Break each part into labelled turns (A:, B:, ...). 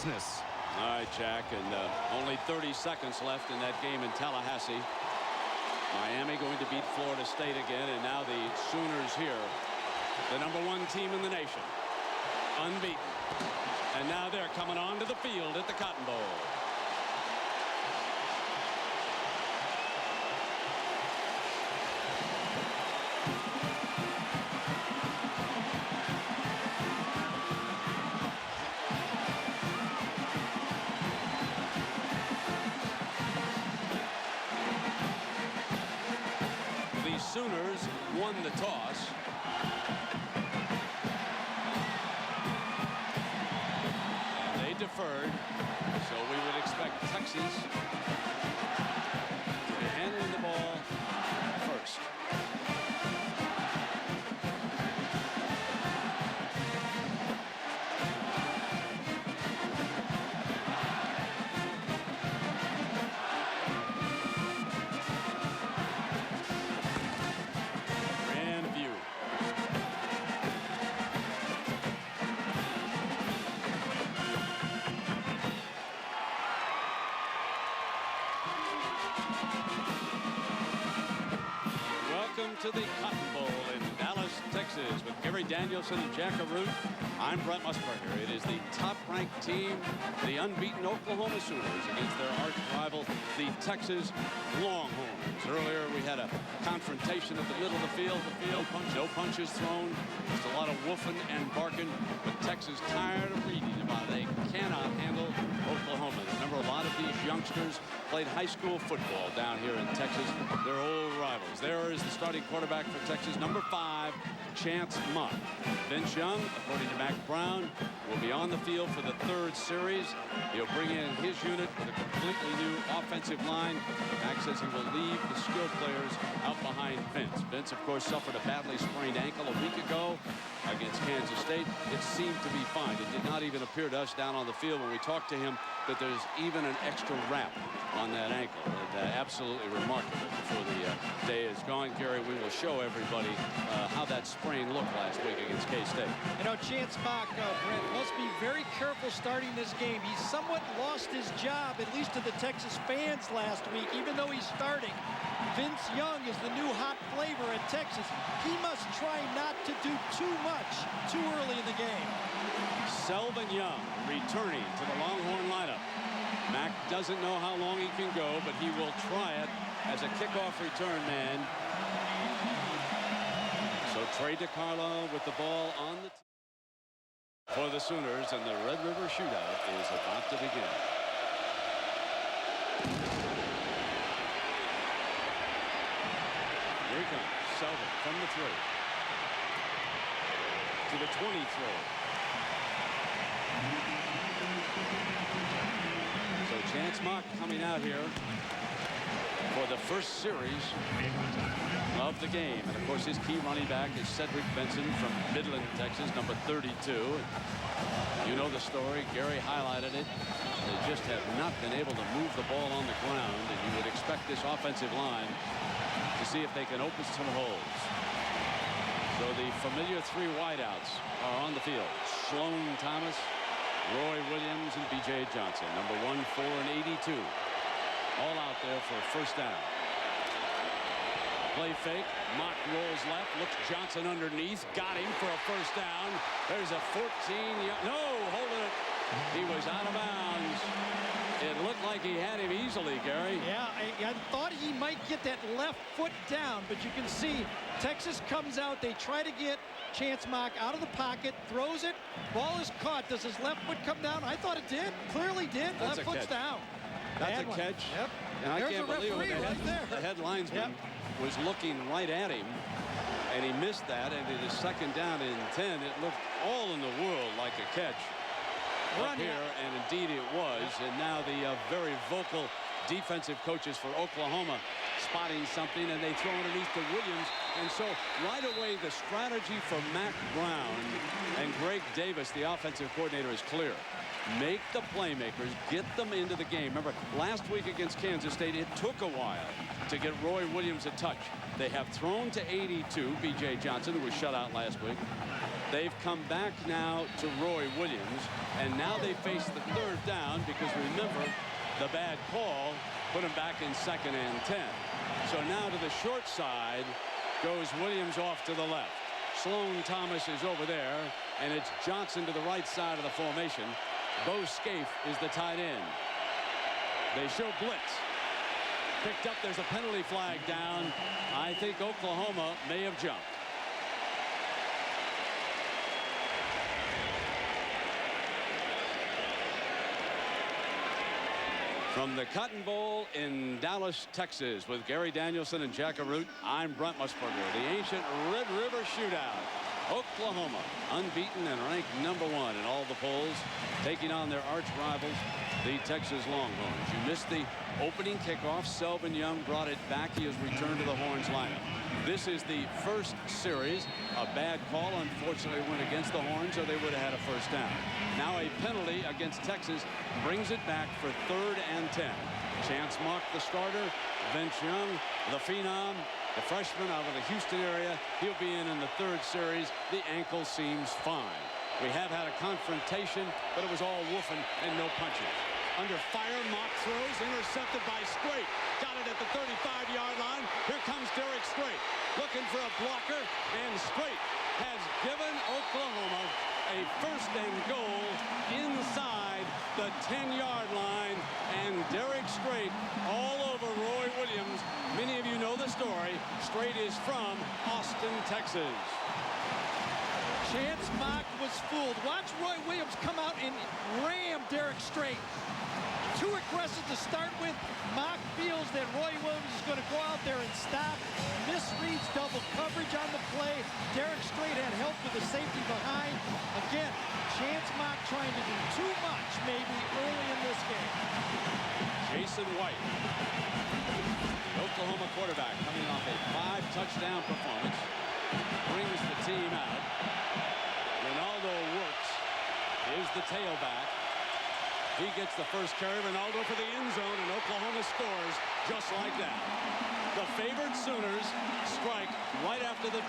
A: business.
B: All right, Jack, and only 30 seconds left in that game in Tallahassee. Miami going to beat Florida State again, and now the Sooners here, the #1 team in the nation, unbeaten. And now they're coming onto the field at the Cotton Bowl. The Sooners won the toss. And they deferred, so we would expect Texas to be handling the ball first. Welcome to the Cotton Bowl in Dallas, Texas, with Gary Danielson and Jack Arute. I'm Brent Musburger. It is the top-ranked team, the unbeaten Oklahoma Sooners, against their arch rival, the Texas Longhorns. Earlier, we had a confrontation at the middle of the field. No punches thrown. Just a lot of woofing and barking. But Texas tired of reading about it. They cannot handle Oklahoma. Remember, a lot of these youngsters played high school football down here in Texas. They're old rivals. There is the starting quarterback for Texas, #5, Chance Mock. Vince Young, according to Mac Brown, will be on the field for the 3rd series. He'll bring in his unit with a completely new offensive line. Mac says he will leave the skill players out behind Vince. Vince, of course, suffered a badly sprained ankle a week ago against Kansas State. It seemed to be fine. It did not even appear to us down on the field when we talked to him that there's even an extra wrap on that ankle. And, absolutely remarkable. Before the day is gone, Gary, we will show everybody how that sprain looked last week against K-State.
C: You know, Chance Mock, Brent, must be very careful starting this game. He somewhat lost his job, at least to the Texas fans last week, even though he's starting. Vince Young is the new hot flavor at Texas. He must try not to do too much too early in the game.
B: Selvin Young returning to the Longhorn lineup. Mac doesn't know how long he can go, but he will try it as a kickoff return man. So Trey DiCarlo with the ball on the for the Sooners, and the Red River shootout is about to begin. Here he comes, Selvin from the 3 to the 23. So Chance Mock coming out here for the first series of the game. And of course, his key running back is Cedric Benson from Midland, Texas, #32. You know the story. Gary highlighted it. They just have not been able to move the ball on the ground, and you would expect this offensive line to see if they can open some holes. So the familiar 3 wideouts are on the field. Sloan Thomas, Roy Williams, and B.J. Johnson, #1, 4, and 82. All out there for a first down. Play fake. Mock rolls left. Looks Johnson underneath. Got him for a first down. There's a 14. No, holding it. He was out of bounds. It looked like he had him easily, Gary.
C: Yeah, I thought he might get that left foot down, but you can see Texas comes out. They try to get Chance Mock out of the pocket, throws it. Ball is caught. Does his left foot come down? I thought it did. Clearly did.
B: That's
C: left foot's down.
B: That's a catch.
C: Yep.
B: And I can't believe it.
C: The
B: head linesman was looking right at him, and he missed that. And it is second down and 10. It looked all in the world like a catch up here, and indeed it was. And now the very vocal defensive coaches for Oklahoma spotting something, and they throw underneath to Williams. And so right away the strategy for Mac Brown and Greg Davis, the offensive coordinator, is clear. Make the playmakers, get them into the game. Remember, last week against Kansas State, it took a while to get Roy Williams a touch. They have thrown to 82, B.J. Johnson, who was shut out last week. They've come back now to Roy Williams, and now they face the third down because remember the bad call put him back in 2nd and 10. So now to the short side goes Williams off to the left. Sloan Thomas is over there, and it's Johnson to the right side of the formation. Bo Scaife is the tight end. They show blitz. Picked up. There's a penalty flag down. I think Oklahoma may have jumped. From the Cotton Bowl in Dallas, Texas, with Gary Danielson and Jack Arute, I'm Brent Musburger. The ancient Red River Shootout. Oklahoma, unbeaten and ranked #1 in all the polls, taking on their arch rivals, the Texas Longhorns. You missed the opening kickoff. Selvin Young brought it back. He has returned to the Horns lineup. This is the first series. A bad call, unfortunately, went against the Horns, or they would have had a first down. Now a penalty against Texas brings it back for 3rd and 10. Chance Mock, the starter. Vince Young, the phenom, the freshman out of the Houston area. He'll be in the 3rd series. The ankle seems fine. We have had a confrontation, but it was all woofing and no punches. Under fire, Mock throws, intercepted by Strait. Got it at the 35-yard line. Here comes Derek Strait, looking for a blocker, and Strait has given Oklahoma a 1st and goal inside the 10-yard line, and Derek Strait all over Roy Williams. Many of you know the story. Strait is from Austin, Texas.
C: Chance Mock was fooled. Watch Roy Williams come out and ram Derek Strait. Too aggressive to start with. Mock feels that Roy Williams is going to go out there and stop. Misreads double coverage on the play. Derek Strait had help with the safety behind. Again, Chance Mock trying to do too much maybe early in this game.
B: Jason White, the Oklahoma quarterback, coming off a 5-touchdown performance, brings the team out. Ronaldo works, is the tailback. He gets the first carry. Ronaldo for the end zone, and Oklahoma scores just like that. The favored Sooners strike right after the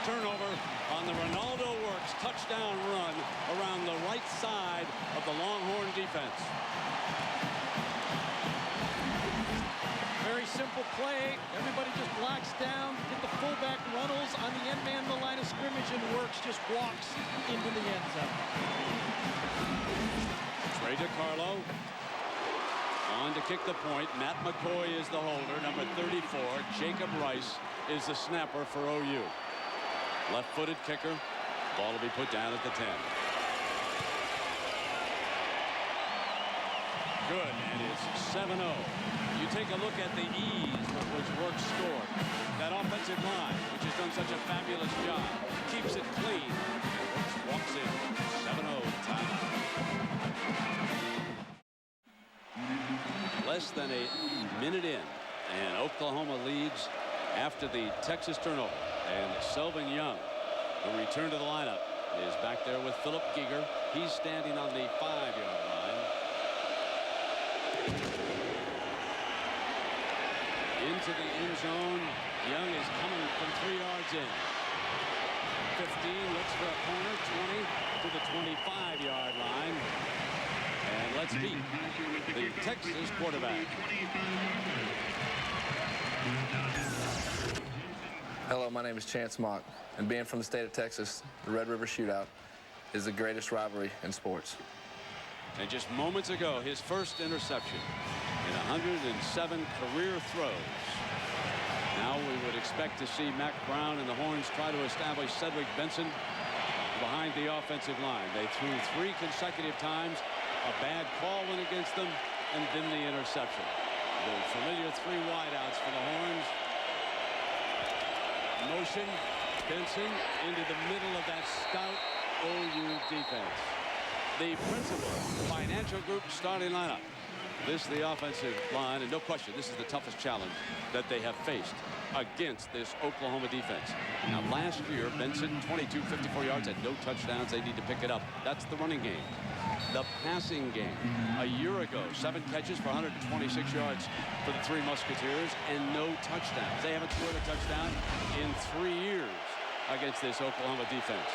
B: turnover on the Ronaldo works touchdown run around the right side of the Longhorn defense.
C: Very simple play. Everybody just blocks down. Get the fullback Runnels on the end man of the line of scrimmage, and works just walks into the end zone.
B: Trey DiCarlo on to kick the point. Matt McCoy is the holder, number 34. Jacob Rice is the snapper for OU. Left-footed kicker. Ball will be put down at the 10. Good, and it's 7-0. You take a look at the ease with which Work scored. That offensive line, which has done such a fabulous job, keeps it clean. Works walks in. 7-0 timeout. Less than a minute in, and Oklahoma leads after the Texas turnover. And Selvin Young, who returned to the lineup, is back there with Philip Giger. He's standing on the 5-yard line. Into the end zone. Young is coming from 3 yards in. 15, looks for a corner. 20 to the 25-yard line. And let's meet the Texas quarterback.
A: Hello, my name is Chance Mock, and being from the state of Texas, the Red River Shootout is the greatest rivalry in sports.
B: And just moments ago, his first interception in 107 career throws. Now we would expect to see Mack Brown and the Horns try to establish Cedric Benson behind the offensive line. They threw 3 consecutive times. A bad call went against them, and then the interception. The familiar 3 wideouts for the Horns. Motion, Benson into the middle of that stout OU defense. The principal financial group starting lineup. This is the offensive line, and no question, this is the toughest challenge that they have faced against this Oklahoma defense. Now, last year, Benson, 22, 54 yards, had no touchdowns. They need to pick it up. That's the running game. The passing game. A year ago, 7 catches for 126 yards for the 3 Musketeers and no touchdowns. They haven't scored a touchdown in 3 years against this Oklahoma defense.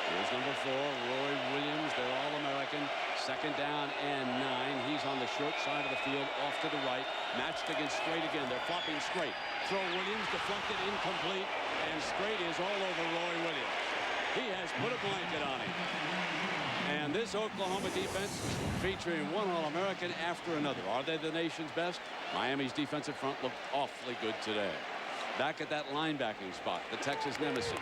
B: Here's number 4, Roy Williams, their All-American. Second down and 9. He's on the short side of the field, off to the right. Matched against Straight again. They're flopping Straight. Throw Williams, deflected, incomplete. And Straight is all over Roy Williams. He has put a blanket on him. And this Oklahoma defense featuring one All-American after another. Are they the nation's best? Miami's defensive front looked awfully good today. Back at that linebacking spot, the Texas nemesis,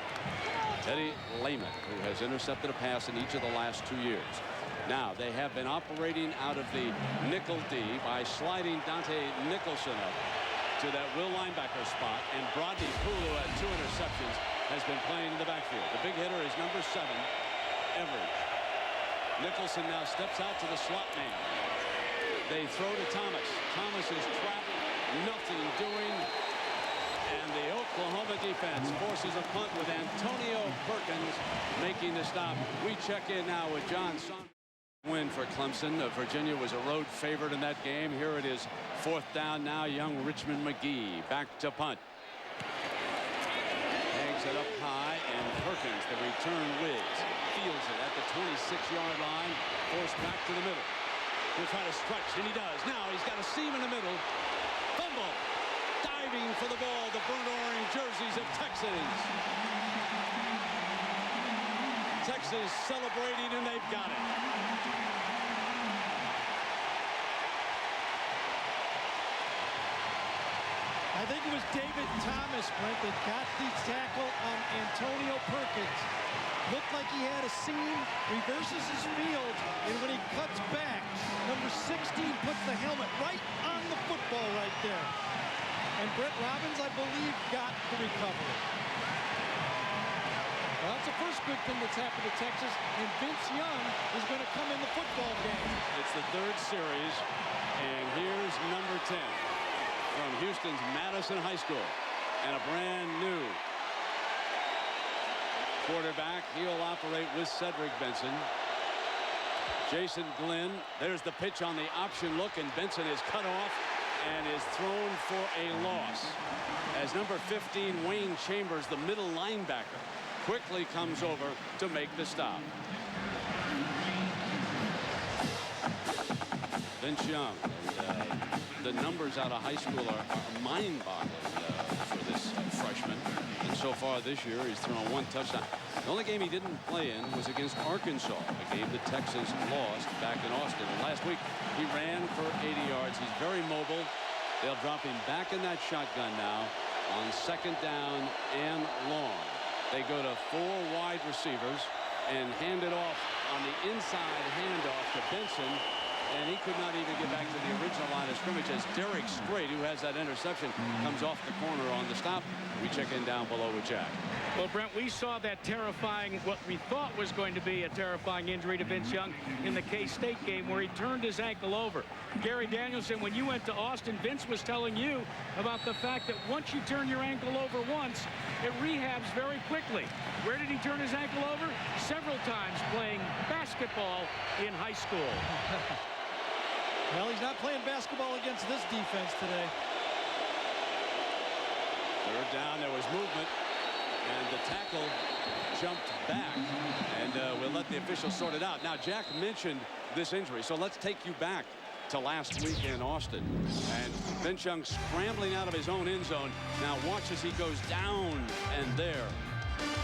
B: Teddy Lehman, who has intercepted a pass in each of the last 2 years. Now, they have been operating out of the nickel D by sliding Dante Nicholson up to that will linebacker spot. And Brodney Poole, who had 2 interceptions, has been playing in the backfield. The big hitter is number 7, Everidge. Nicholson now steps out to the slot man. They throw to Thomas. Thomas is trapped, nothing doing. And the Oklahoma defense forces a punt with Antonio Perkins making the stop. We check in now with John Saunders. Win for Clemson. Virginia was a road favorite in that game. Here it is, 4th down now. Young Richmond McGee back to punt. Hangs it up high, and Perkins, the return whiz, fields it at the 26-yard line, forced back to the middle. He'll try to stretch, and he does. Now he's got a seam in the middle. Fumble. Diving for the ball, the burnt orange jerseys of Texas. Texas celebrating, and they've got it.
C: I think it was David Thomas, Brent, that got the tackle on Antonio Perkins. Looked like he had a seam, reverses his field, and when he cuts back, number 16 puts the helmet right on the football right there. And Brett Robbins, I believe, got the recovery. Well, that's the first good thing that's happened to Texas, and Vince Young is going to come in the football game.
B: It's the 3rd series, and here's number 10 from Houston's Madison High School, and a brand new quarterback. He'll operate with Cedric Benson. Jason Glenn, there's the pitch on the option look, and Benson is cut off and is thrown for a loss. As number 15, Wayne Chambers, the middle linebacker, quickly comes over to make the stop. Vince Young, the numbers out of high school are mind-boggling for this freshman. And so far this year, he's thrown 1 touchdown. The only game he didn't play in was against Arkansas, a game that Texas lost back in Austin. And last week, he ran for 80 yards. He's very mobile. They'll drop him back in that shotgun now on 2nd down and long. They go to 4 wide receivers and hand it off on the inside handoff to Benson. And he could not even get back to the original line of scrimmage as Derek Strait, who has that interception, comes off the corner on the stop. We check in down below with Jack.
D: Well, Brent, we saw that terrifying, what we thought was going to be a terrifying injury to Vince Young in the K-State game where he turned his ankle over. Gary Danielson, when you went to Austin, Vince was telling you about the fact that once you turn your ankle over once, it rehabs very quickly. Where did he turn his ankle over? Several times playing basketball in high school.
C: Well, he's not playing basketball against this defense today.
B: 3rd down, there was movement, and the tackle jumped back, and we'll let the officials sort it out. Now, Jack mentioned this injury, so let's take you back to last week in Austin. And Vince Young scrambling out of his own end zone. Now watch as he goes down, and there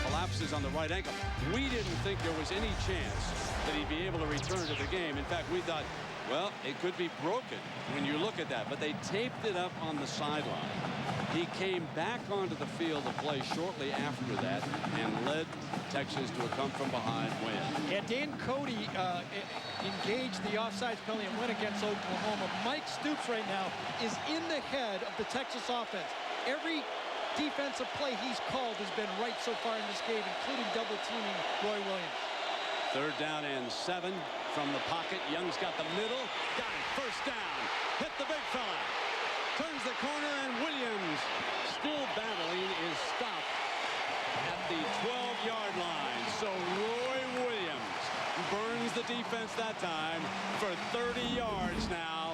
B: collapses on the right ankle. We didn't think there was any chance that he'd be able to return to the game. In fact, we thought, well, it could be broken when you look at that, but they taped it up on the sideline. He came back onto the field to play shortly after that and led Texas to a come-from-behind win.
C: Yeah, Dan Cody engaged the offsides penalty and went against Oklahoma. Mike Stoops right now is in the head of the Texas offense. Every defensive play he's called has been right so far in this game, including double-teaming Roy Williams.
B: 3rd down and 7 from the pocket. Young's got the middle. Got it. 1st down. Hit the big fella. Turns the corner, and Williams, still battling, is stopped at the 12-yard line. So Roy Williams burns the defense that time for 30 yards now.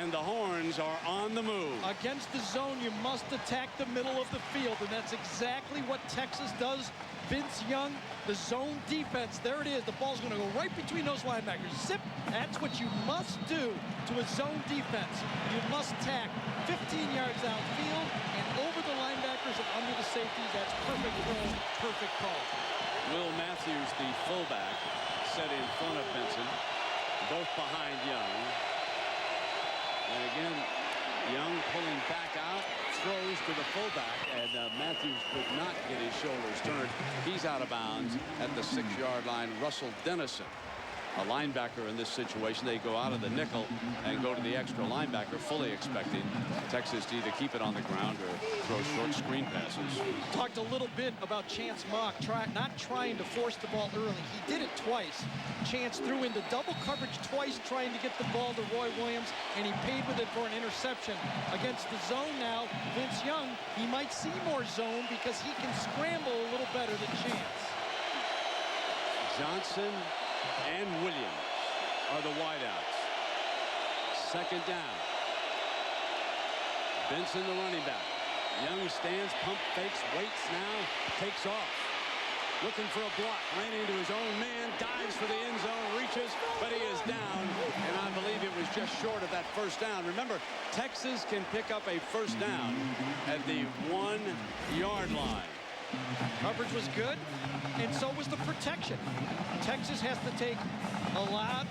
B: and the Horns are on the move.
C: Against the zone, you must attack the middle of the field, and that's exactly what Texas does. Vince Young, the zone defense, there it is. The ball's going to go right between those linebackers. Zip, that's what you must do to a zone defense. You must tack 15 yards downfield and over the linebackers and under the safeties. That's perfect throw, perfect call.
B: Will Matthews, the fullback, set in front of Benson, both behind Young. And again, Young pulling back out, throws to the fullback, and Matthews could not get his shoulders turned. He's out of bounds at the 6-yard line. Russell Dennison, a linebacker in this situation. They go out of the nickel and go to the extra linebacker, fully expecting Texas to either keep it on the ground or throw short screen passes.
C: Talked a little bit about Chance Mock not trying to force the ball early. He did it twice. Chance threw into double coverage twice trying to get the ball to Roy Williams, and he paid with it for an interception. Against the zone now, Vince Young, he might see more zone because he can scramble a little better than Chance.
B: Johnson and Williams are the wideouts. Second down. Benson, the running back. Young stands, pump fakes, waits now, takes off. Looking for a block, ran into his own man, dives for the end zone, reaches, but he is down, and I believe it was just short of that first down. Remember, Texas can pick up a first down at the 1-yard line.
C: Coverage was good, and so was the protection. Texas has to take a lot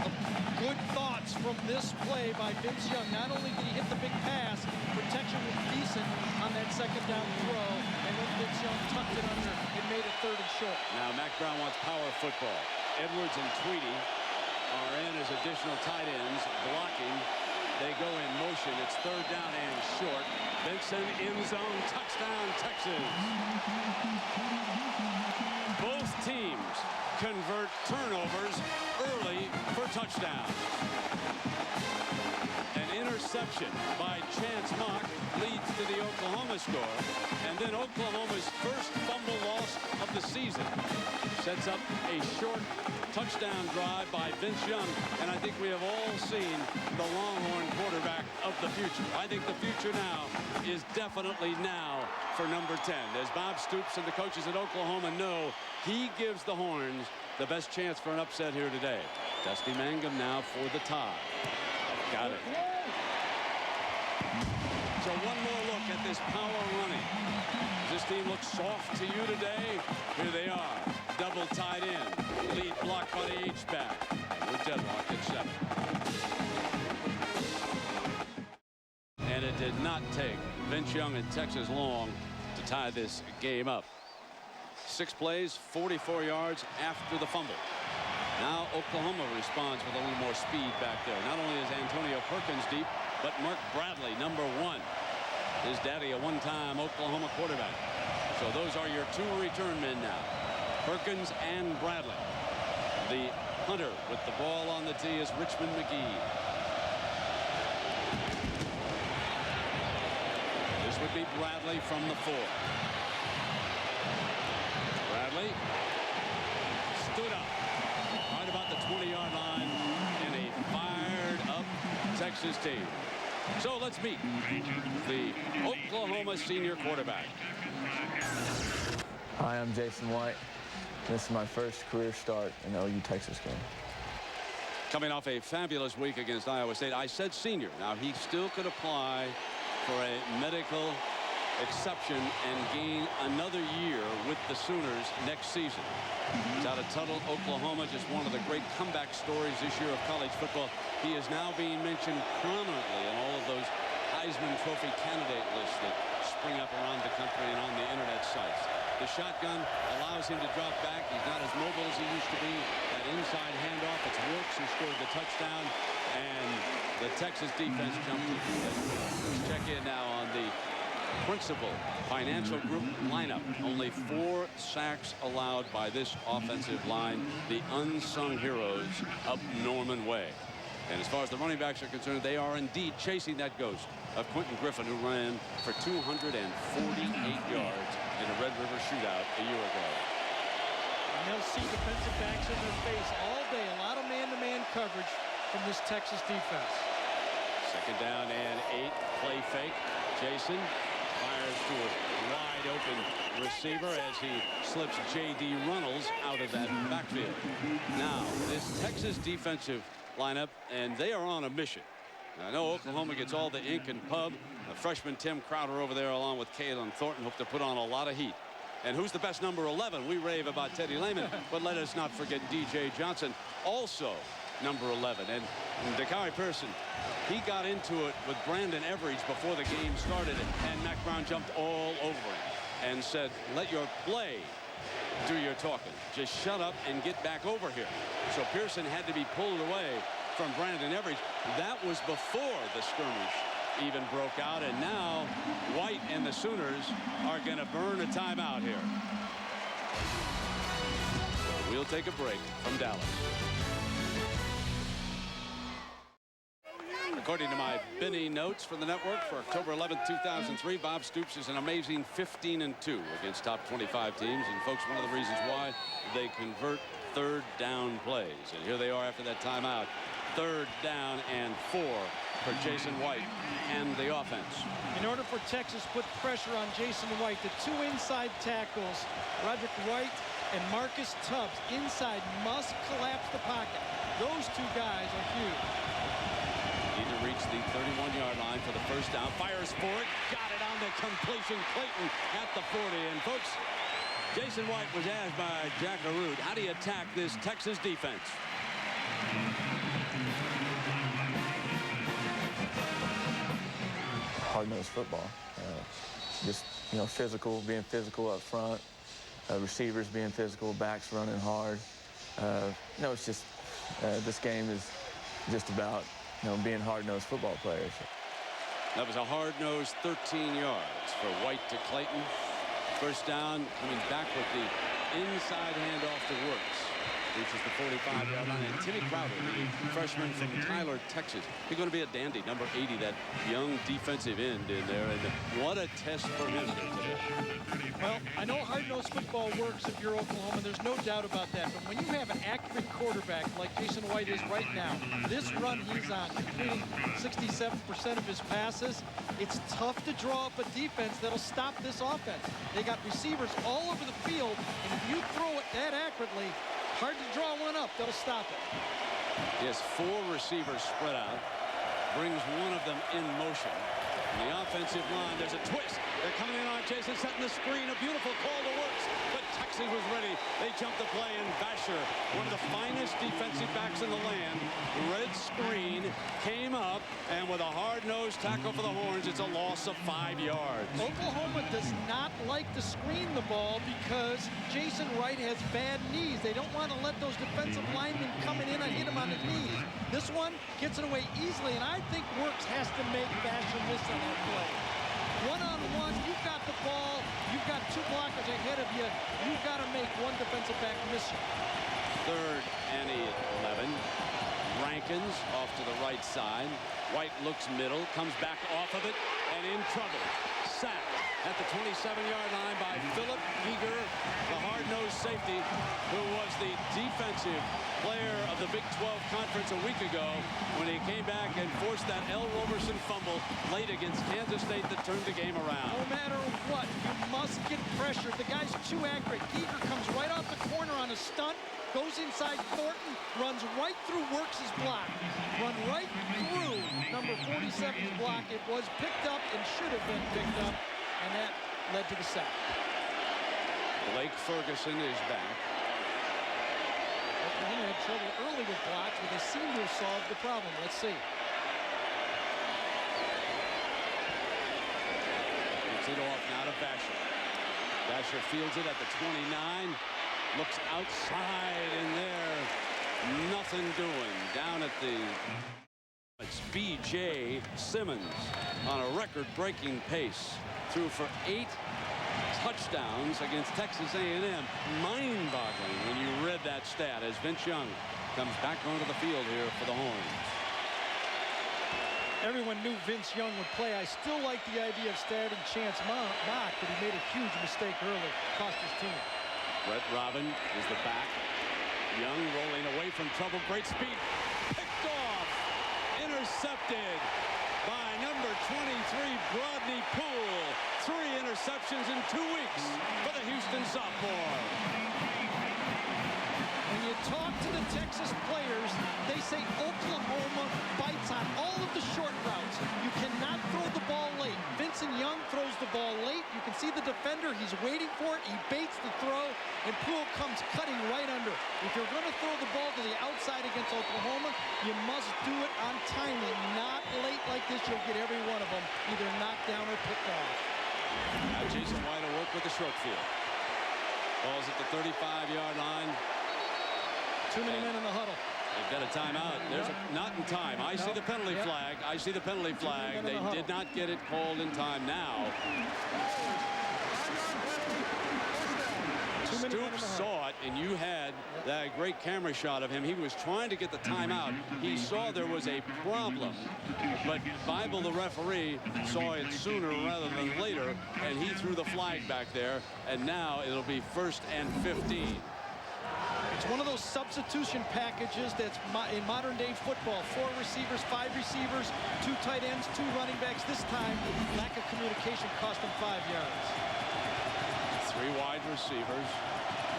C: of good thoughts from this play by Vince Young. Not only did he hit the big pass, protection was decent on that second down throw, and then Vince Young tucked it under and made it 3rd and short.
B: Now Mac Brown wants power football. Edwards and Tweedy are in as additional tight ends, blocking. They go in motion. It's 3rd down and short. Benson in zone, touchdown Texas. Both teams convert turnovers early for touchdowns. An interception by Chance Mock leads to the Oklahoma score, and then Oklahoma's first fumble loss of the season sets up a short touchdown drive by Vince Young, and I think we have all seen the Longhorn quarterback of the future. I think the future now is definitely now for number 10. As Bob Stoops and the coaches at Oklahoma know, he gives the Horns the best chance for an upset here today. Dusty Mangum now for the tie. Got it. So one more look at this power running. Does this team look soft to you today? Here they are. Double tight end. Lead blocked by the H-back. We're deadlocked at 7. And it did not take Vince Young and Texas long to tie this game up. 6 plays, 44 yards after the fumble. Now Oklahoma responds with a little more speed back there. Not only is Antonio Perkins deep, but Mark Bradley, number 1. His daddy, a one-time Oklahoma quarterback. So those are your 2 return men now. Perkins and Bradley. The hunter with the ball on the tee is Richmond McGee. This would be Bradley from the 4. Bradley stood up right about the 20-yard line in a fired-up Texas team. So let's meet the Oklahoma senior quarterback.
A: Hi, I'm Jason White. This is my first career start in the OU Texas game.
B: Coming off a fabulous week against Iowa State. I said senior. Now he still could apply for a medical exception and gain another year with the Sooners next season. He's out of Tuttle, Oklahoma, just one of the great comeback stories this year of college football. He is now being mentioned prominently in all of those Heisman Trophy candidate lists that spring up around the country and on the internet sites. The shotgun allows him to drop back. He's not as mobile as he used to be. That inside handoff, it's Wilkes who scored the touchdown, and the Texas defense jumped to the Let's check in now on the principal financial group lineup. Only 4 sacks allowed by this offensive line. The unsung heroes up Norman Way. And as far as the running backs are concerned, they are indeed chasing that ghost of Quentin Griffin, who ran for 248 yards in a Red River shootout a year ago.
C: And they'll see defensive backs in their face all day. A lot of man-to-man coverage from this Texas defense.
B: Second down and 8. Play fake. Jason fires to a wide open receiver as he slips J.D. Runnels out of that backfield. Now, this Texas defensive lineup, and they are on a mission. I know Oklahoma gets all the ink and pub. Freshman Tim Crowder over there along with Kalen Thornton hope to put on a lot of heat. And who's the best number 11? We rave about Teddy Lehman, but let us not forget D.J. Johnson, also number 11. And Dakari Pearson, he got into it with Brandon Everidge before the game started, and Mac Brown jumped all over him and said, let your play do your talking. Just shut up and get back over here. So Pearson had to be pulled away from Brandon Everidge. That was before the skirmish even broke out, and now White and the Sooners are going to burn a timeout here. We'll take a break from Dallas. According to my Benny notes for the network for October 11, 2003, Bob Stoops is an amazing 15-2 against top 25 teams. And folks, one of the reasons why they convert third down plays. And here they are after that timeout. Third down and 4 for Jason White and the offense.
C: In order for Texas to put pressure on Jason White, the two inside tackles, Roderick White and Marcus Tubbs, inside must collapse the pocket. Those two guys are huge.
B: Need to reach the 31-yard line for the first down. Fires for it. Got it on the completion. Clayton at the 40. And folks, Jason White was asked by Jack Arute, how do you attack this Texas defense?
A: Hard-nosed football. Just, physical, being physical up front. Receivers being physical, backs running hard. It's just this game is just about being hard-nosed football players.
B: That was a hard-nosed 13 yards for White to Clayton. First down, coming back with the inside handoff to Works. Reaches the 45-yard line. And Timmy Crowder, the freshman from Tyler, Texas. He's going to be a dandy, number 80, that young defensive end in there. And what a test for him today.
C: Well, I know hard-nosed football works if you're Oklahoma. There's no doubt about that. But when you have an accurate quarterback like Jason White is right now, this run he's on, completing 67% of his passes, it's tough to draw up a defense that'll stop this offense. They got receivers all over the field, and if you throw it that accurately, hard to draw one up. That'll stop it.
B: He has 4 receivers spread out. Brings one of them in motion. In the offensive line, there's a twist. They're coming in on Jason, setting the screen. A beautiful call to Works. But Texas was ready. They jumped the play, and Basher, one of the finest defensive backs in the land, red screen, came up, and with a hard-nosed tackle for the Horns, it's a loss of 5 yards.
C: Oklahoma does not like to screen the ball because Jason White has bad knees. They don't want to let those defensive linemen coming in and hit him on his knees. This one gets it away easily, and I think Works has to make Basher miss on that play. One-on-one, you've got the ball, you've got 2 blockers ahead of you, you've got to make one defensive back miss you.
B: Third and 11. Rankins off to the right side. White looks middle, comes back off of it, and in trouble. Sacked at the 27-yard line by Philip Eager, the hard-nosed safety, who was the defensive player of the Big 12 Conference a week ago when he came back and forced that L. Roberson fumble late against Kansas State that turned the game around.
C: No matter what, you must get pressure. The guy's too accurate. Eager comes right off the corner on a stunt, goes inside Thornton, runs right through Works' block. Run right through number 47's block. It was picked up and should have been picked up, and that led to the sack.
B: Blake Ferguson is back.
C: Oklahoma had trouble early with blocks, but they seem to have solved the problem. Let's see.
B: Gets it off now to Basher. Basher fields it at the 29. Looks outside, and there, nothing doing. Down at the... It's B.J. Simmons on a record-breaking pace. Threw for 8 touchdowns against Texas A&M. Mind-boggling when you read that stat as Vince Young comes back onto the field here for the Horns.
C: Everyone knew Vince Young would play. I still like the idea of starting Chance Mock, but he made a huge mistake early. Cost his team.
B: Brett Robin is the back. Young rolling away from trouble. Great speed. Picked off. Intercepted. Brodney Poole. 3 interceptions in 2 weeks for the Houston sophomore.
C: When you talk to the Texas players, they say Oklahoma bites on all of the short routes. You cannot throw the ball late. Vincent Young throws the ball late. You can see the defender. He's waiting for it. He baits the throw, and Poole comes cutting right under. If you're going to throw the ball to the outside against Oklahoma, you must do it on timing, not late like this. You'll get every one of them either knocked down or picked off.
B: Now Jason White will work with the short field. Ball's at the 35-yard line.
C: Too many men in the huddle.
B: They've got a timeout. There's not in time. I see the penalty flag. I see the penalty flag. They did not get it called in time now. Stoops saw it, and you had that great camera shot of him. He was trying to get the timeout. He saw there was a problem, but Bible, the referee, saw it sooner rather than later, and he threw the flag back there, and now it'll be 1st and 15.
C: It's one of those substitution packages that's in modern-day football. 4 receivers, 5 receivers, 2 tight ends, 2 running backs. This time, lack of communication cost them 5 yards.
B: 3 wide receivers,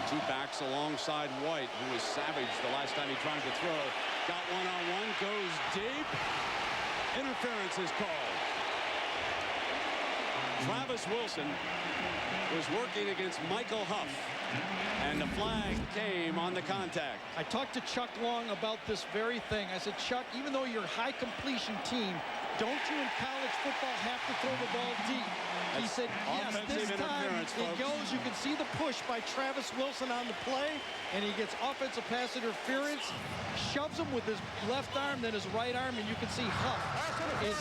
B: 2 backs alongside White, who was savage the last time he tried to throw. Got one-on-one, goes deep. Interference is called. Travis Wilson was working against Michael Huff, and the flag came on the contact.
C: I talked to Chuck Long about this very thing. I said, Chuck, even though you're a high completion team, don't you in college football have to throw the ball deep? He said, yes, this time it goes. You can see the push by Travis Wilson on the play, and he gets offensive pass interference, shoves him with his left arm, then his right arm, and you can see Huff is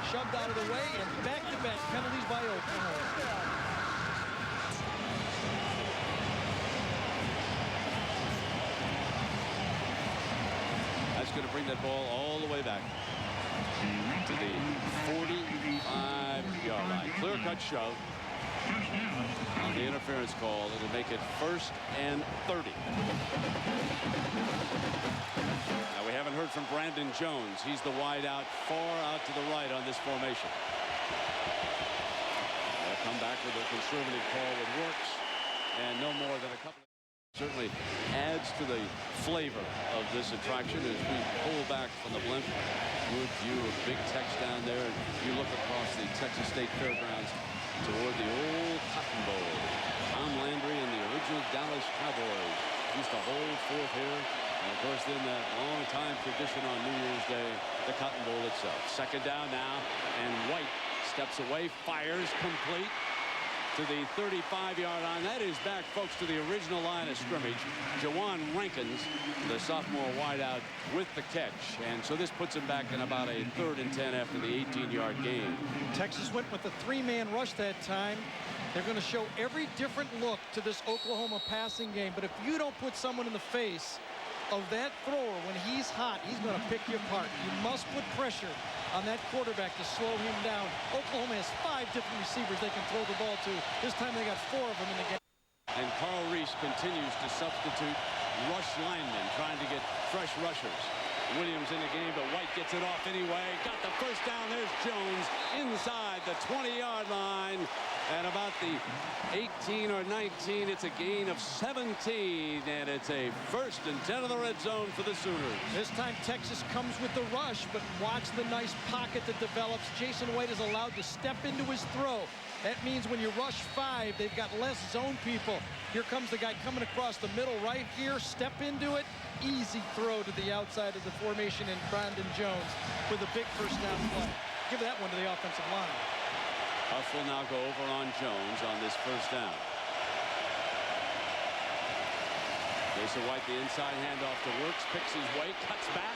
C: shoved out of the way, and back-to-back penalties by Oklahoma.
B: That's going to bring that ball all the way back to the 45-yard line. Clear-cut shove on the interference call. It'll make it 1st and 30. Now, we haven't heard from Brandon Jones. He's the wide out, far out to the right on this formation. They'll come back with a conservative call with Works, and no more than a couple. Certainly adds to the flavor of this attraction as we pull back from the blimp. Good view of Big Tex down there. You look across the Texas State Fairgrounds toward the old Cotton Bowl. Tom Landry and the original Dallas Cowboys used to hold forth here. And of course, then that long-time tradition on New Year's Day, the Cotton Bowl itself. 2nd down now, and White steps away, fires complete to the 35-yard line. That is back, folks, to the original line of scrimmage. Jawan Rankins, the sophomore wideout, with the catch. And so this puts him back in about a 3rd and 10 after the 18-yard gain.
C: Texas went with a 3-man rush that time. They're going to show every different look to this Oklahoma passing game. But if you don't put someone in the face of that thrower when he's hot, he's going to pick you apart. You must put pressure on that quarterback to slow him down. Oklahoma has 5 different receivers they can throw the ball to. This time they got 4 of them in the game.
B: And Carl Reese continues to substitute rush linemen, trying to get fresh rushers. Williams in the game, but White gets it off anyway. Got the 1st down. There's Jones inside the 20-yard line. At about the 18 or 19, it's a gain of 17, and it's a 1st and 10 of the red zone for the Sooners.
C: This time Texas comes with the rush, but watch the nice pocket that develops. Jason White is allowed to step into his throw. That means when you rush 5, they've got less zone people. Here comes the guy coming across the middle right here. Step into it. Easy throw to the outside of the formation, and Brandon Jones with a big 1st down play. Give that one to the offensive line.
B: Huff will now go over on Jones on this 1st down. Jason White, the inside handoff to Works, picks his way, cuts back,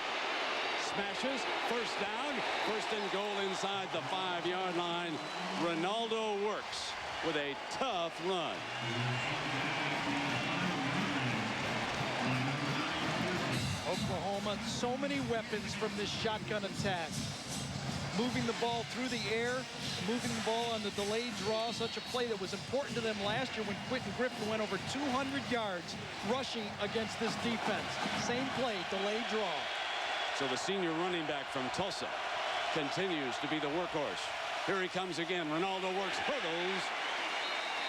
B: smashes, 1st down, 1st and goal inside the 5-yard line. Ronaldo Works with a tough run.
C: Oklahoma, so many weapons from this shotgun attack. Moving the ball through the air, moving the ball on the delayed draw, such a play that was important to them last year when Quentin Griffin went over 200 yards rushing against this defense. Same play, delayed draw.
B: So the senior running back from Tulsa continues to be the workhorse. Here he comes again. Ronaldo works, hurdles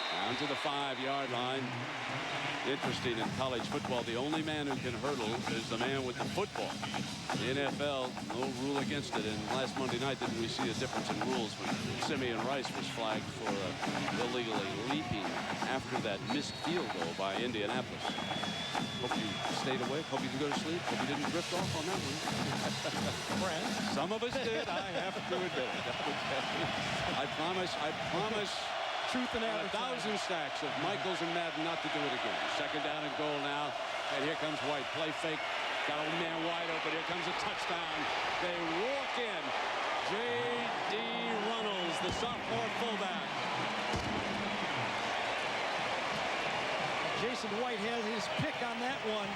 B: down to the 5-yard line. Interesting, in college football, the only man who can hurdle is the man with the football. The NFL, no rule against it. And last Monday night, didn't we see a difference in rules when Simeon Rice was flagged for illegally leaping after that missed field goal by Indianapolis. Hope you stayed awake. Hope you can go to sleep. Hope you didn't drift off on that one. Some of us did, I have to admit it. I promise.
C: Truth and
B: a 1,000 stacks of Michaels and Madden not to do it again. Second down and goal now. And here comes White. Play fake. Got a man wide open. Here comes a touchdown. They walk in. J.D. Runnels, the sophomore fullback.
C: Jason White has his pick on that one.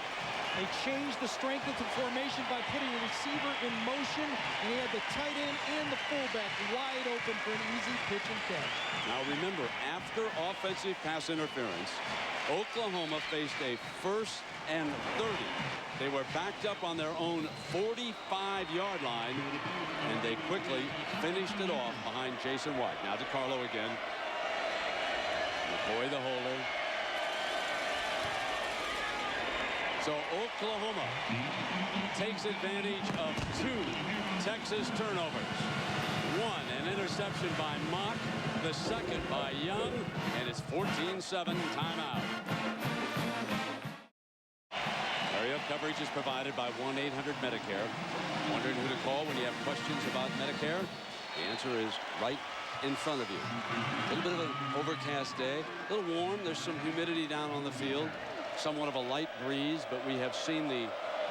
C: They changed the strength of the formation by putting a receiver in motion, and he had the tight end and the fullback wide open for an easy pitch and catch.
B: Now remember, after offensive pass interference, Oklahoma faced a 1st and 30. They were backed up on their own 45-yard line, and they quickly finished it off behind Jason White. Now to Carlo again. McCoy the holder. So Oklahoma takes advantage of 2 Texas turnovers. One, an interception by Mock, the second by Young, and it's 14-7 timeout. Area coverage is provided by 1-800-MEDICARE. Wondering who to call when you have questions about Medicare? The answer is right in front of you. A little bit of an overcast day, a little warm. There's some humidity down on the field. Somewhat of a light breeze, but we have seen the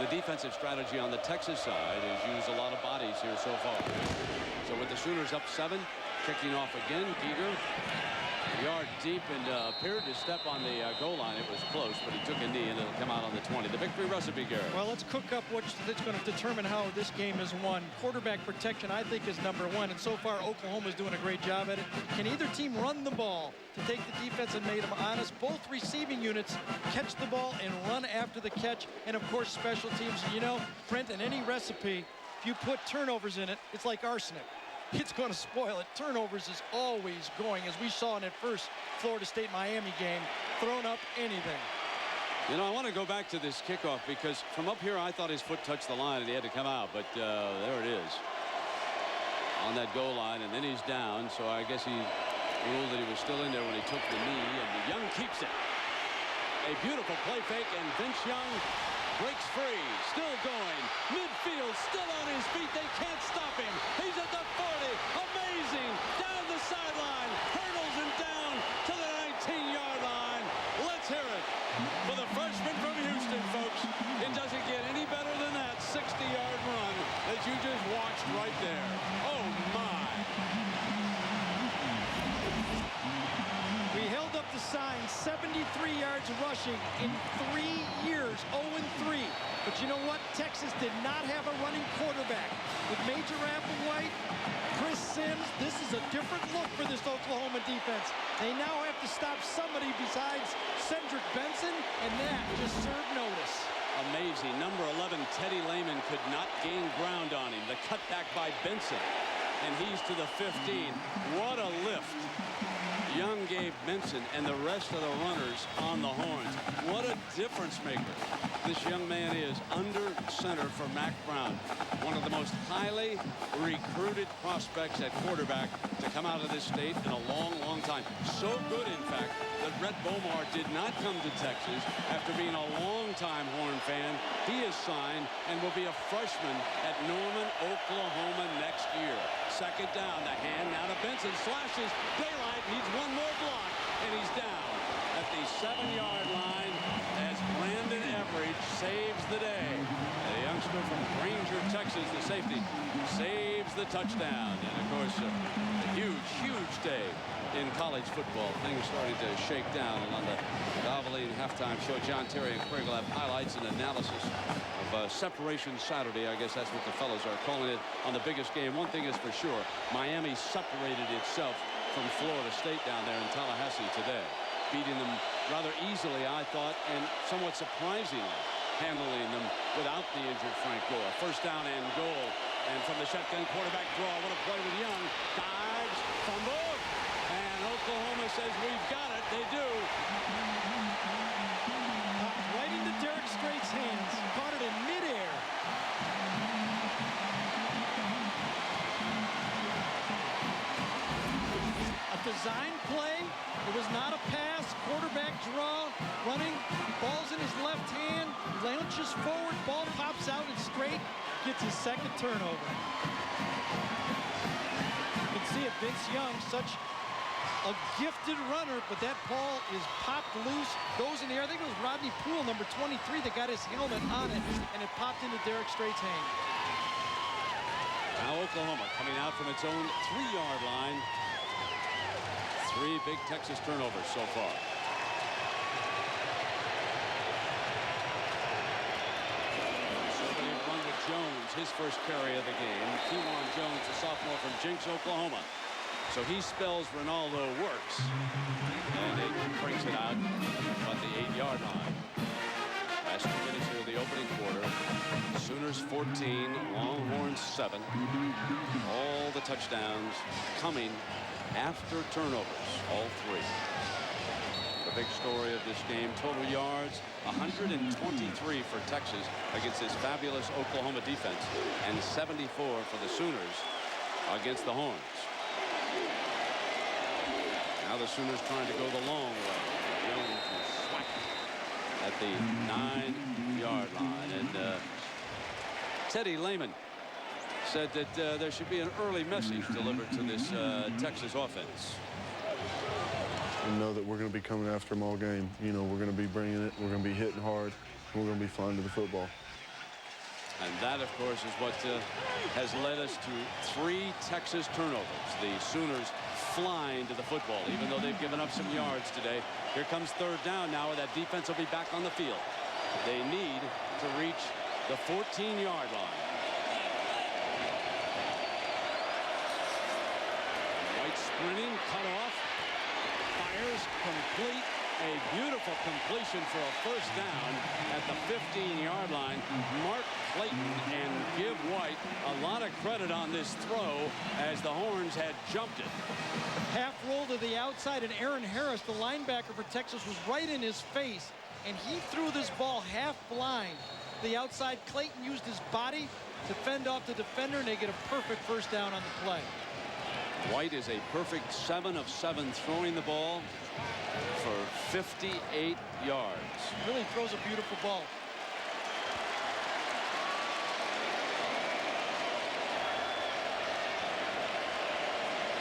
B: defensive strategy on the Texas side is use a lot of bodies here so far. So with the Sooners up 7, kicking off again, Giger, yard deep, and appeared to step on the goal line. It was close, but he took a knee, and it'll come out on the 20. The victory recipe, Gary.
C: Well, let's cook up what's going to determine how this game is won. Quarterback protection, I think, is #1, and so far Oklahoma's doing a great job at it. Can either team run the ball to take the defense and make them honest? Both receiving units catch the ball and run after the catch, and of course special teams. You know, Brent, in any recipe, if you put turnovers in it, it's like arsenic. It's going to spoil it. Turnovers is always going, as we saw in that first Florida State-Miami game, thrown up anything.
B: You know, I want to go back to this kickoff because from up here I thought his foot touched the line and he had to come out, but there it is on that goal line, and then he's down, so I guess he ruled that he was still in there when he took the knee, and the Young keeps it. A beautiful play fake, and Vince Young breaks free, still going, midfield, still on his feet. They can't stop him. He's at the 40. Amazing. Down the sideline, hurdles and down to the 19-yard line. Let's hear it for the freshman from Houston, folks. It doesn't get any better than that 60-yard run that you just watched right there. Oh, my.
C: We held up the sign, 73 yards rushing in 3 years, 0-3. But you know what? Texas did not have a running quarterback. With Major Applewhite, Chris Sims, this is a different look for this Oklahoma defense. They now have to stop somebody besides Cedric Benson, and that just served notice.
B: Amazing. Number 11, Teddy Lehman, could not gain ground on him. The cutback by Benson, and he's to the 15. What a lift Young gave Benson and the rest of the runners on the horns. What a difference maker this young man is under center for Mack Brown. One of the most highly recruited prospects at quarterback to come out of this state in a long, long time. So good, in fact, that Brett Bomar did not come to Texas after being a long-time Horn fan. He is signed and will be a freshman at Norman, Oklahoma next year. Second down, the hand now to Benson, slashes, daylight, needs one more block, and he's down at the 7-yard line as Brandon Everidge saves the day. The youngster from Granger, Texas, the safety, saves the touchdown. And of course, a huge, huge day in college football. Things starting to shake down. And on the Valvoline halftime show, John Terry and Craig will have highlights and analysis of Separation Saturday. I guess that's what the fellows are calling it on the biggest game. One thing is for sure, Miami separated itself from Florida State down there in Tallahassee today, beating them rather easily, I thought, and somewhat surprisingly handling them without the injured Frank Gore. First down and goal And from the shotgun quarterback draw, what a play with Young. Dives, fumble, and Oklahoma says, we've got it. They do.
C: Right into Derek Straight's hands. Caught it in midair. A design play. It was not a pass. Quarterback draw. Running. Ball's in his left hand. Launches forward. Ball pops out and Straight gets his second turnover. You can see it. Vince Young, such a gifted runner, but that ball is popped loose, goes in the air. I think it was Rodney Poole, number 23, that got his helmet on it, and it popped into Derek Straight's hand.
B: Now Oklahoma coming out from its own 3-yard line. 3 big Texas turnovers so far. So they run with Jones, his first carry of the game. Kewan Jones, a sophomore from Jinx, Oklahoma. So he spells Ronaldo works, and it brings it out on the 8-yard line. Last 2 minutes here of the opening quarter. Sooners 14, Longhorns 7. All the touchdowns coming after turnovers, all 3. The big story of this game, total yards, 123 for Texas against this fabulous Oklahoma defense, and 74 for the Sooners against the Horns. Now the Sooners trying to go the long way. Jones is swacked at the 9-yard line. And Teddy Lehman said that there should be an early message delivered to this Texas offense.
E: We know that we're going to be coming after them all game. You know, we're going to be bringing it. We're going to be hitting hard. We're going to be flying to the football.
B: And that, of course, is what has led us to 3 Texas turnovers. The Sooners flying to the football, even though they've given up some yards today. Here comes 3rd down now, and that defense will be back on the field. They need to reach the 14-yard line. White sprinting, cut off, fires, complete. A beautiful completion for a first down at the 15-yard line. Mark Clayton and give White a lot of credit on this throw as the Horns had jumped it.
C: Half roll to the outside, and Aaron Harris, the linebacker for Texas, was right in his face, and he threw this ball half blind. The outside, Clayton used his body to fend off the defender, and they get a perfect first down on the play.
B: White is a perfect 7 of 7 throwing the ball for 58 yards.
C: Really throws a beautiful ball.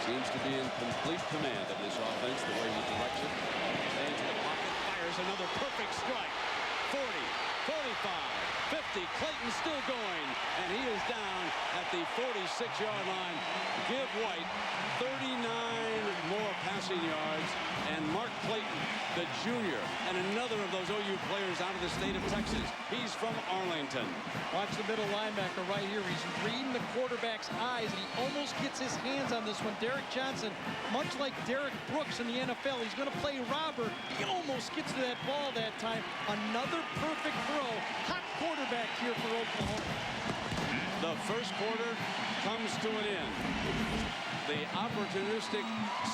B: Seems to be in complete command of this offense, the way he directs it. Stays in the pocket, fires another perfect strike. 40, 45, 50. Clayton still going, and he is down at the 46-yard line. Give White 39 more passing yards, and Mark Clayton, the junior, and another of those OU players out of the state of Texas. He's from Arlington.
C: Watch the middle linebacker right here. He's reading the quarterback's eyes, and he almost gets his hands on this one. Derek Johnson, much like Derek Brooks in the NFL, he's going to play robber. He almost gets to that ball that time. Another perfect throw. Hot quarterback here for Oklahoma.
B: The first quarter comes to an end. The opportunistic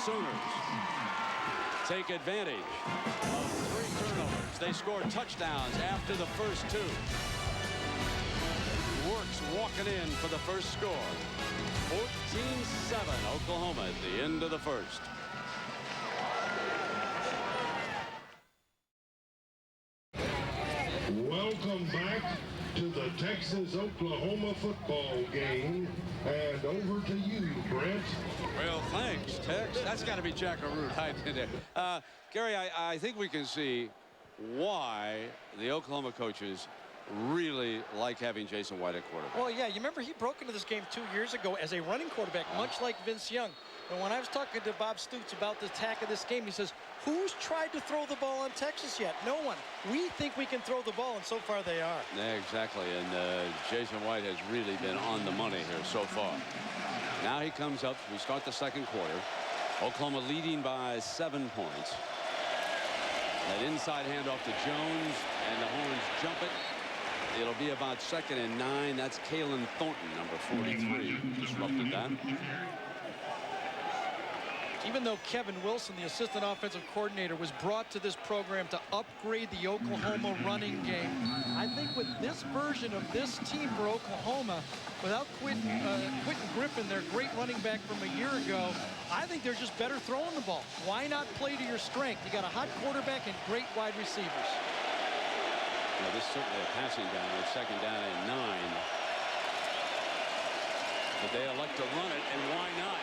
B: Sooners take advantage of 3 turnovers. They score touchdowns after the first 2. Works walking in for the first score. 14-7 Oklahoma at the end of the first.
F: Welcome back to the Texas-Oklahoma football game. And over to you, Brent.
B: Well, thanks, Tex. That's got to be Jack Arute hiding in there. Gary, I think we can see why the Oklahoma coaches really like having Jason White at quarterback.
C: Well, yeah, you remember he broke into this game 2 years ago as a running quarterback, much like Vince Young. And when I was talking to Bob Stoops about the attack of this game, he says, who's tried to throw the ball on Texas yet? No one. We think we can throw the ball, and so far they are.
B: Yeah, exactly. And Jason White has really been on the money here so far. Now he comes up. We start the second quarter. Oklahoma leading by 7 points. That inside handoff to Jones, and the Horns jump it. It'll be about 2nd and 9. That's Kalen Thornton, number 43, disrupted that.
C: Even though Kevin Wilson, the assistant offensive coordinator, was brought to this program to upgrade the Oklahoma running game, I think with this version of this team for Oklahoma, without Quentin Griffin, their great running back from a year ago, I think they're just better throwing the ball. Why not play to your strength? You got a hot quarterback and great wide receivers.
B: Well, this is certainly a passing down with 2nd down and 9. But they elect to run it, and why not?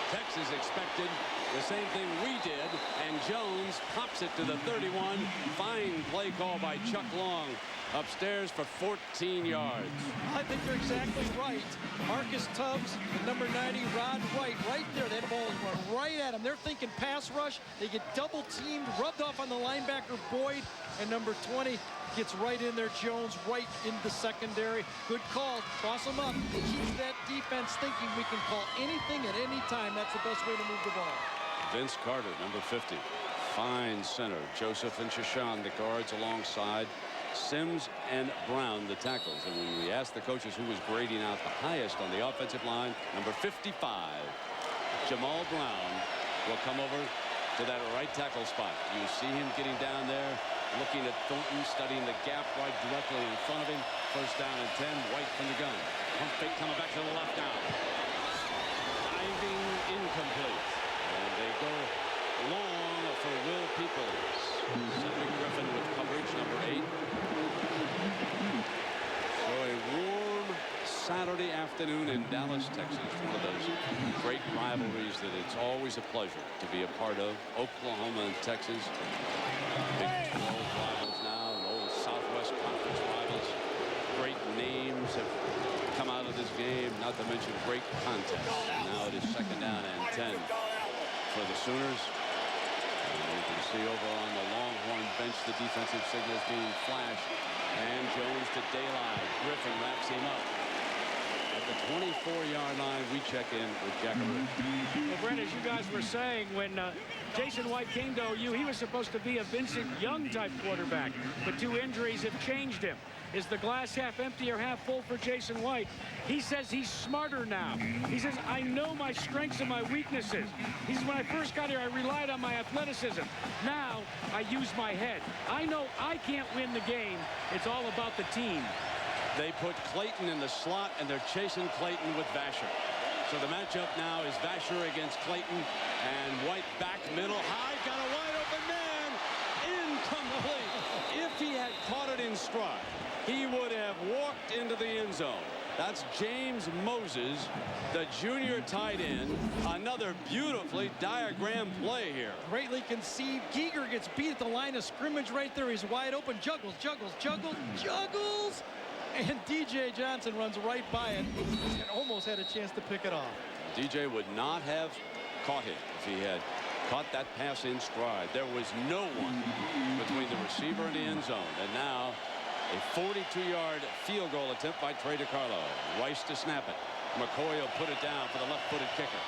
B: Texas expected the same thing we did, and Jones pops it to the 31. Fine play call by Chuck Long upstairs for 14 yards.
C: I think you're exactly right. Marcus Tubbs and number 90, Rod Wright, right there. That ball is run right at him. They're thinking pass rush. They get double teamed, rubbed off on the linebacker Boyd, and number 20 gets right in there. Jones right in the secondary. Good call. Cross them up. Keeps that defense thinking we can call anything at any time. That's the best way to move the ball.
B: Vince Carter, number 50. Fine center. Joseph and Shashan, the guards alongside. Sims and Brown, the tackles. And when we asked the coaches who was grading out the highest on the offensive line, number 55, Jamal Brown, will come over to that right tackle spot. You see him getting down there, looking at Thornton, studying the gap right directly in front of him. 1st down and 10. White from the gun. Pump fake coming back to the left now. Diving incomplete. And they go long for Will Peoples. Cedric Griffin with coverage, number 8. So a warm Saturday afternoon in Dallas, Texas. One of those great rivalries that it's always a pleasure to be a part of. Oklahoma and Texas. Big 12 rivals now, old Southwest Conference rivals. Great names have come out of this game, not to mention great contest. Now it is 2nd down and 10 for the Sooners. And you can see over on the Longhorn bench the defensive signals being flashed. And Jones to daylight. Griffin wraps him up. At the 24-yard line, we check in with Jackaroo.
D: Well, Brent, as you guys were saying, when Jason White came to OU, he was supposed to be a Vincent Young type quarterback, but 2 injuries have changed him. Is the glass half empty or half full for Jason White? He says he's smarter now. He says, I know my strengths and my weaknesses. He says, when I first got here, I relied on my athleticism. Now I use my head. I know I can't win the game. It's all about the team.
B: They put Clayton in the slot, and they're chasing Clayton with Vasher. So the matchup now is Vasher against Clayton, and White back middle. High, got a wide open man. Incomplete. If he had caught it in stride, he would have walked into the end zone. That's James Moses, the junior tight end. Another beautifully diagrammed play here.
C: Greatly conceived. Giger gets beat at the line of scrimmage right there. He's wide open. Juggles, juggles, juggles, juggles. And DJ Johnson runs right by it and almost had a chance to pick it off.
B: DJ would not have caught him if he had caught that pass in stride. There was no one between the receiver and the end zone. And now a 42-yard field goal attempt by Trey DiCarlo. Rice to snap it. McCoy will put it down for the left-footed kicker.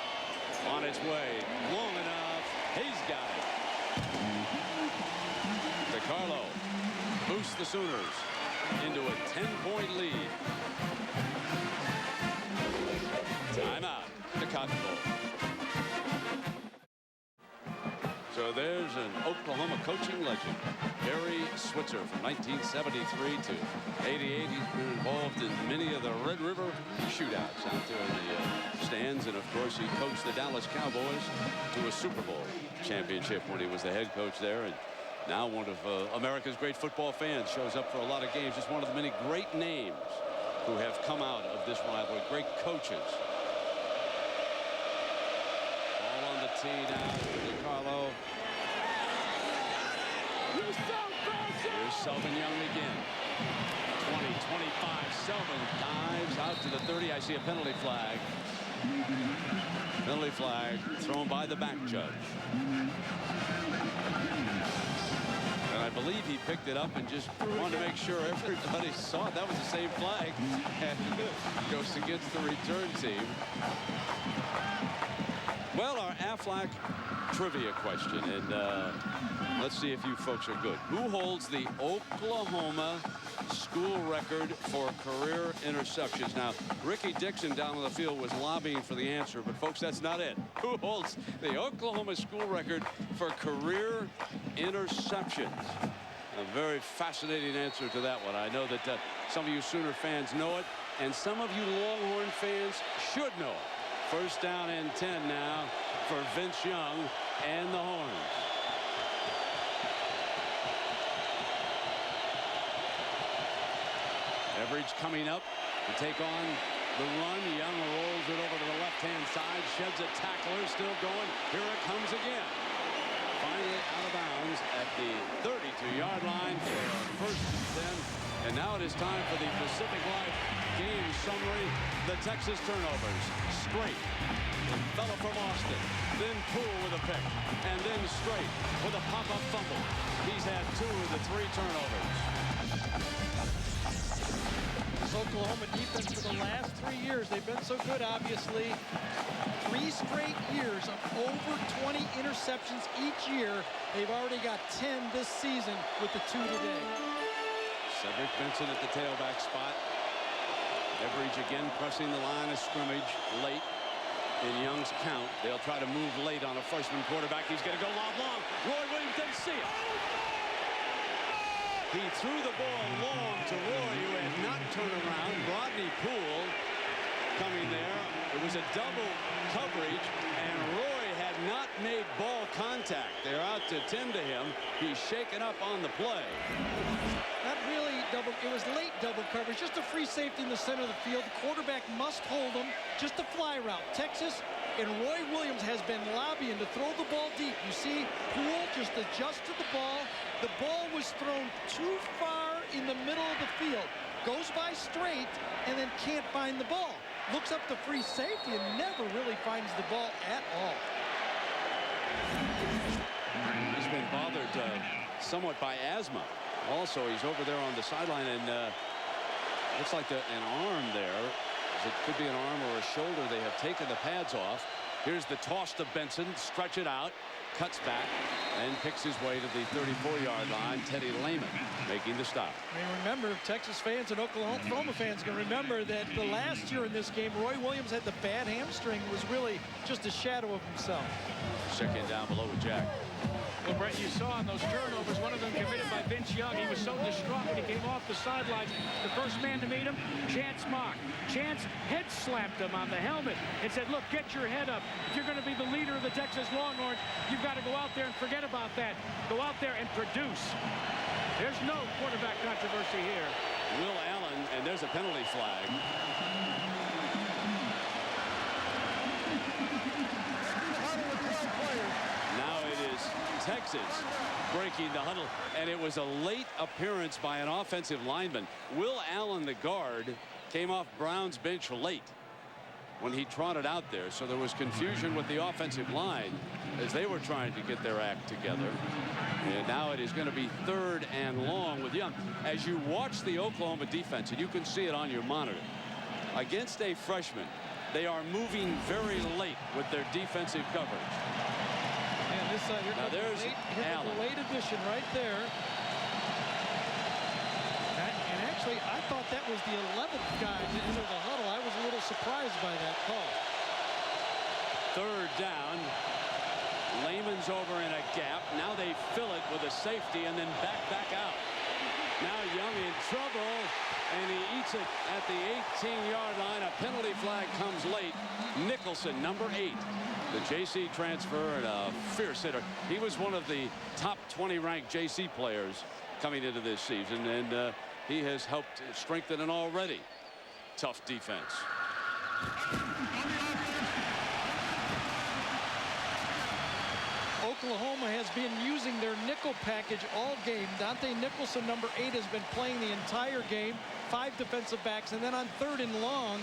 B: On its way, long enough. He's got it. DiCarlo boosts the Sooners into a 10-point lead. Timeout. The Cotton Bowl. So there's an Oklahoma coaching legend, Barry Switzer, from 1973 to 88. He's been involved in many of the Red River shootouts out there in the stands. And, of course, he coached the Dallas Cowboys to a Super Bowl championship when he was the head coach there. And now one of America's great football fans, shows up for a lot of games. Just one of the many great names who have come out of this rivalry. Great coaches. Ball on the tee now. DiCarlo. Here's Selvin Young again. 20, 25. Selvin dives out to the 30. I see a penalty flag. Penalty flag thrown by the back judge. And I believe he picked it up and just wanted to make sure everybody saw it. That was the same flag. And goes against the return team. Well, our Aflac trivia question, and let's see if you folks are good. Who holds the Oklahoma school record for career interceptions? Now, Ricky Dixon down on the field was lobbying for the answer, but folks, that's not it. Who holds the Oklahoma school record for career interceptions? A very fascinating answer to that one. I know that some of you Sooner fans know it, and some of you Longhorn fans should know it. First down and 10 now for Vince Young and the Horns. Everidge coming up to take on the run. Young rolls it over to the left-hand side, sheds a tackler, still going. Here it comes again. Finally out of bounds at the 32-yard line for a first and 10. And now it is time for the Pacific Life game summary. The Texas turnovers. Straight. The fellow from Austin. Then Poole with a pick. And then Straight with a pop-up fumble. He's had 2 of the 3 turnovers.
C: This Oklahoma defense for the last 3 years, they've been so good, obviously. 3 straight years of over 20 interceptions each year. They've already got 10 this season with the 2 today.
B: Cedric Benson at the tailback spot. Everidge again pressing the line of scrimmage late in Young's count. They'll try to move late on a freshman quarterback. He's going to go long. Roy Williams didn't see it. He threw the ball long to Roy, who had not turned around. Rodney Poole coming there. It was a double coverage, and Roy had not made ball contact. They're out to tend to him. He's shaken up on the play.
C: Not really double. It was late double coverage. Just a free safety in the center of the field. The quarterback must hold him. Just a fly route. Texas and Roy Williams has been lobbying to throw the ball deep. You see Poole just adjusted the ball. The ball was thrown too far in the middle of the field. Goes by straight and then can't find the ball. Looks up the free safety and never really finds the ball at all.
B: He's been bothered somewhat by asthma. Also, he's over there on the sideline, and looks like an arm there. It could be an arm or a shoulder. They have taken the pads off. Here's the toss to Benson. Stretch it out. Cuts back and picks his way to the 34-yard line. Teddy Lehman making the stop.
C: I mean, remember, Texas fans and Oklahoma fans can remember that the last year in this game, Roy Williams had the bad hamstring, was really just a shadow of himself.
B: Second down below with Jack.
D: Well, Brett, you saw on those turnovers, one of them committed by Vince Young. He was so distraught when he came off the sidelines. The first man to meet him, Chance Mock. Chance head slapped him on the helmet and said, look, get your head up. If you're going to be the leader of the Texas Longhorns, you've got to go out there and forget about that. Go out there and produce. There's no quarterback controversy here.
B: Will Allen, and there's a penalty flag. Now it is Texas breaking the huddle, and it was a late appearance by an offensive lineman. Will Allen, the guard, came off Brown's bench late when he trotted out there, so there was confusion with the offensive line as they were trying to get their act together. And now it is going to be 3rd and long with Young. As you watch the Oklahoma defense, and you can see it on your monitor, against a freshman, they are moving very late with their defensive coverage.
C: And this side here,
B: now there's Allen.
C: The late addition right there. And actually, I thought that was the 11th guy to enter the huddle. I was a little surprised by that call.
B: 3rd down. Lehman's over in a gap. Now they fill it with a safety and then back out. Now Young in trouble, and he eats it at the 18-yard line. A penalty flag comes late. Nicholson, number 8. The JC transfer and a fierce hitter. He was one of the top 20 ranked JC players coming into this season, and he has helped strengthen an already tough defense.
C: Oklahoma has been using their nickel package all game. Dante Nicholson, number 8, has been playing the entire game. 5 defensive backs, and then on 3rd and long,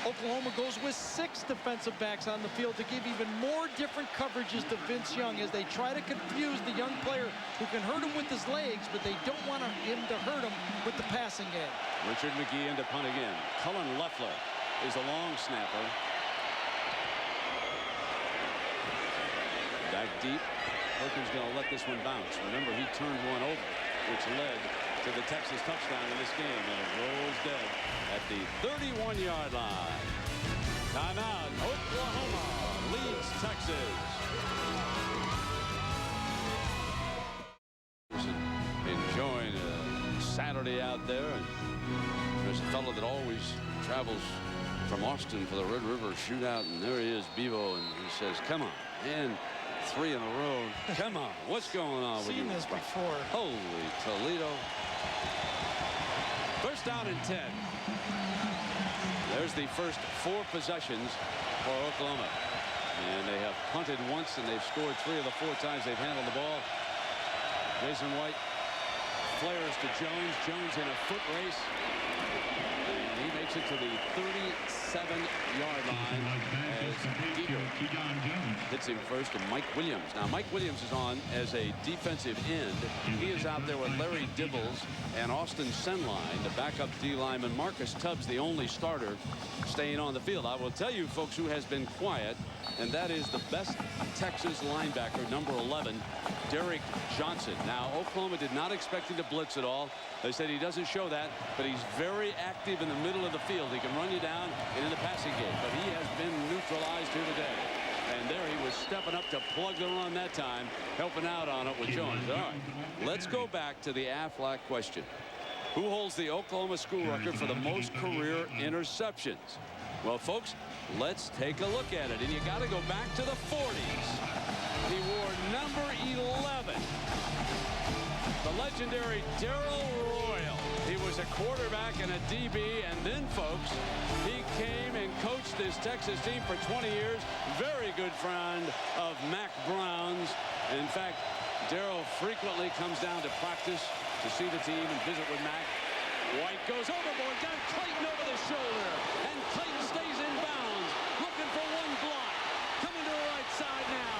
C: Oklahoma goes with 6 defensive backs on the field to give even more different coverages to Vince Young as they try to confuse the young player who can hurt him with his legs, but they don't want him to hurt him with the passing game.
B: Richard McGee into punt again. Cullen Loeffler is a long snapper. deep. Perkins going to let this one bounce. Remember, he turned one over, which led to the Texas touchdown in this game, and it rolls dead at the 31-yard line. Timeout. Oklahoma leads Texas. Enjoying a Saturday out there, and there's a fellow that always travels from Austin for the Red River Shootout, and there he is, Bevo, and he says, "Come on, and 3 in a row. Come on, what's going on with you?"
C: Seen this before.
B: Holy Toledo. First down and 10. There's the first 4 possessions for Oklahoma, and they have punted once, and they've scored 3 of the 4 times they've handled the ball. Jason White flares to Jones. Jones in a foot race. And he makes it to the 37-yard line as Giger hits him first, and Mike Williams. Now, Mike Williams is on as a defensive end. He is out there with Larry Dibbles and Austin Senline, the backup D lineman. Marcus Tubbs, the only starter, staying on the field. I will tell you, folks, who has been quiet, and that is the best Texas linebacker, number 11, Derek Johnson. Now, Oklahoma did not expect him to blitz at all. They said he doesn't show that, but he's very active in the middle of the field. He can run you down and in the passing game, but he has been neutralized here today. And there he was stepping up to plug the run that time, helping out on it with Jones. All right, let's go back to the Aflac question. Who holds the Oklahoma school record for the most career interceptions? Well, folks, let's take a look at it. And you got to go back to the 40s. He wore number 11. The legendary Darrell Royal. He was a quarterback and a DB, and then, folks, he came and coached this Texas team for 20 years. Very good friend of Mac Brown's. In fact, Darrell frequently comes down to practice to see the team and visit with Mac. White goes overboard, got Clayton over the shoulder, and Clayton stays in bounds, looking for one block. Coming to the right side now.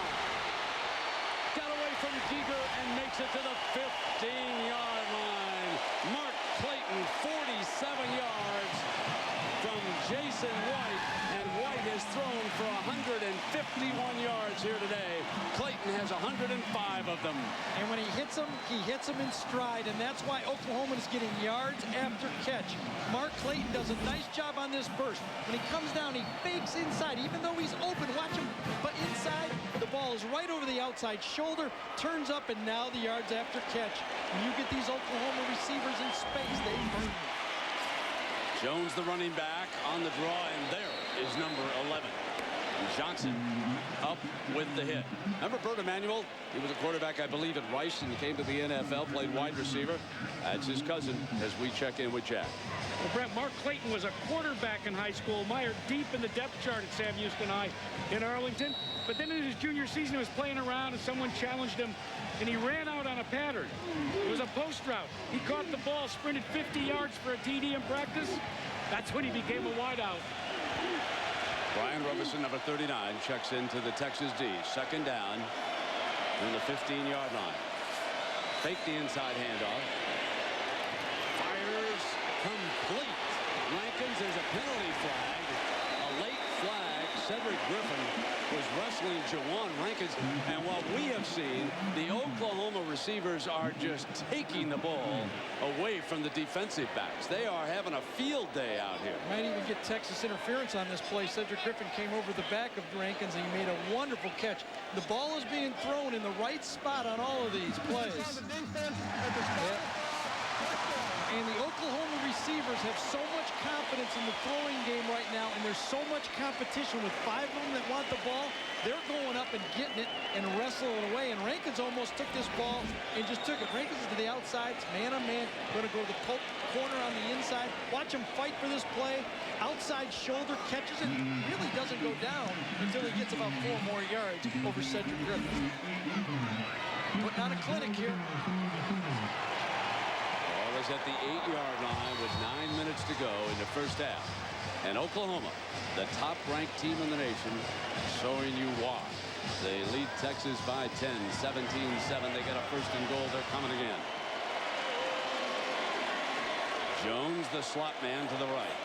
B: Got away from Giger and makes it to the 15-yard line. Mark Clayton, 47 yards from Jason White, and White has thrown for 151 yards here today. Clayton has 105 of them.
C: And when he hits them in stride, and that's why Oklahoma is getting yards after catch. Mark Clayton does a nice job on this burst. When he comes down, he fakes inside, even though he's open. Watch him, but inside, the ball is right over the outside shoulder, turns up, and now the yards after catch. When you get these Oklahoma receivers in space, they burn you.
B: Jones, the running back, on the draw, and there is number 11. Johnson up with the hit. Remember Bert Emanuel? He was a quarterback, I believe, at Rice, and came to the NFL, played wide receiver. That's his cousin as we check in with Jack.
D: Well, Brett, Mark Clayton was a quarterback in high school, mired deep in the depth chart at Sam Houston High in Arlington. But then in his junior season, he was playing around, and someone challenged him, and he ran out on a pattern. It was a post route. He caught the ball, sprinted 50 yards for a TD in practice. That's when he became a wideout.
B: Brian Roberson, number 39, checks into the Texas D. Second down from the 15-yard line. Fake the inside handoff. Fires complete. Rankins, there's a penalty flag. A late flag. Cedric Griffin was wrestling Jawan Rankins. And what we have seen, the Oklahoma receivers are just taking the ball away from the defensive backs. They are having a field day out here.
C: Might even get Texas interference on this play. Cedric Griffin came over the back of Rankins, and he made a wonderful catch. The ball is being thrown in the right spot on all of these plays. And the Oklahoma receivers have so much confidence in the throwing game right now, and there's so much competition with 5 of them that want the ball. They're going up and getting it and wrestling it away. And Rankins almost took this ball and just took it. Rankins is to the outside, man-on-man, going to go to the corner on the inside. Watch him fight for this play. Outside shoulder, catches it, really doesn't go down until he gets about 4 more yards over Cedric Griffin. Putting on a clinic here.
B: Is at the 8-yard line with 9 minutes to go in the first half. And Oklahoma, the top-ranked team in the nation, showing you why. They lead Texas by 10, 17-7. They get a first and goal. They're coming again. Jones, the slot man to the right.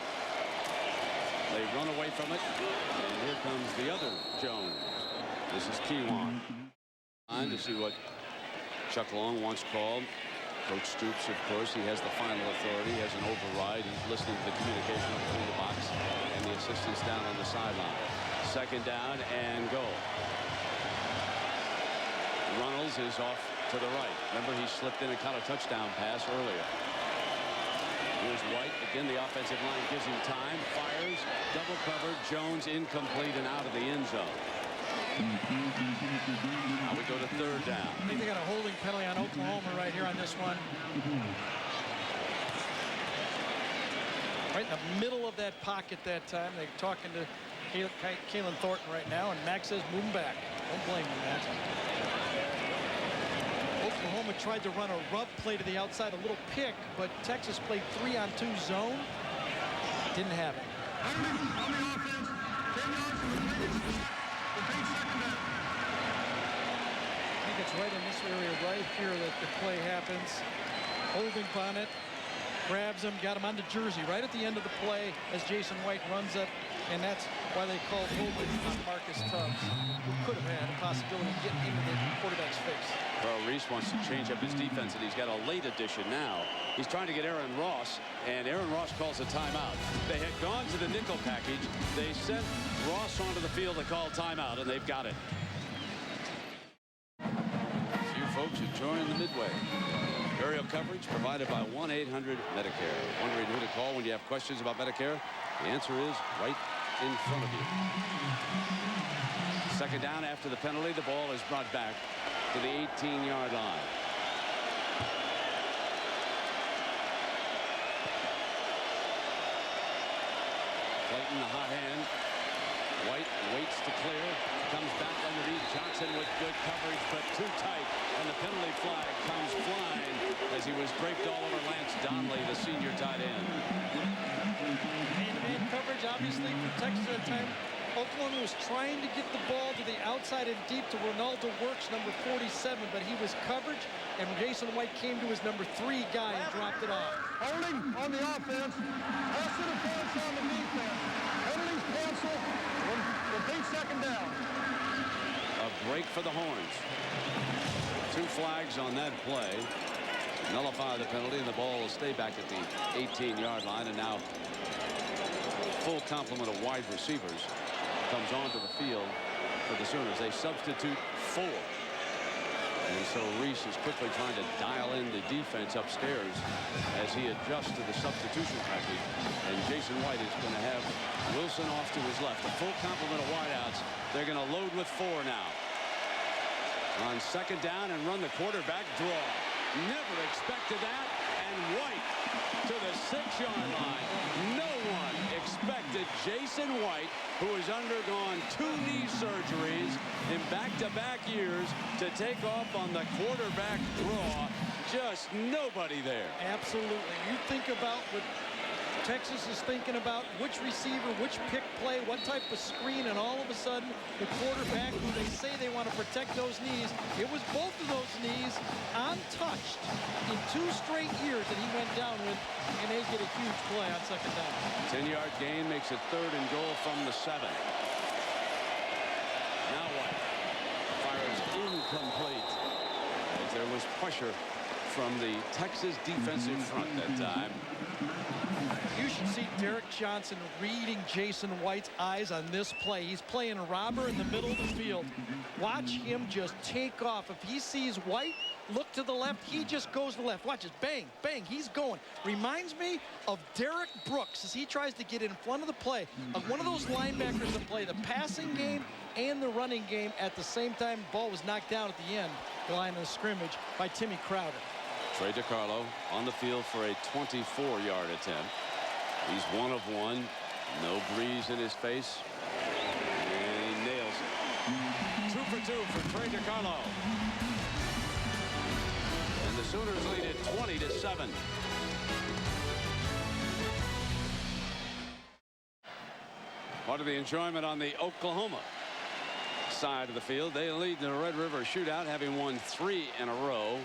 B: They run away from it. And here comes the other Jones. This is Kewan. To see what Chuck Long once called. Coach Stoops, of course, he has the final authority. He has an override. He's listening to the communication between the box and the assistants down on the sideline. Second down and goal. Runnels is off to the right. Remember, he slipped in and caught a touchdown pass earlier. Here's White. Again, the offensive line gives him time. Fires. Double covered. Jones incomplete and out of the end zone. Now we go to third down.
C: I think they got a holding penalty on Oklahoma right here on this one. Right in the middle of that pocket that time. They're talking to Kalen Thornton right now, and Max says move him back. Don't blame him, Max. Oklahoma tried to run a rub play to the outside, a little pick, but Texas played 3-on-2 zone. Didn't have it.
F: On the offense, 10 yards from the previous spot.
C: I think it's right in this area right here that the play happens. Holding Bonnet grabs him, got him on the jersey right at the end of the play as Jason White runs up, and that's why they called holding on Marcus Tubbs, who could have had a possibility of getting into the quarterback's face.
B: Well, Reese wants to change up his defense, and he's got a late addition now. He's trying to get Aaron Ross, and Aaron Ross calls a timeout. They had gone to the nickel package. They sent Ross onto the field to call timeout, and they've got it. A few folks are joining the midway. Aerial coverage provided by 1-800-MEDICARE. Wondering who to call when you have questions about Medicare? The answer is right in front of you. Second down after the penalty. The ball is brought back to the 18-yard line. Clayton, the hot hand. White waits to clear. Comes back underneath. Johnson with good coverage, but too tight. And the penalty flag comes flying as he was draped all over Lance Donnelly, the senior tight end.
C: Man-to-man coverage obviously for Texas at the time. Oklahoma was trying to get the ball to the outside and deep to Ronaldo Works, number 47, but he was covered, and Jason White came to his number 3 guy and dropped it off.
F: Holding on the offense. Also the points on the defense. Penalties canceled. Repeat second down.
B: A break for the Horns. 2 flags on that play. Nullify the penalty, and the ball will stay back at the 18-yard line. And now full complement of wide receivers comes onto the field for the Sooners. They substitute 4. And so Reese is quickly trying to dial in the defense upstairs as he adjusts to the substitution package. And Jason White is going to have Wilson off to his left. A full complement of wideouts. They're going to load with 4 now. On second down and run the quarterback draw. Never expected that. And White to the 6-yard line. No one expected Jason White, who has undergone 2 knee surgeries in back-to-back years, to take off on the quarterback draw. Just nobody there.
C: Absolutely. You think about what Texas is thinking about, which receiver, which pick play, what type of screen, and all of a sudden the quarterback, who they say they want to protect those knees, it was both of those knees untouched in 2 straight years that he went down with, and they get a huge play on second down.
B: 10-yard gain makes it 3rd and goal from the 7. Now White fires incomplete as there was pressure from the Texas defensive front that time.
C: You should see Derek Johnson reading Jason White's eyes on this play. He's playing a robber in the middle of the field. Watch him just take off. If he sees White look to the left, he just goes to the left. Watch this. Bang, bang, he's going. Reminds me of Derek Brooks as he tries to get in front of the play. Of one of those linebackers that play the passing game and the running game at the same time. The ball was knocked down at the end, the line of the scrimmage, by Timmy Crowder.
B: Trey DiCarlo on the field for a 24-yard attempt. He's 1 of 1. No breeze in his face. And he nails it. 2 for 2 for Trey DiCarlo. And the Sooners lead it 20-7. Part of the enjoyment on the Oklahoma side of the field. They lead the Red River Shootout, having won 3 in a row.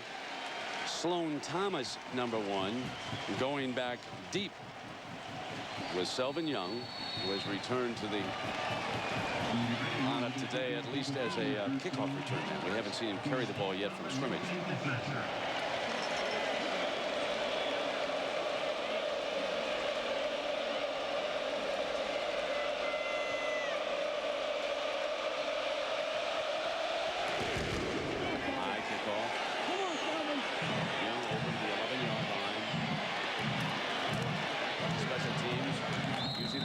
B: Sloan Thomas, number 1, going back deep with Selvin Young, who has returned to the line of on today, at least as a kickoff return man. We haven't seen him carry the ball yet from scrimmage.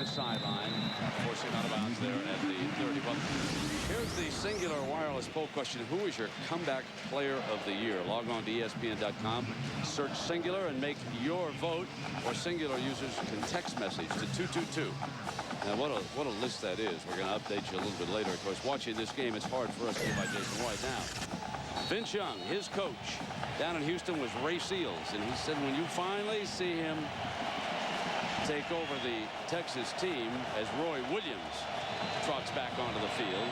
B: Sideline, forcing out of bounds there at the 30. But here's the singular wireless poll question. Who is your comeback player of the year? Log on to ESPN.com, search singular, and make your vote. Or singular users can text message to 222. Now, what a list that is. We're going to update you a little bit later. Of course, watching this game, it's hard for us to get by Jason White now. Vince Young, his coach down in Houston was Ray Seals, and he said when you finally see him take over the Texas team as Roy Williams trots back onto the field.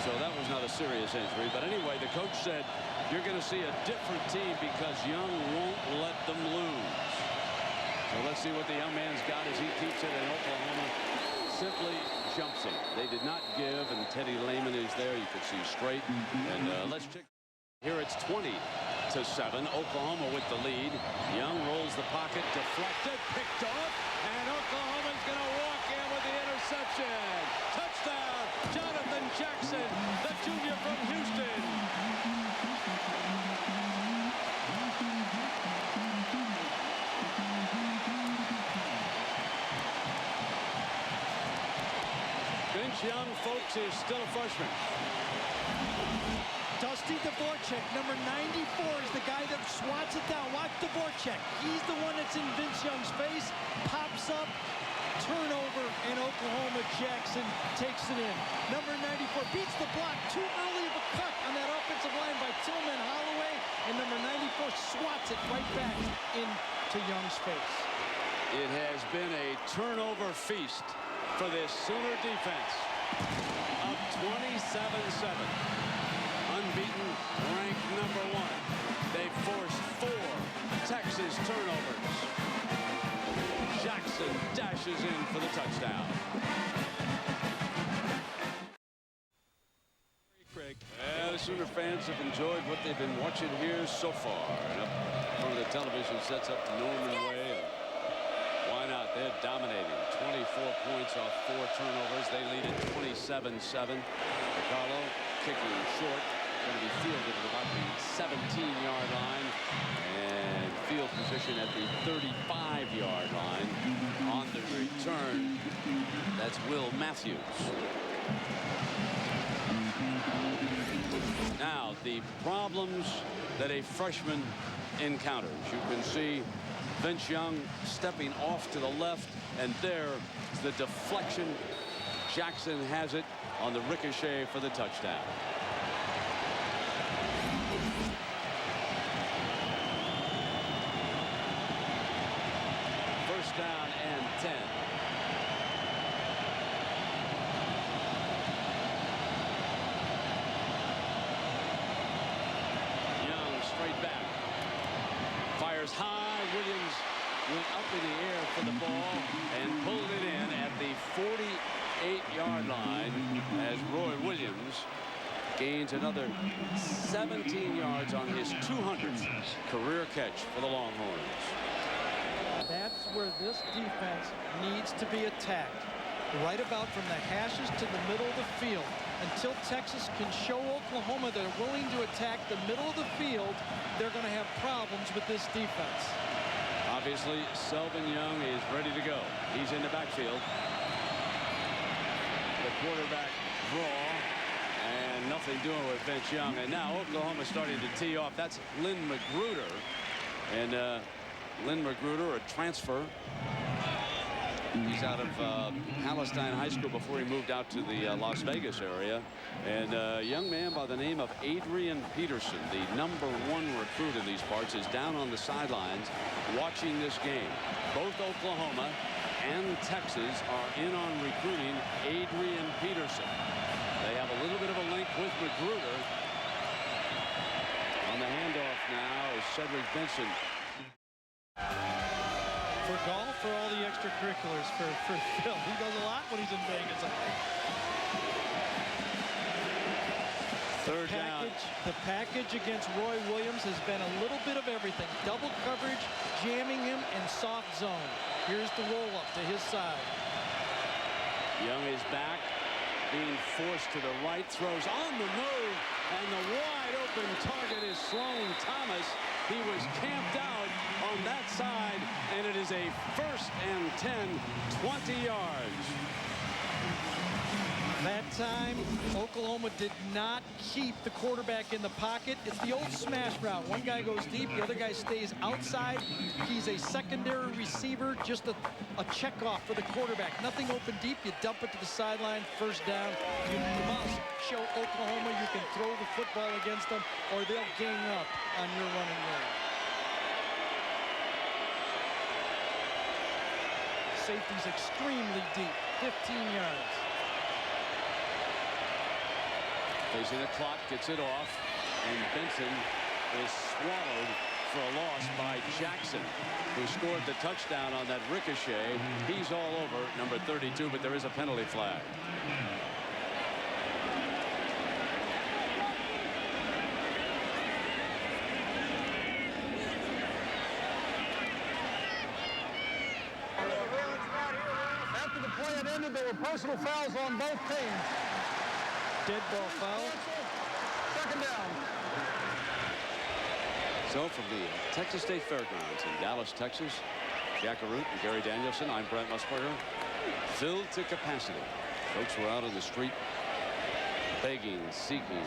B: So that was not a serious injury. But anyway, the coach said you're going to see a different team because Young won't let them lose. So let's see what the young man's got as he keeps it, and Oklahoma simply jumps him. They did not give, and Teddy Lehman is there. You can see straight. And let's check. Here it's 20-7. Oklahoma with the lead. Young rolls the pocket, deflected, picked off, and Oklahoma's going to walk in with the interception. Touchdown, Jonathan Jackson, the junior from Houston. Vince Young, folks, is still a freshman.
C: Dusty Dvorak, number 94, is the guy that swats it down. Watch Dvorak. He's the one that's in Vince Young's face. Pops up, turnover, and Oklahoma Jackson takes it in. Number 94 beats the block. Too early of a cut on that offensive line by Tillman Holloway. And number 94 swats it right back into Young's face.
B: It has been a turnover feast for this Sooner defense. Up 27-7. Unbeaten, ranked number 1. They forced 4 Texas turnovers. Jackson dashes in for the touchdown.
C: Craig.
B: The Sooner fans have enjoyed what they've been watching here so far. And up in front of the television sets up Norman Way. Why not? They're dominating. 24 points off 4 turnovers. They lead it 27-7. Ricardo kicking short. Going to be fielded at about the 17-yard line, and field position at the 35-yard line. On the return, that's Will Matthews. Now, the problems that a freshman encounters. You can see Vince Young stepping off to the left, and there's the deflection. Jackson has it on the ricochet for the touchdown. Down and 10. Young straight back. Fires high. Williams went up in the air for the ball and pulled it in at the 48-yard line as Roy Williams gains another 17 yards on his 200th career catch for the Longhorns.
C: That's where this defense needs to be attacked. Right about from the hashes to the middle of the field. Until Texas can show Oklahoma they're willing to attack the middle of the field, they're going to have problems with this defense.
B: Obviously, Selvin Young is ready to go. He's in the backfield. The quarterback draw, and nothing doing with Vince Young. And now Oklahoma starting to tee off. That's Lynn Magruder. And Lynn Magruder, a transfer. He's out of Palestine High School before he moved out to the Las Vegas area. And a young man by the name of Adrian Peterson, the #1 recruit in these parts, is down on the sidelines watching this game. Both Oklahoma and Texas are in on recruiting Adrian Peterson. They have a little bit of a link with Magruder. On the handoff now is Cedric Benson.
C: For golf, for all the extracurriculars for Phil. He does a lot when he's in Vegas, I think.
B: Third down.
C: The package against Roy Williams has been a little bit of everything. Double coverage, jamming him, and soft zone. Here's the roll-up to his side.
B: Young is back, being forced to the right, throws on the move, and the wide-open target is Sloan Thomas. He was camped out on that side, and it is a 1st and 10, 20 yards.
C: That time, Oklahoma did not keep the quarterback in the pocket. It's the old smash route. One guy goes deep, the other guy stays outside. He's a secondary receiver, just a checkoff for the quarterback. Nothing open deep. You dump it to the sideline, 1st down. You must show Oklahoma you can throw the football against them, or they'll gang up on your running game. Safety's extremely deep, 15 yards.
B: Facing the clock, gets it off, and Benson is swallowed for a loss by Jackson, who scored the touchdown on that ricochet. He's all over number 32, but there is a penalty flag.
G: After the play had ended, there were personal fouls on both teams.
C: Dead ball foul.
G: 2nd down.
B: So from the Texas State Fairgrounds in Dallas, Texas, Jack Arute and Gary Danielson, I'm Brent Musburger. Filled to capacity. Folks were out on the street begging, seeking,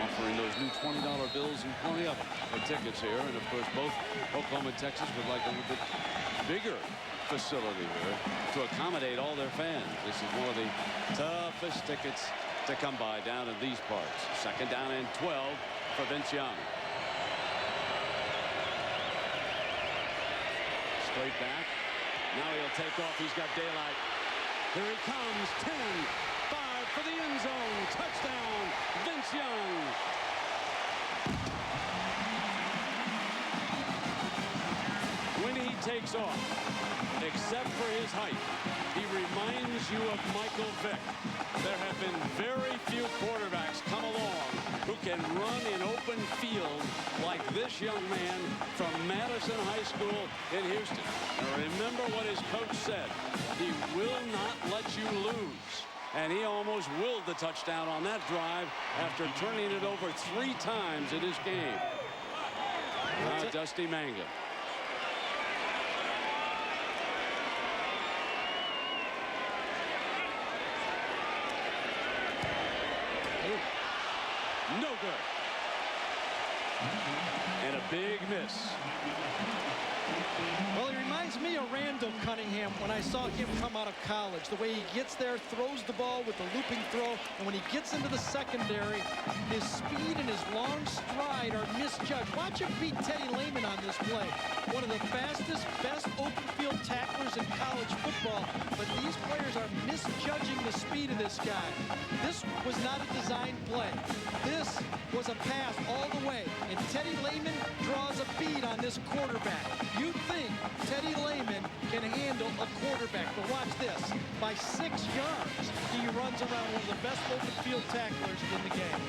B: offering those new $20 bills and plenty of them for tickets here. And of course, both Oklahoma and Texas would like a little bit bigger facility here to accommodate all their fans. This is one of the toughest tickets to come by down in these parts. 2nd down and 12 for Vince Young. Straight back. Now he'll take off. He's got daylight. Here he comes. 10, 5 for the end zone. Touchdown, Vince Young. When he takes off, except for his height, he reminds you of Michael Vick. There have been very few quarterbacks come along who can run in open field like this young man from Madison High School in Houston. And remember what his coach said. He will not let you lose. And he almost willed the touchdown on that drive after turning it over 3 times in this game. Dusty Mangum. No good. And a big miss.
C: Well, he reminds me of Randall Cunningham when I saw him come out of college. The way he gets there, throws the ball with the looping throw, and when he gets into the secondary, his speed and his long stride are misjudged. Watch him beat Teddy Lehman on this play. One of the fastest, best open field tacklers in college football, but these players are misjudging the speed of this guy. This was not a design play. This was a pass all the way, and Teddy Lehman draws a bead on this quarterback. You think Teddy Lehman can handle a quarterback, but watch this. By 6 yards, he runs around one of the best open field tacklers in the game.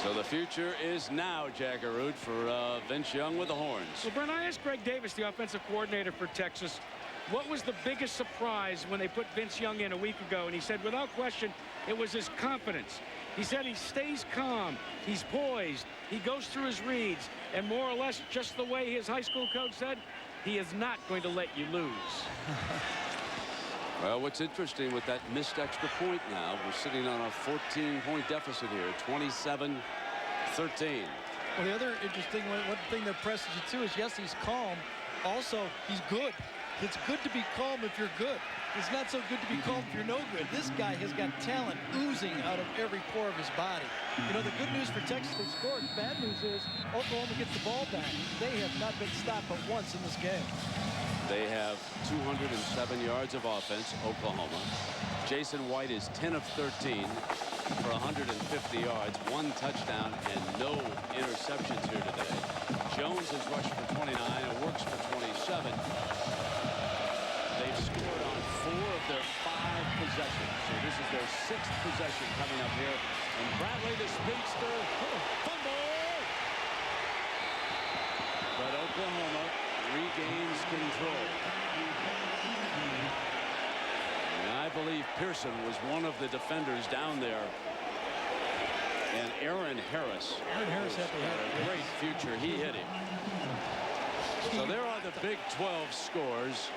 B: So the future is now, Jack Arute, for Vince Young with the Horns.
D: Well, Brent, I asked Greg Davis, the offensive coordinator for Texas, what was the biggest surprise when they put Vince Young in a week ago? And he said, without question, it was his confidence. He said he stays calm, he's poised, he goes through his reads, and more or less just the way his high school coach said, he is not going to let you lose.
B: Well, what's interesting with that missed extra point now, we're sitting on a 14-point deficit here, 27-13.
C: Well, the other interesting one thing that presses you too is, yes, he's calm. Also, he's good. It's good to be calm if you're good. It's not so good to be calm if you're no good. This guy has got talent oozing out of every pore of his body. You know, the good news for Texas, they scored. Bad news is Oklahoma gets the ball back. They have not been stopped but once in this game.
B: They have 207 yards of offense, Oklahoma. Jason White is 10 of 13 for 150 yards, 1 touchdown, and no interceptions here today. Jones has rushed for 29 and works for 27. They've scored on 4 of their 5 possession. So this is their 6th possession coming up here. And Bradley, the speedster, fumble. But Oklahoma regains control. And I believe Pearson was one of the defenders down there. And Aaron Harris
C: Aaron Harris had
B: a great future. He hit him. So there are the Big 12 scores.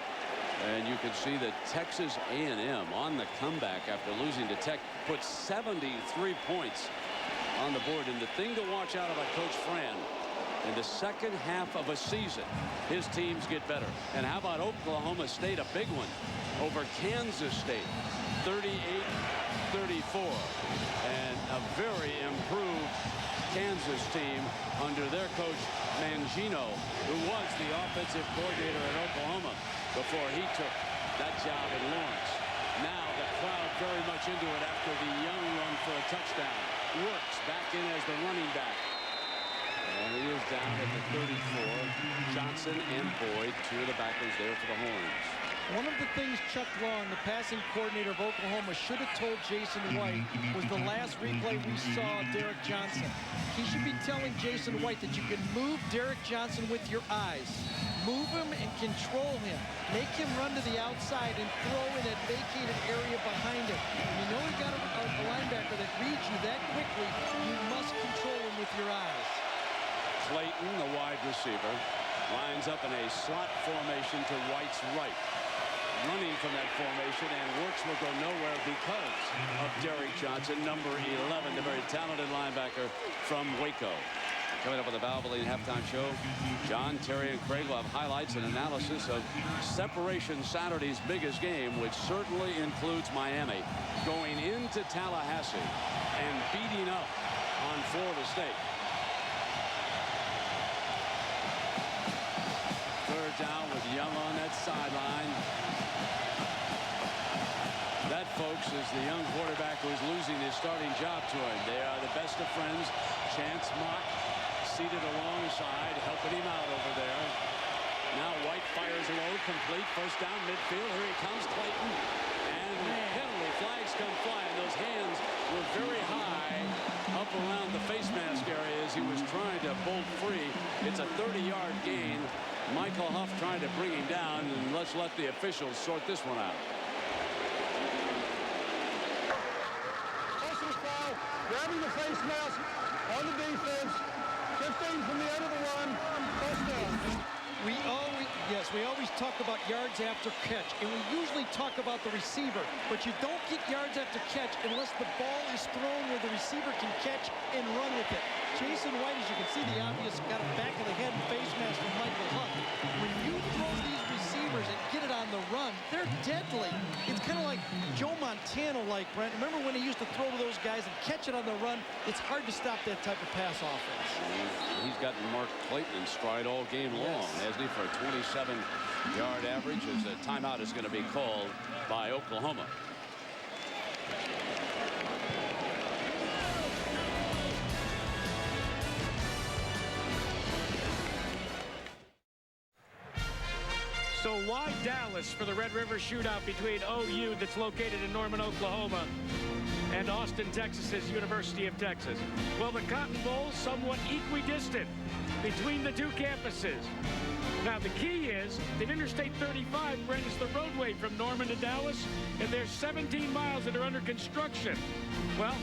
B: And you can see that Texas A&M on the comeback after losing to Tech put 73 points on the board. And the thing to watch out about Coach Fran, in the second half of a season, his teams get better. And how about Oklahoma State, a big one over Kansas State, 38-34. And a very improved Kansas team under their coach Mangino, who was the offensive coordinator at Oklahoma before he took that job in Lawrence. Now the crowd very much into it after the Young run for a touchdown. Works back in as the running back. And he is down at the 34. Johnson and Boyd, 2 of the backers there for the Horns.
C: One of the things Chuck Long, the passing coordinator of Oklahoma, should have told Jason White was the last replay we saw of Derek Johnson. He should be telling Jason White that you can move Derek Johnson with your eyes. Move him and control him. Make him run to the outside and throw in that vacated area behind him. You know you got a linebacker that reads you that quickly. You must control him with your eyes.
B: Clayton, the wide receiver, lines up in a slot formation to White's right. Running from that formation, and Works will go nowhere because of Derek Johnson, number 11, the very talented linebacker from Waco. Coming up with the Valvoline halftime show, John, Terry, and Craig will have highlights and analysis of Separation Saturday's biggest game, which certainly includes Miami going into Tallahassee and beating up on Florida State. Third down with Young on that sideline. That, folks, is the young quarterback who is losing his starting job to him. They are the best of friends. Chance Mock seated alongside, helping him out over there. Now White fires low, complete. First down, midfield. Here he comes, Clayton. And penalty flags come flying. Those hands were very high up around the face mask area as he was trying to bolt free. It's a 30-yard gain. Michael Huff trying to bring him down, and let's let the officials sort this one out.
G: Grabbing the face mask on the defense, 15 from the end of the run, touchdown.
C: We always talk about yards after catch, and we usually talk about the receiver, but you don't get yards after catch unless the ball is thrown where the receiver can catch and run with it. Jason White, as you can see, the obvious got a back of the head and face mask from Michael Huff. When you throw these receivers and get it on the run, they're deadly. It's kind of like Joe Montana, like, Brent. Remember when he used to throw to those guys and catch it on the run? It's hard to stop that type of pass offense.
B: He's gotten Mark Clayton in stride all game long, hasn't he, for a 27-yard average, as a timeout is going to be called by Oklahoma.
D: So why Dallas for the Red River shootout between OU, that's located in Norman, Oklahoma, and Austin, Texas's University of Texas? Well, the Cotton Bowl somewhat equidistant between the two campuses. Now, the key is that Interstate 35, Brent, is the roadway from Norman to Dallas, and there's 17 miles that are under construction. Well,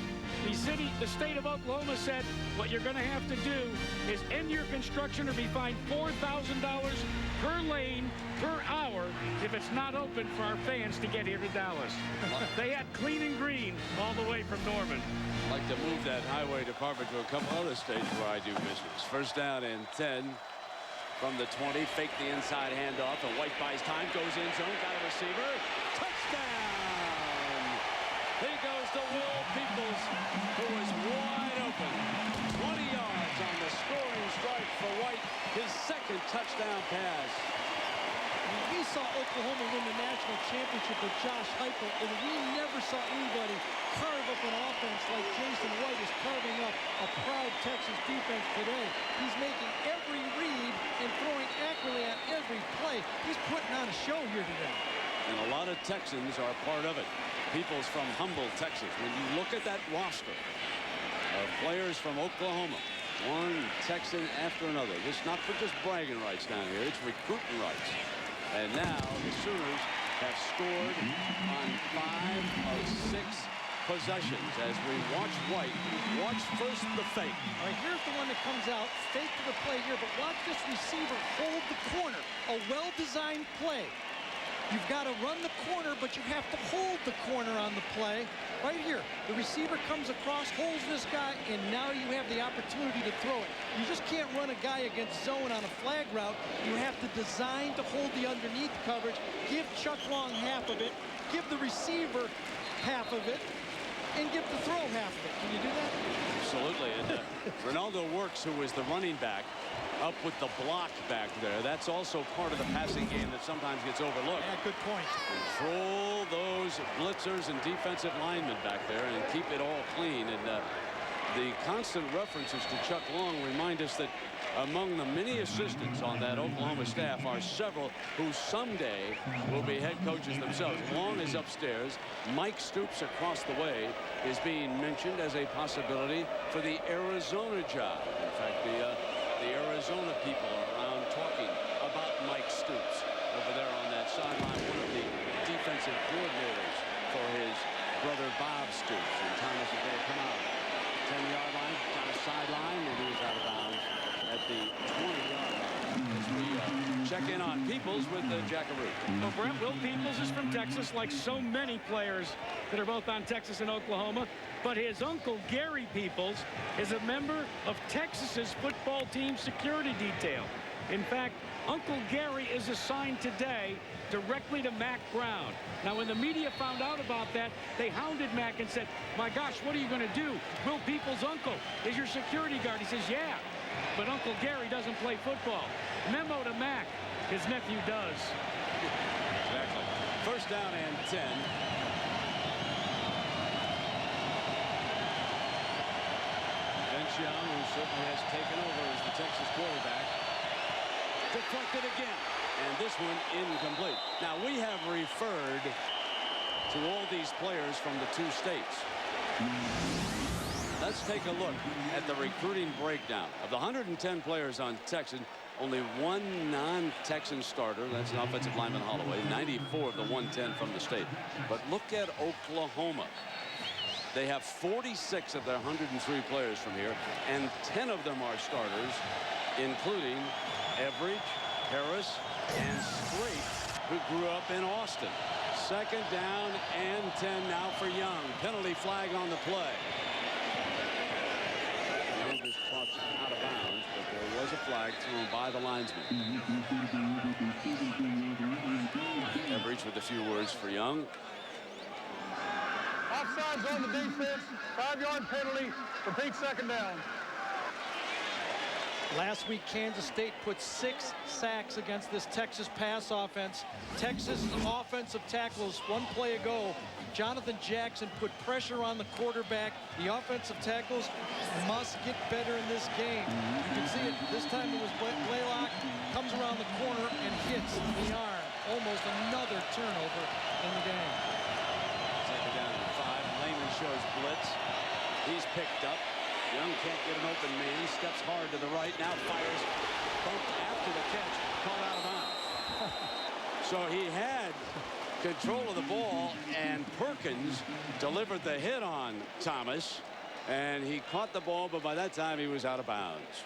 D: the state of Oklahoma said what you're going to have to do is end your construction or be fined $4,000 per lane per hour if it's not open for our fans to get here to Dallas. They had clean and green all the way from Norman.
B: I'd like to move that highway department to a couple other states where I do business. First down and 10 from the 20. Fake the inside handoff, and White buys time, goes in zone, got a receiver. Touchdown! Here goes to Will Peoples, who was wide open. 20 yards on the scoring strike for White, his second touchdown pass.
C: We saw Oklahoma win the national championship with Josh Heupel, and we never saw anybody carve up an offense like Jason White is carving up a proud Texas defense today. He's making every read and throwing accurately on every play. He's putting on a show here today.
B: And a lot of Texans are part of it. Peoples from Humble, Texas. When you look at that roster of players from Oklahoma, one Texan after another. This not for just bragging rights down here. It's recruiting rights. And now the Sooners have scored on 5 of 6 possessions as we watch White. Watch first the fake.
C: All right, here's the one that comes out. Fake to the play here, but watch this receiver hold the corner. A well-designed play. You've got to run the corner, but you have to hold the corner on the play. Right here, the receiver comes across, holds this guy, and now you have the opportunity to throw it. You just can't run a guy against zone on a flag route. You have to design to hold the underneath coverage, give Chuck Long half of it, give the receiver half of it, and give the throw half of it. Can you do that?
B: Absolutely. And Ronaldo Works, who is the running back, up with the block back there. That's also part of the passing game that sometimes gets overlooked.
C: Yeah, good point.
B: Control those blitzers and defensive linemen back there and keep it all clean. And the constant references to Chuck Long remind us that among the many assistants on that Oklahoma staff are several who someday will be head coaches themselves. Long is upstairs. Mike Stoops across the way is being mentioned as a possibility for the Arizona job. In fact, the Arizona people are around talking about Mike Stoops over there on that sideline, one of the defensive coordinators for his brother Bob Stoops. And Thomas is going to come out 10-yard line, down the sideline, and he's out of bounds at the 20-yard line as we check in on Peoples with Jackaroo.
D: Well, Brett, Will Peoples is from Texas, like so many players that are both on Texas and Oklahoma. But his uncle, Gary Peoples, is a member of Texas's football team security detail. In fact, Uncle Gary is assigned today directly to Mack Brown. Now, when the media found out about that, they hounded Mack and said, my gosh, what are you going to do? Will Peoples' uncle is your security guard. He says, yeah, but Uncle Gary doesn't play football. Memo to Mack, his nephew does.
B: Exactly. First down and 10. Vince Young, who certainly has taken over as the Texas quarterback, deflected again, and this one incomplete. Now, we have referred to all these players from the 2 states. Let's take a look at the recruiting breakdown. Of the 110 players on Texas, only one non-Texan starter. That's an offensive lineman, Holloway. 94 of the 110 from the state. But look at Oklahoma. They have 46 of their 103 players from here, and 10 of them are starters, including Everidge, Harris, and Strait, who grew up in Austin. Second down and 10 now for Young. Penalty flag on the play. Young just caught out of bounds, but there was a flag thrown by the linesman. Everidge with a few words for Young.
G: Offsides on the defense, 5-yard penalty, repeat second down.
C: Last week, Kansas State put 6 sacks against this Texas pass offense. Texas offensive tackles, one play ago, Jonathan Jackson put pressure on the quarterback. The offensive tackles must get better in this game. You can see it. This time it was Blaylock, comes around the corner and hits the arm. Almost another turnover in the game.
B: Second down and 5. Lehman shows blitz. He's picked up. Young can't get an open man. Steps hard to the right. Now fires. Bumped after the catch. Caught out of bounds. So he had control of the ball, and Perkins delivered the hit on Thomas, and he caught the ball, but by that time he was out of bounds.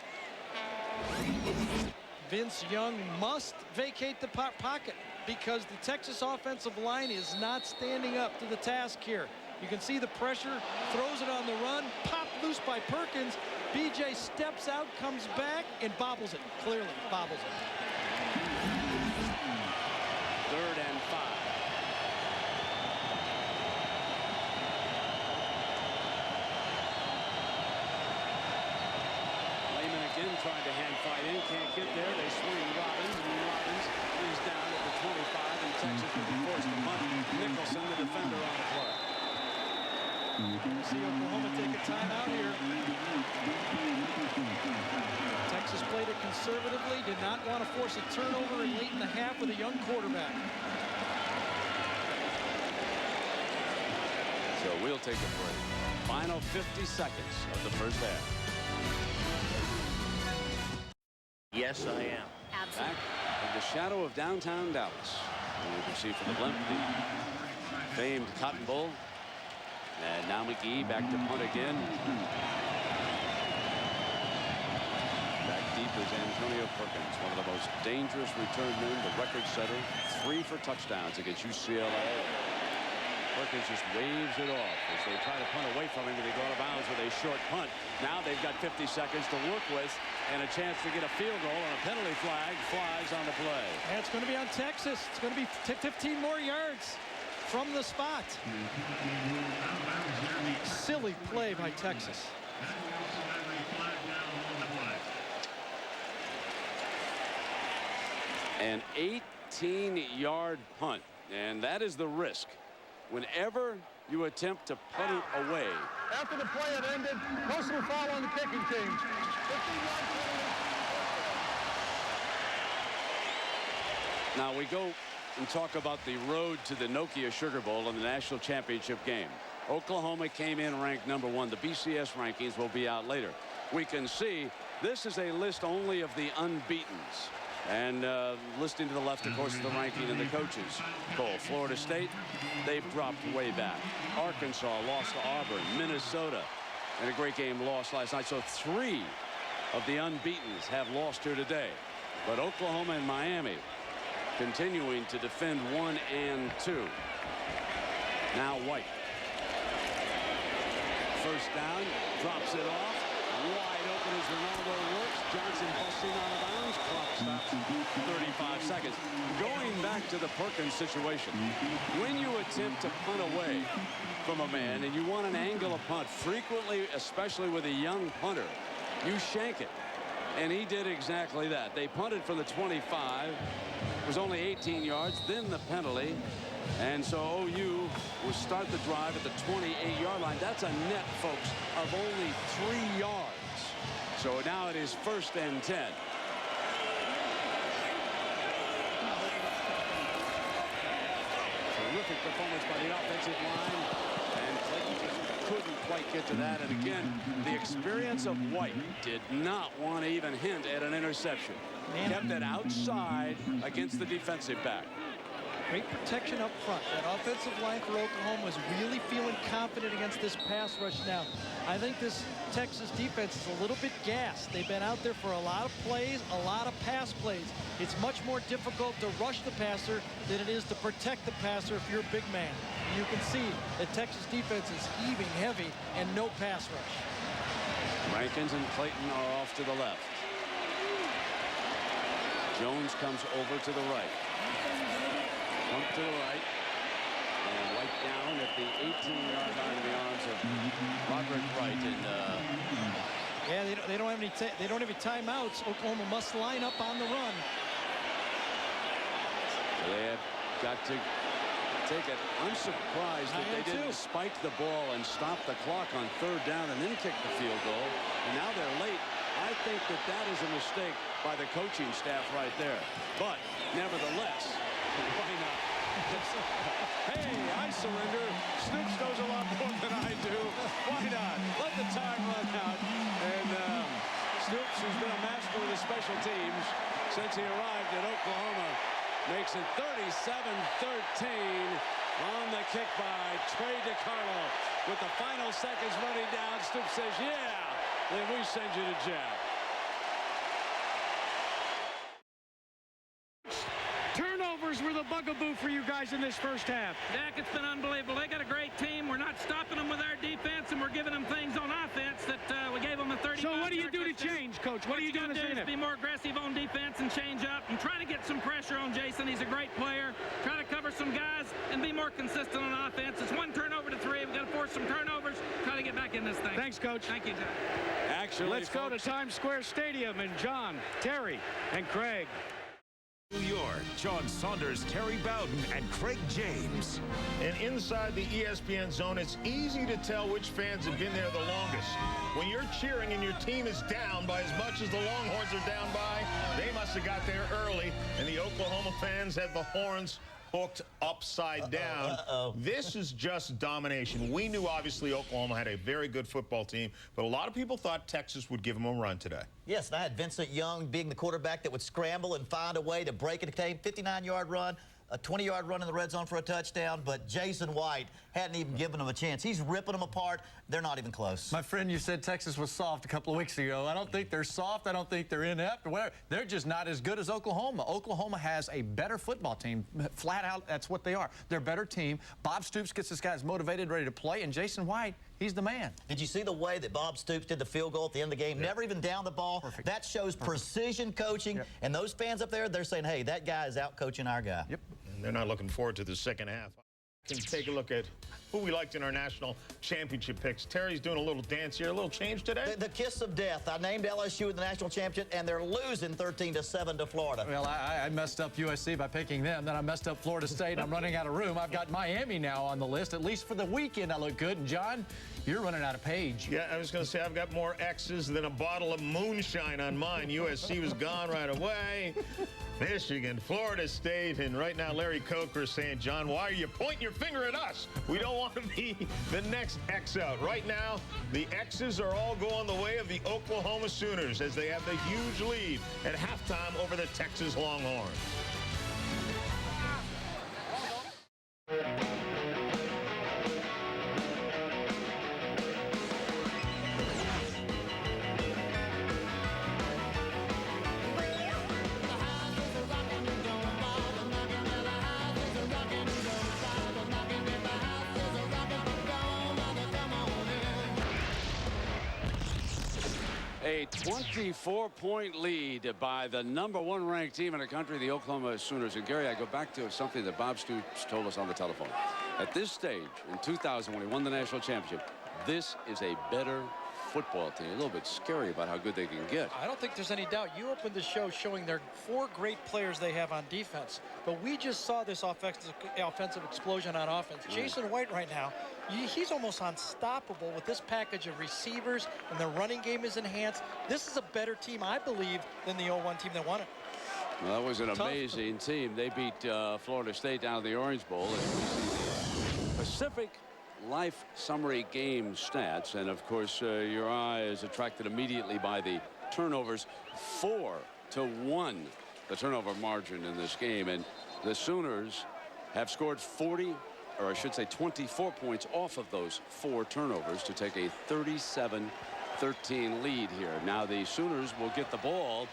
C: Vince Young must vacate the pocket because the Texas offensive line is not standing up to the task here. You can see the pressure, throws it on the run, popped loose by Perkins. BJ steps out, comes back, and bobbles it. Clearly bobbles it.
B: Third and 5. Lehman again trying to hand fight in, can't get there. They swing Robbins, and Robbins is down at the 25, and Texas will be forced to punt. Nicholson, the defender, on the play.
C: See Oklahoma take a timeout here. Texas played it conservatively, did not want to force a turnover in late in the half with a young quarterback.
B: we'll take a break. Final 50 seconds of the first half.
H: Yes, I am.
B: Back in the shadow of downtown Dallas. And you can see from the blimp the famed Cotton Bowl. And now McGee back to punt again. Back deep is Antonio Perkins, one of the most dangerous return men, the record setter. 3 for touchdowns against UCLA. Perkins just waves it off as they try to punt away from him, and they go out of bounds with a short punt. Now they've got 50 seconds to work with and a chance to get a field goal, and a penalty flag flies on the play.
C: And it's going to be on Texas. It's going to be 15 more yards from the spot. Silly play by Texas.
B: An 18-yard punt, and that is the risk. Whenever you attempt to punt it away.
G: After the play had ended, personal foul on the kicking team. 15-yard penalty.
B: Now we go and talk about the road to the Nokia Sugar Bowl in the national championship game. Oklahoma came in ranked #1. The BCS rankings will be out later. We can see this is a list only of the unbeatens. And listing to the left, of course, is the ranking and the coaches poll. Florida State, they've dropped way back. Arkansas lost to Auburn. Minnesota, in a great game, lost last night. So 3 of the unbeatens have lost here today. But Oklahoma and Miami continuing to defend 1 and 2. Now White. First down, drops it off. Wide open as Ronaldo works. Johnson busting out of bounds. Clock stops 35 seconds. Going back to the Perkins situation. When you attempt to punt away from a man and you want an angle of punt, frequently, especially with a young punter, you shank it. And he did exactly that. They punted from the 25. It was only 18 yards, then the penalty. And so OU will start the drive at the 28-yard line. That's a net, folks, of only 3 yards. So now it is 1st and 10. Terrific performance by the offensive line. And Clayton just couldn't quite get to that. And again, the experience of White did not want to even hint at an interception. Kept it outside against the defensive back.
C: Great protection up front. That offensive line for Oklahoma was really feeling confident against this pass rush now. I think this Texas defense is a little bit gassed. They've been out there for a lot of plays, a lot of pass plays. It's much more difficult to rush the passer than it is to protect the passer if you're a big man. You can see that Texas defense is heaving heavy and no pass rush.
B: Rankins and Clayton are off to the left. Jones comes over to the right. Pump to the right. And White down at the 18-yard line in the arms of Roderick Wright. And
C: yeah, they don't have any timeouts. Oklahoma must line up on the run.
B: They have got to take it. I'm surprised that they didn't spike the ball and stop the clock on 3rd down and then kick the field goal. And now they're late. I think that is a mistake by the coaching staff right there. But nevertheless, why not? Hey, I surrender. Stoops knows a lot more than I do. Why not? Let the time run out. And Stoops, who's been a master of the special teams since he arrived at Oklahoma, makes it 37-13 on the kick by Trey DiCarlo. With the final seconds running down, Stoops says, yeah, then we send you to jail.
D: Turnovers were the bugaboo for you guys in this first half.
I: Dak, it's been unbelievable. They got a great team. We're not stopping them with our defense, and we're giving them things on offense that we gave them a 30.
D: So what do you do to change, Coach? What are you doing to
I: do is be more aggressive on defense and change up and try to get some pressure on Jason. He's a great player. Try to cover some guys and be more consistent on offense. It's 1 turnover to 3. We've got to force some turnovers. Try to get back in this thing.
D: Thanks, Coach.
I: Thank you, John.
B: Actually,
D: let's go to Times Square Stadium and John, Terry, and Craig.
J: New York, John Saunders, Terry Bowden, and Craig James.
K: And inside the ESPN zone, it's easy to tell which fans have been there the longest. When you're cheering and your team is down by as much as the Longhorns are down by, they must have got there early, and the Oklahoma fans had the horns hooked upside down. This is just domination. We knew, obviously, Oklahoma had a very good football team, but a lot of people thought Texas would give them a run today.
L: Yes, and I had Vincent Young being the quarterback that would scramble and find a way to break it. 59-yard run. A 20-yard run in the red zone for a touchdown, but Jason White hadn't even given them a chance. He's ripping them apart. They're not even close.
M: My friend, you said Texas was soft a couple of weeks ago. I don't think they're soft. I don't think they're inept. They're just not as good as Oklahoma. Oklahoma has a better football team. Flat out, that's what they are. They're a better team. Bob Stoops gets this guys motivated, ready to play, and Jason White, he's the man.
L: Did you see the way that Bob Stoops did the field goal at the end of the game? Never even down the ball.
M: Perfect.
L: That shows precision coaching. And those fans up there, they're saying, hey, that guy is out coaching our guy.
M: Yep.
K: And they're not looking forward to the second half. Can take a look at who we liked in our national championship picks. Terry's doing a little dance here. A little change today?
L: The kiss of death. I named LSU in the national championship, and they're losing 13-7 to Florida.
M: Well, I messed up USC by picking them. Then I messed up Florida State. I'm running out of room. I've got Miami now on the list. At least for the weekend, I look good. And, John, you're running out of page.
K: Yeah, I was going to say I've got more X's than a bottle of moonshine on mine. USC was gone right away. Michigan, Florida State, and right now Larry Coker saying, John, why are you pointing your finger at us? We don't want to be the next X out. Right now, the X's are all going the way of the Oklahoma Sooners as they have the huge lead at halftime over the Texas Longhorns.
B: A 24-point lead by the #1 ranked team in the country, the Oklahoma Sooners. And Gary, I go back to something that Bob Stoops told us on the telephone. At this stage, in 2000, when he won the national championship, this is a better football team. A little bit scary about how good they can get.
C: I don't think there's any doubt. You opened the show showing their 4 great players they have on defense. But we just saw this offensive explosion on offense. Jason White right now, he's almost unstoppable with this package of receivers, and their running game is enhanced. This is a better team, I believe, than the 0-1 team that won it.
B: Well, that was an amazing team. They beat Florida State down to the Orange Bowl. And we see the Pacific Life Summary game stats, and of course your eye is attracted immediately by the turnovers. 4-1 the turnover margin in this game, and the Sooners have scored 40, or I should say 24 points off of those 4 turnovers to take a 37-13 lead here. Now the Sooners will get the ball,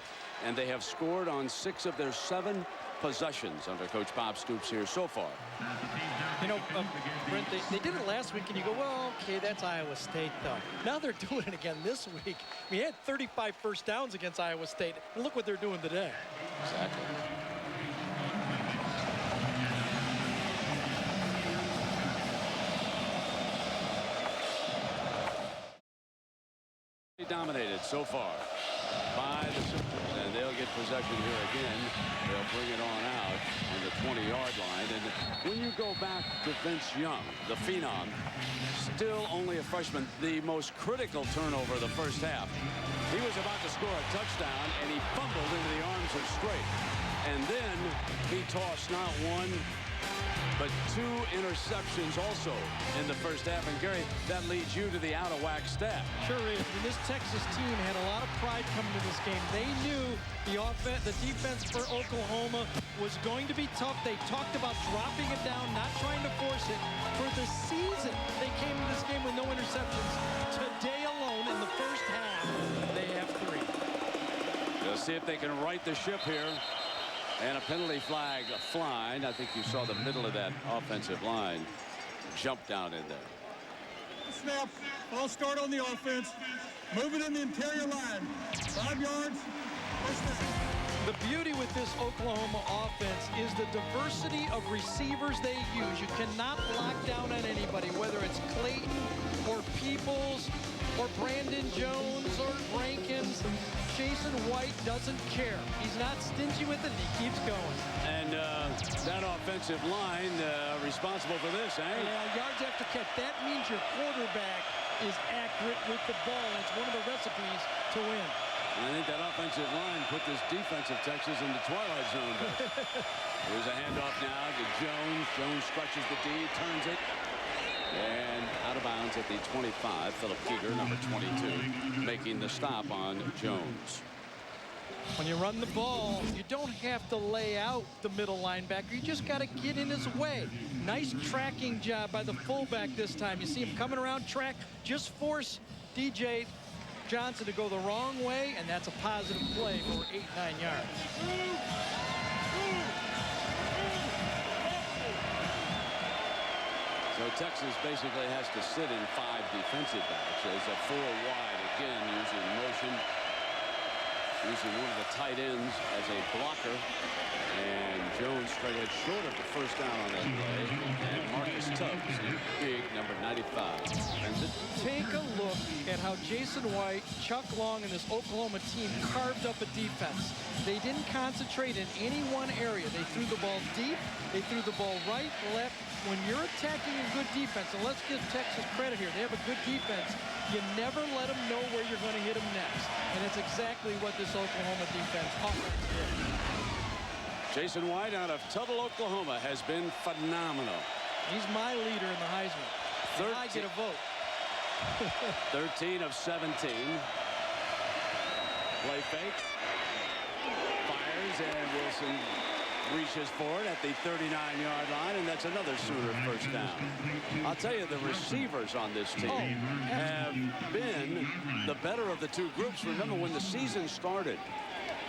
B: and they have scored on 6 of their 7 possessions under Coach Bob Stoops here so far.
C: You know, Brent, they did it last week, and you go, well, okay, that's Iowa State, though. Now they're doing it again this week. We had 35 first downs against Iowa State, and look what they're doing today.
B: Exactly. Dominated so far by the Sooners, and they'll get possession here again. They'll bring it on out on the 20-yard line. And when you go back to Vince Young, the phenom, still only a freshman, the most critical turnover of the first half. He was about to score a touchdown, and he fumbled into the arms of Strait. And then he tossed not 1, but 2 interceptions also in the first half. And Gary, that leads you to the out-of-whack stat.
C: Sure is. And this Texas team had a lot of pride coming to this game. They knew the defense for Oklahoma was going to be tough. They talked about dropping it down, not trying to force it. For the season, they came to this game with no interceptions. Today alone, in the first half, they have 3.
B: They'll see if they can right the ship here. And a penalty flag flying. I think you saw the middle of that offensive line jump down in there.
G: Snap. I'll start on the offense. Move it in the interior line. 5 yards. First down.
C: The beauty with this Oklahoma offense is the diversity of receivers they use. You cannot lock down on anybody, whether it's Clayton or Peoples or Brandon Jones or Rankins. Jason White doesn't care. He's not stingy with it. He keeps going.
B: And that offensive line responsible for this, eh?
C: Yeah, yards after catch. That means your quarterback is accurate with the ball. It's one of the recipes to win.
B: I think that offensive line put this defensive Texas in the twilight zone. Here's a handoff now to Jones. Jones stretches the D, turns it, and out of bounds at the 25. Philip Keeger, number 22, making the stop on Jones.
C: When you run the ball, you don't have to lay out the middle linebacker. You just got to get in his way. Nice tracking job by the fullback this time. You see him coming around track. Just force DJ Johnson to go the wrong way, and that's a positive play for 8-9 yards.
B: So Texas basically has to sit in 5 defensive backs. There's a 4 wide again, using motion, using one of the tight ends as a blocker. And Jones straight ahead short of the first down on that play. And Marcus Tubbs, big number 95.
C: Take a look at how Jason White, Chuck Long, and this Oklahoma team carved up a defense. They didn't concentrate in any one area. They threw the ball deep. They threw the ball right, left. When you're attacking a good defense, and let's give Texas credit here, they have a good defense, you never let them know where you're going to hit them next. And that's exactly what this Oklahoma defense offense did.
B: Jason White out of Tuttle, Oklahoma, has been phenomenal.
C: He's my leader in the Heisman. I get a vote.
B: 13 of 17. Play fake. Fires, and Wilson reaches for it at the 39-yard line, and that's another Sooner first down. I'll tell you, the receivers on this team have been the better of the 2 groups. Remember, when the season started,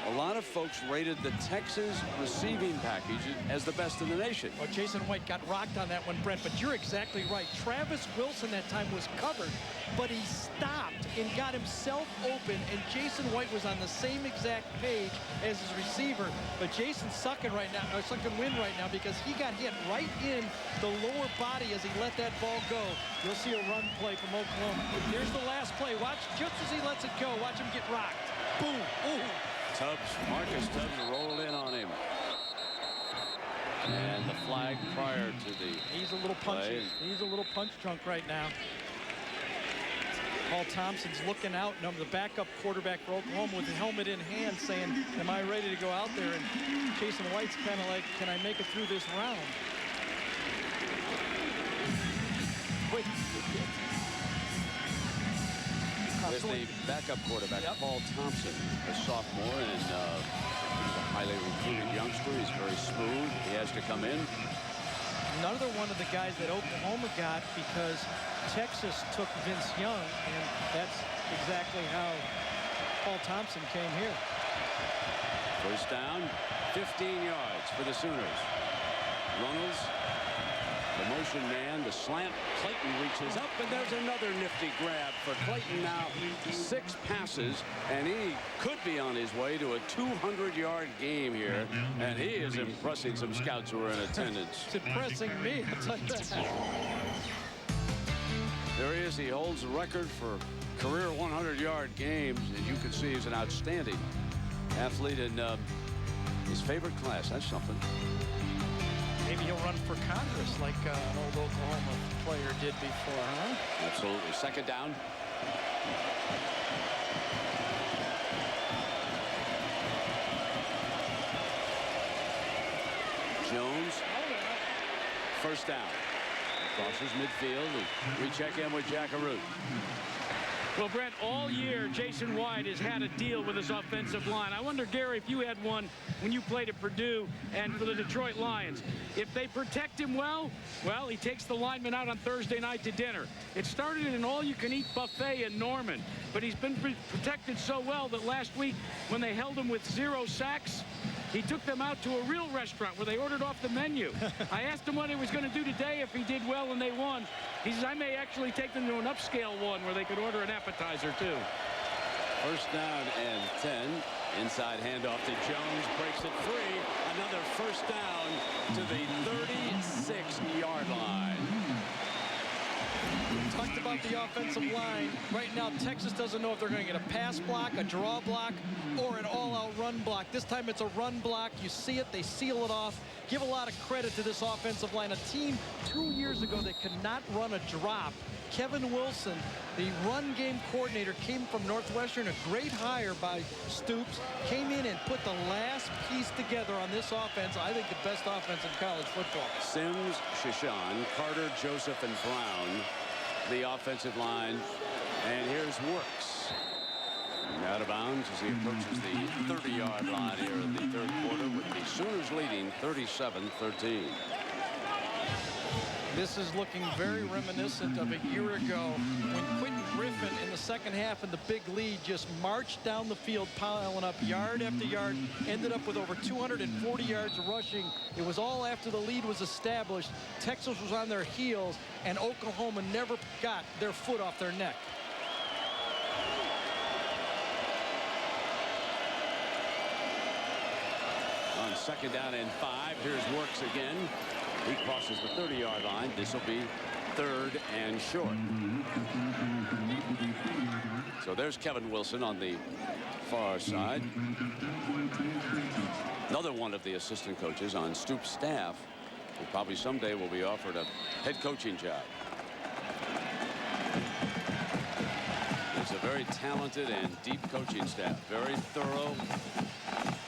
B: a lot of folks rated the Texas receiving package as the best in the nation.
C: Well, Jason White got rocked on that one, Brent, but you're exactly right. Travis Wilson that time was covered, but he stopped and got himself open, and Jason White was on the same exact page as his receiver. But Jason's sucking wind right now because he got hit right in the lower body as he let that ball go. You'll see a run play from Oklahoma. Here's the last play. Watch, just as he lets it go, watch him get rocked. Boom. Ooh.
B: Marcus Tubbs rolled in on him. And the flag prior to the
C: He's a little punchy. He's a little punch drunk right now. Paul Thompson's looking out, and the backup quarterback for Oklahoma with the helmet in hand saying, am I ready to go out there? And Jason White's kind of like, can I make it through this round? Wait.
B: With the backup quarterback, Paul Thompson, a sophomore, and he's a highly recruited youngster. He's very smooth. He has to come in.
C: Another one of the guys that Oklahoma got because Texas took Vince Young, and that's exactly how Paul Thompson came here.
B: First down, 15 yards for the Sooners. Runnels, the motion man, the slant. Clayton reaches up, and there's another nifty grab for Clayton now. 6 passes, and he could be on his way to a 200-yard game here, and he is impressing some scouts who are in attendance.
C: It's impressing me, I'll tell you that.
B: There he is. He holds the record for career 100-yard games, and you can see he's an outstanding athlete in his favorite class. That's something.
C: Maybe he'll run for Congress like an old Oklahoma player did before, huh?
B: Absolutely. Second down. Jones. First down. Crosses midfield. We check in with Jackaroo.
D: Well, Brent, all year, Jason White has had a deal with his offensive line. I wonder, Gary, if you had one when you played at Purdue and for the Detroit Lions. If they protect him well, he takes the lineman out on Thursday night to dinner. It started at an all-you-can-eat buffet in Norman, but he's been protected so well that last week, when they held him with 0 sacks, he took them out to a real restaurant where they ordered off the menu. I asked him what he was going to do today if he did well and they won. He says, I may actually take them to an upscale one where they could order an appetizer, too.
B: First down and 10. Inside handoff to Jones. Breaks it free. Another first down to the 36-yard line.
C: We talked about the offensive line. Right now, Texas doesn't know if they're going to get a pass block, a draw block, or an all-out run block. This time it's a run block. You see it. They seal it off. Give a lot of credit to this offensive line. A team 2 years ago that could not run a drop Kevin Wilson, the run game coordinator, came from Northwestern, a great hire by Stoops, came in and put the last piece together on this offense. I think the best offense in college football.
B: Sims, Shishan, Carter, Joseph, and Brown, the offensive line. And here's Works. Out of bounds as he approaches the 30-yard line here in the third quarter, with the Sooners leading 37-13.
C: This is looking very reminiscent of a year ago when Quentin Griffin in the second half in the big lead just marched down the field, piling up yard after yard, ended up with over 240 yards rushing. It was all after the lead was established. Texas was on their heels, and Oklahoma never got their foot off their neck.
B: On second down and 5, here's Works again. He crosses the 30-yard line. This will be third and short. So there's Kevin Wilson on the far side. Another one of the assistant coaches on Stoops' staff, who probably someday will be offered a head coaching job. It's a very talented and deep coaching staff. Very thorough.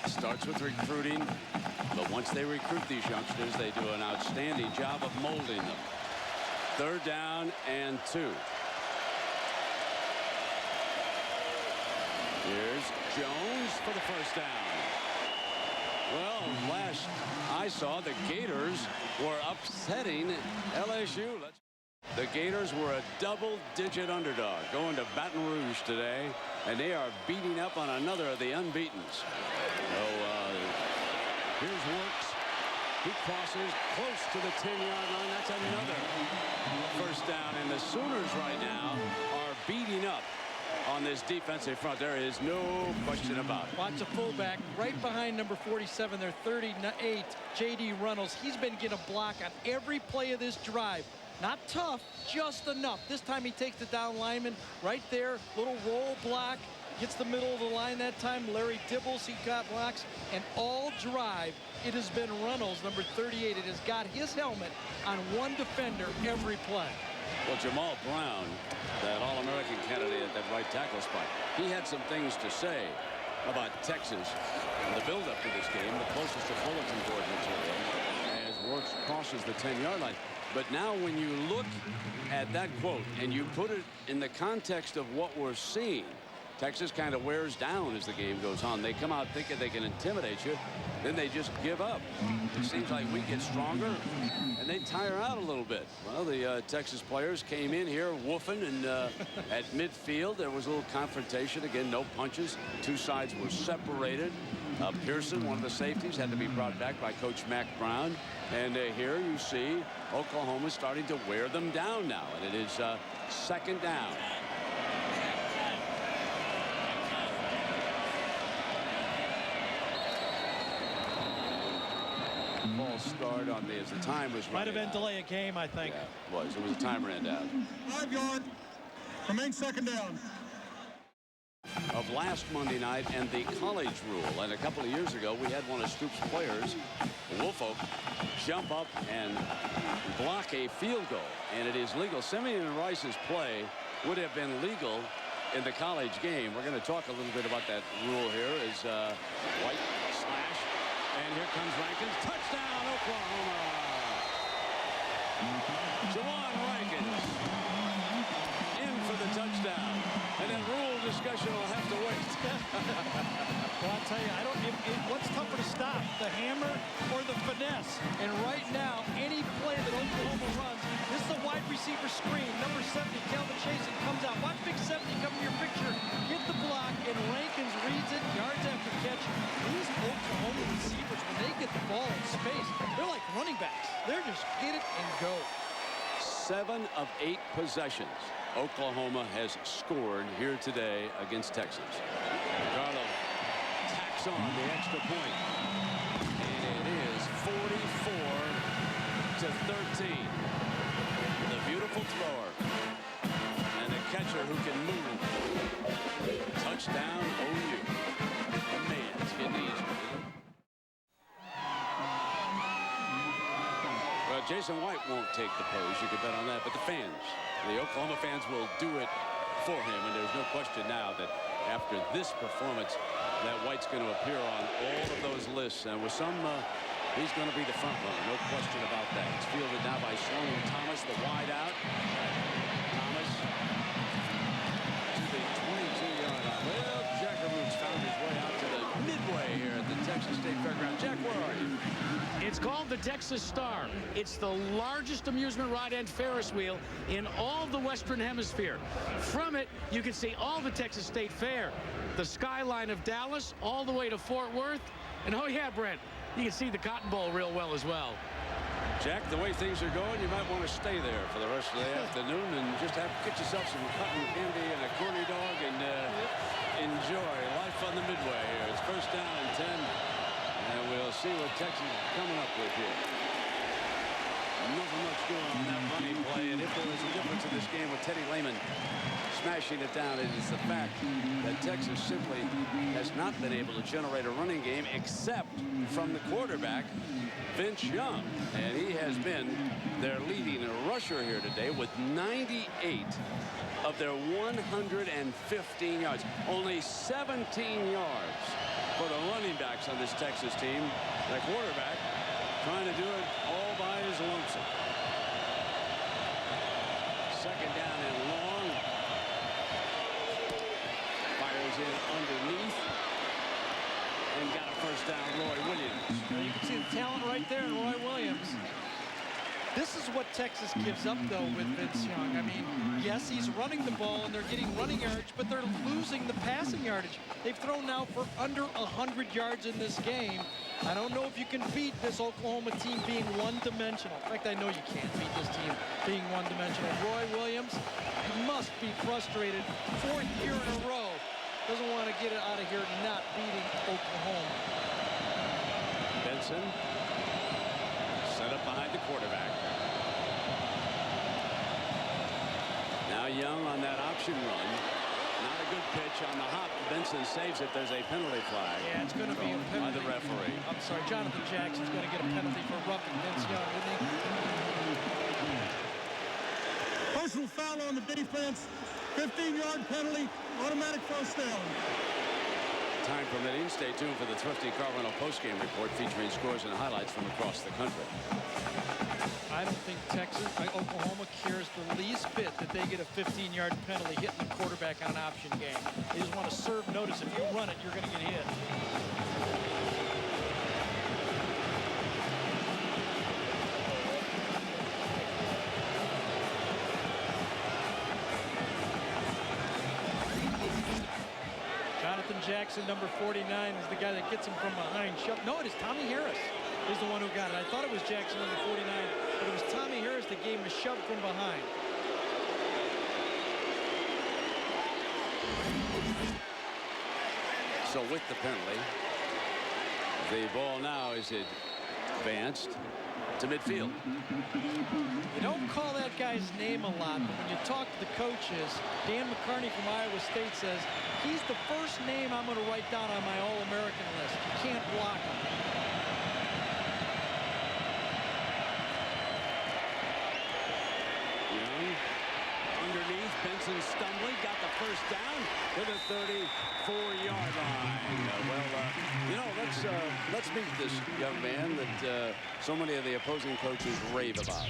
B: Starts with recruiting, but once they recruit these youngsters, they do an outstanding job of molding them. Third down and 2. Here's Jones for the first down. Well, last I saw, the Gators were upsetting LSU. The Gators were a double-digit underdog going to Baton Rouge today, and they are beating up on another of the unbeatens. So here's Works. He crosses close to the 10-yard line. That's another first down. And the Sooners right now are beating up on this defensive front. There is no question about it.
C: Watch a fullback right behind number 47, their 38, J.D. Reynolds. He's been getting a block on every play of this drive. Not tough, just enough. This time he takes the down lineman right there, little roll block. Gets the middle of the line that time. Larry Dibbles, he got blocks. And all drive, it has been Reynolds, number 38. It has got his helmet on one defender every play.
B: Well, Jamal Brown, that All-American candidate at that right tackle spot, he had some things to say about Texas in the build-up to this game, the closest to bulletin board material, as Works crosses the 10-yard line. But now when you look at that quote and you put it in the context of what we're seeing, Texas kind of wears down as the game goes on. They come out thinking they can intimidate you, then they just give up. It seems like we get stronger and they tire out a little bit. Well, the Texas players came in here woofing, and at midfield there was a little confrontation. Again, no punches. Two sides were separated. Pearson, one of the safeties, had to be brought back by Coach Mack Brown. And here you see Oklahoma starting to wear them down now, and it is second down. False start on as the time was running.
C: Might have been
B: out.
C: delay a game, I think.
B: Yeah, it was a time ran down.
G: 5 yard. Remain second down.
B: Of last Monday night and the college rule. And a couple of years ago, we had one of Stoops' players, Woolfolk, jump up and block a field goal. And it is legal. Simeon Rice's play would have been legal in the college game. We're going to talk a little bit about that rule here as White slash. And here comes Rankins. Touchdown, Oklahoma. Jawan Rankins in for the touchdown. And that rule discussion will have to wait.
C: Well, I'll tell you, what's tougher to stop, the hammer or the finesse? And right now, any play that Oklahoma runs, this is a wide receiver screen. Number 70, Calvin Chasen comes out. Watch Big 70 come in your picture. Hit the block, and Rankins reads it, yards after catch. These Oklahoma receivers, when they get the ball in space, they're like running backs. They're just get it and go.
B: 7 of 8 possessions Oklahoma has scored here today against Texas. Carlo tacks on the extra point. And it is 44-13. The beautiful thrower. And a catcher who can move. Touchdown OU. Man, it's getting easier. Jason White won't take the pose. You can bet on that. But the fans, the Oklahoma fans, will do it for him. And there's no question now that after this performance, that White's going to appear on all of those lists. And with some, he's going to be the front runner. No question about that. It's fielded now by Sloan Thomas, the wide out. Thomas to the 22-yard line. Well, Jack Arut's found his way out to the midway here at the Texas State Fairground. Jack, where are you?
D: It's called the Texas Star. It's the largest amusement ride and Ferris wheel in all the Western Hemisphere. From it, you can see all the Texas State Fair, the skyline of Dallas, all the way to Fort Worth. And oh yeah, Brent, you can see the Cotton Bowl real well as well.
B: Jack, the way things are going, you might want to stay there for the rest of the afternoon and just get yourself some cotton candy and a corny dog and enjoy life on the midway here. It's first down and 10. And we'll see what Texas is coming up with here. Nothing much going on that running play. And if there was a difference in this game with Teddy Lehman smashing it down, it is the fact that Texas simply has not been able to generate a running game except from the quarterback, Vince Young. And he has been their leading rusher here today with 98 of their 115 yards. Only 17 yards for the running backs on this Texas team. The quarterback trying to do it all by his lonesome. Second down and long. Fires in underneath. And got a first down, Roy Williams.
C: You can see the talent right there in Roy Williams. This is what Texas gives up, though, with Vince Young. I mean, yes, he's running the ball, and they're getting running yardage, but they're losing the passing yardage. They've thrown now for under 100 yards in this game. I don't know if you can beat this Oklahoma team being one-dimensional. In fact, I know you can't beat this team being one-dimensional. Roy Williams must be frustrated. 4th year in a row. Doesn't want to get it out of here not beating Oklahoma.
B: Benson set up behind the quarterback. Now Young on that option run. Not a good pitch on the hop. Benson saves it. There's a penalty flag.
C: Yeah, it's going to be a penalty.
B: By the referee.
C: I'm sorry, Jonathan Jackson's going to get a penalty for roughing Vince Young, isn't he?
G: Personal foul on the defense. 15-yard penalty. Automatic first down.
B: Time permitting, stay tuned for the Thrifty Carvino postgame report featuring scores and highlights from across the country.
C: I don't think Oklahoma cares the least bit that they get a 15-yard penalty hitting the quarterback on an option game. They just want to serve notice. If you run it, you're going to get hit. Jackson, number 49, is the guy that gets him from behind. No, it is Tommy Harris is the one who got it. I thought it was Jackson, number 49, but it was Tommy Harris that gave him a shove from behind.
B: So with the penalty, the ball now is advanced to midfield.
C: You don't call that guy's name a lot, but when you talk to the coaches, Dan McCarney from Iowa State says, he's the first name I'm going to write down on my All-American list. You can't block him.
B: Young underneath, Benson stumbling, got the first down to the 34-yard line. You know, let's meet this young man that so many of the opposing coaches rave about.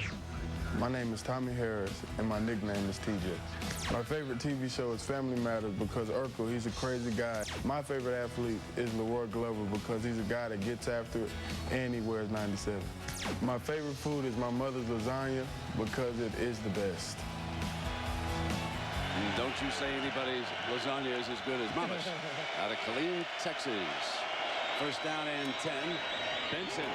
E: My name is Tommy Harris, and my nickname is TJ. My favorite TV show is Family Matters because Urkel, he's a crazy guy. My favorite athlete is Leroy Glover because he's a guy that gets after it, and he wears 97. My favorite food is my mother's lasagna because it is the best.
B: And don't you say anybody's lasagna is as good as Mama's. Out of Killeen, Texas. First down and 10. Benson.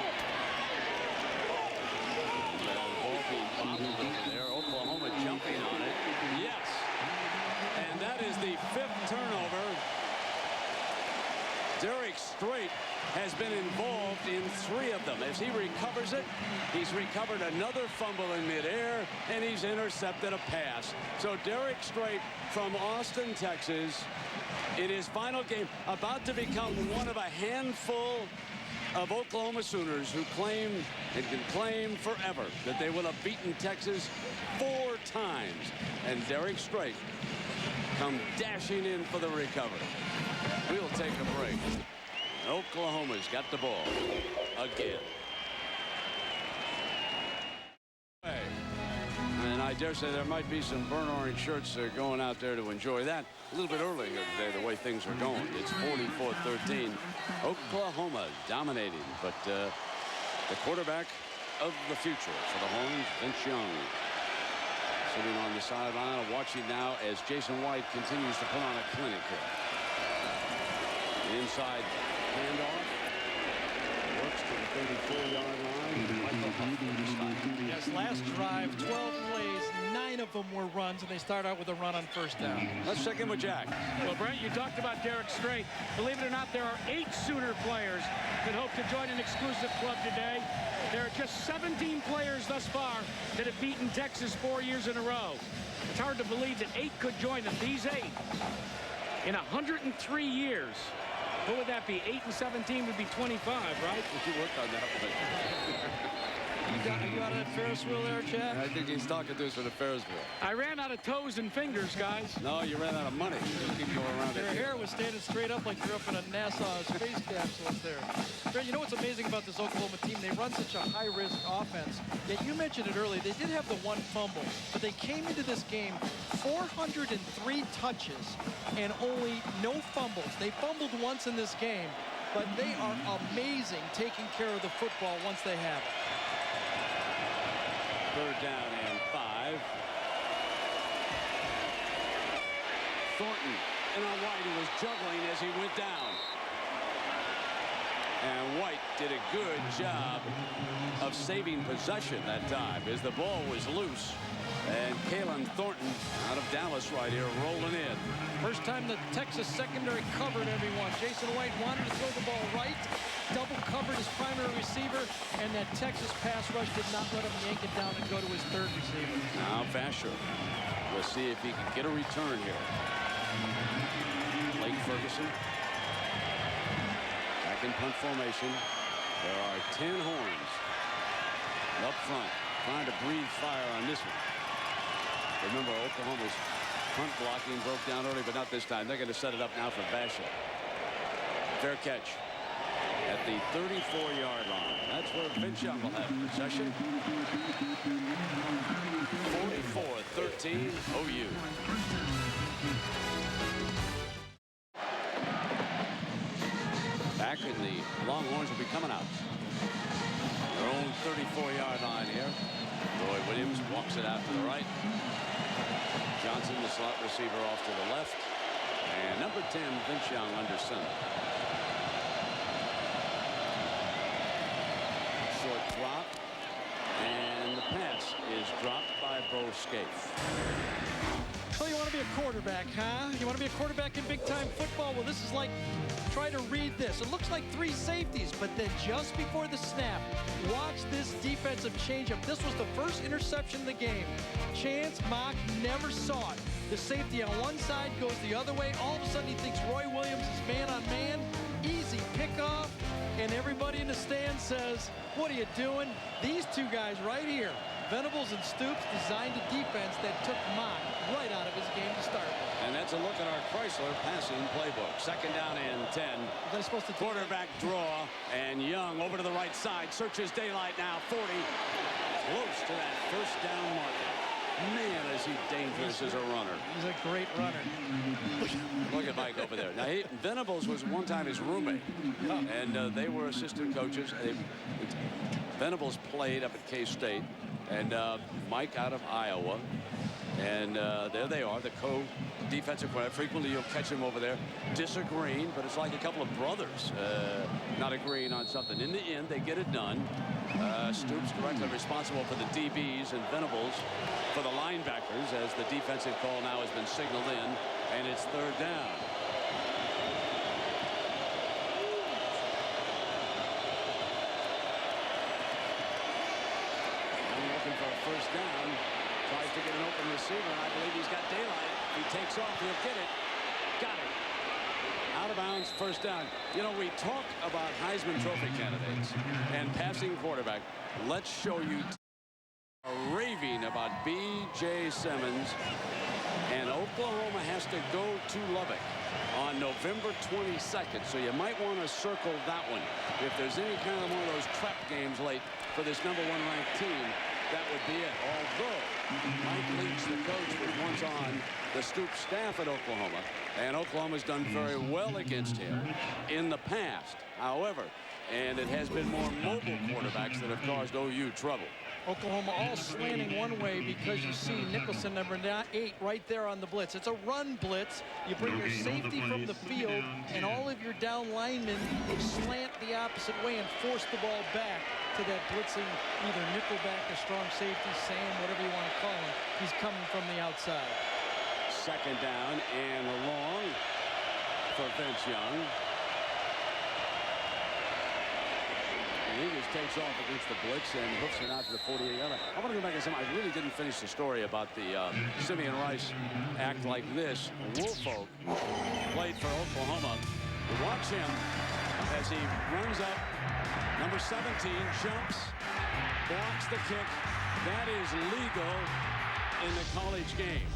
B: There, Oklahoma jumping on it. Yes. And that is the 5th turnover. Derek Strait has been involved in 3 of them. As he recovers it, he's recovered another fumble in midair, and he's intercepted a pass. So Derek Strait from Austin, Texas, in his final game, about to become one of a handful of Oklahoma Sooners who claim and can claim forever that they will have beaten Texas 4 times. And Derek Strait come dashing in for the recovery. We'll take a break. Oklahoma's got the ball again. And I dare say there might be some burnt orange shirts going out there to enjoy that. A little bit early here today, the way things are going. It's 44-13. Oklahoma dominating, but the quarterback of the future for the Horns, Vince Young, sitting on the sideline, watching now as Jason White continues to put on a clinic here. The inside handoff works to the 34-yard line.
C: Yes, last drive, 12 plays, 9 of them were runs, and they start out with a run on first down.
B: Let's check in with Jack.
D: Well, Brent, you talked about Derek Strait. Believe it or not, there are 8 Sooner players that hope to join an exclusive club today. There are just 17 players thus far that have beaten Texas 4 years in a row. It's hard to believe that 8 could join them. These 8 in 103 years. What would that be? 8 and 17 would be 25, right?
B: If you worked on that.
C: Are you out of that Ferris wheel there, Chad?
B: I think he's talking to us for the Ferris wheel.
D: I ran out of toes and fingers, guys.
B: No, you ran out of money. Just keep going around.
C: Their hair was standing straight up like you're up in a NASA space capsule up there. You know what's amazing about this Oklahoma team? They run such a high-risk offense. Yet you mentioned it earlier. They did have the 1 fumble, but they came into this game 403 touches and only no fumbles. They fumbled once in this game, but they are amazing taking care of the football once they have it.
B: 3rd down and 5. Thornton and on White, who was juggling as he went down. And White did a good job of saving possession that time as the ball was loose. And Kalen Thornton out of Dallas right here rolling in.
C: First time the Texas secondary covered everyone. Jason White wanted to throw the ball right, double covered his primary receiver, and that Texas pass rush did not let him yank it down and go to his 3rd receiver.
B: Now Vasher. We'll see if he can get a return here. Blake Ferguson. Back in punt formation. There are 10 Horns up front trying to breathe fire on this one. Remember, Oklahoma's punt blocking broke down early, but not this time. They're going to set it up now for Vasher. Fair catch at the 34-yard line. That's where Vince Young will have possession. 44-13 OU. Back in the Longhorns will be coming out. Their own 34-yard line here. Roy Williams walks it out to the right. Johnson, the slot receiver, off to the left. And number 10, Vince Young, under center. Short drop. And the pass is dropped by Bo Scaife.
C: So you want to be a quarterback, huh? You want to be a quarterback in big-time football? Well, this is like, try to read this. It looks like 3 safeties, but then just before the snap, watch this defensive changeup. This was the first interception of the game. Chance Mock never saw it. The safety on one side goes the other way. All of a sudden, he thinks Roy Williams is man-on-man. Easy pickoff, and everybody in the stand says, what are you doing? These 2 guys right here, Venables and Stoops, designed a defense that took Mock right out of his game to start with.
B: And that's a look at our Chrysler passing playbook. 2nd down and 10.
C: Was I supposed to
B: quarterback draw, and Young over to the right side. Searches daylight now. 40. Close to that 1st down marker. Man, is he dangerous as a runner.
C: He's a great runner.
B: Look at Mike over there. Now, Venables was one time his roommate, and they were assistant coaches. Venables played up at K-State, and Mike out of Iowa. And there they are, the co-defensive player. Frequently you'll catch them over there disagreeing, but it's like a couple of brothers not agreeing on something. In the end, they get it done. Stoops directly responsible for the DBs and Venables for the linebackers as the defensive call now has been signaled in, and it's 3rd down. Looking for a 1st down. Tries to get an open receiver, and I believe he's got daylight. If he takes off, he'll get it. Got it. Out of bounds, first down. You know, we talk about Heisman Trophy candidates and passing quarterback. Let's show you a raving about B.J. Simmons. And Oklahoma has to go to Lubbock on November 22nd. So you might want to circle that one. If there's any kind of one of those trap games late for this #1 ranked team, that would be it. Although Mike Leach, the coach, was once on the Stoops staff at Oklahoma, and Oklahoma's done very well against him in the past. However, and it has been more mobile quarterbacks that have caused OU trouble.
C: Oklahoma all slanting one way because you see Nicholson, number 8, right there on the blitz. It's a run blitz. You bring your safety from the field, and all of your down linemen slant the opposite way and force the ball back to that blitzing, either nickelback or strong safety, Sam, whatever you want to call him. He's coming from the outside.
B: Second down and long for Vince Young. He just takes off against the blitz and hoofs it out to the 48-yard line. I want to go back and say, I really didn't finish the story about the Simeon Rice act like this. Woolfolk played for Oklahoma. Watch him as he runs up. Number 17 jumps, blocks the kick. That is legal in the college game.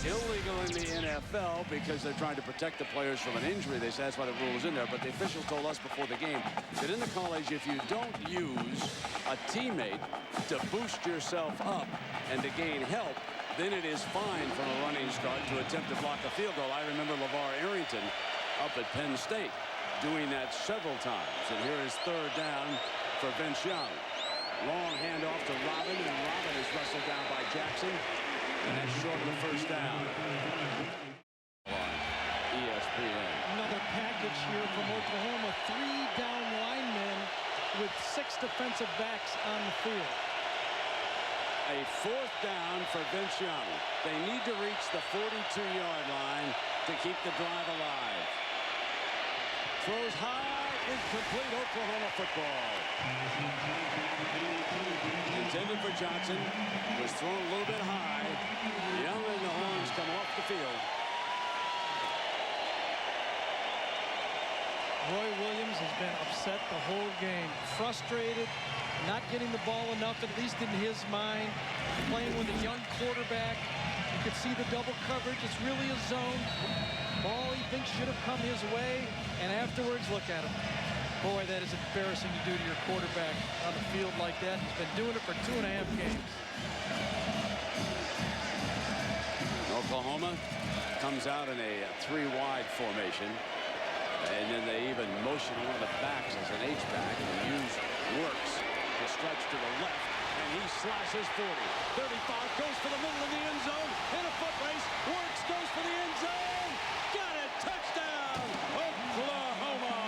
B: Illegal in the NFL because they're trying to protect the players from an injury. They say that's why the rule is in there. But the officials told us before the game that in the college, if you don't use a teammate to boost yourself up and to gain help, then it is fine from a running start to attempt to block a field goal. I remember LeVar Arrington up at Penn State doing that several times. And here is third down for Vince Young. Long handoff to Robin, and Robin is wrestled down by Jackson. And that's short of the first down. ESPN.
C: Another package here from Oklahoma. 3 down linemen with 6 defensive backs on the field.
B: A fourth down for Vince Young. They need to reach the 42-yard line to keep the drive alive. Throws high, incomplete. Oklahoma football. Intended for Johnson. Was thrown a little bit high. Young and the Horns come off the field.
C: Roy Williams has been upset the whole game. Frustrated, not getting the ball enough, at least in his mind. Playing with a young quarterback. You can see the double coverage. It's really a zone. Ball he thinks should have come his way. And afterwards, look at him. Boy, that is embarrassing to do to your quarterback on the field like that. He's been doing it for 2.5 games.
B: Oklahoma comes out in a 3-wide formation. And then they even motion one of the backs as an H-back. And use works to stretch to the left. And he slashes 40. 35 goes for the middle of the end zone. In a foot race. Works goes for the end zone. Got it. Touchdown. Oklahoma.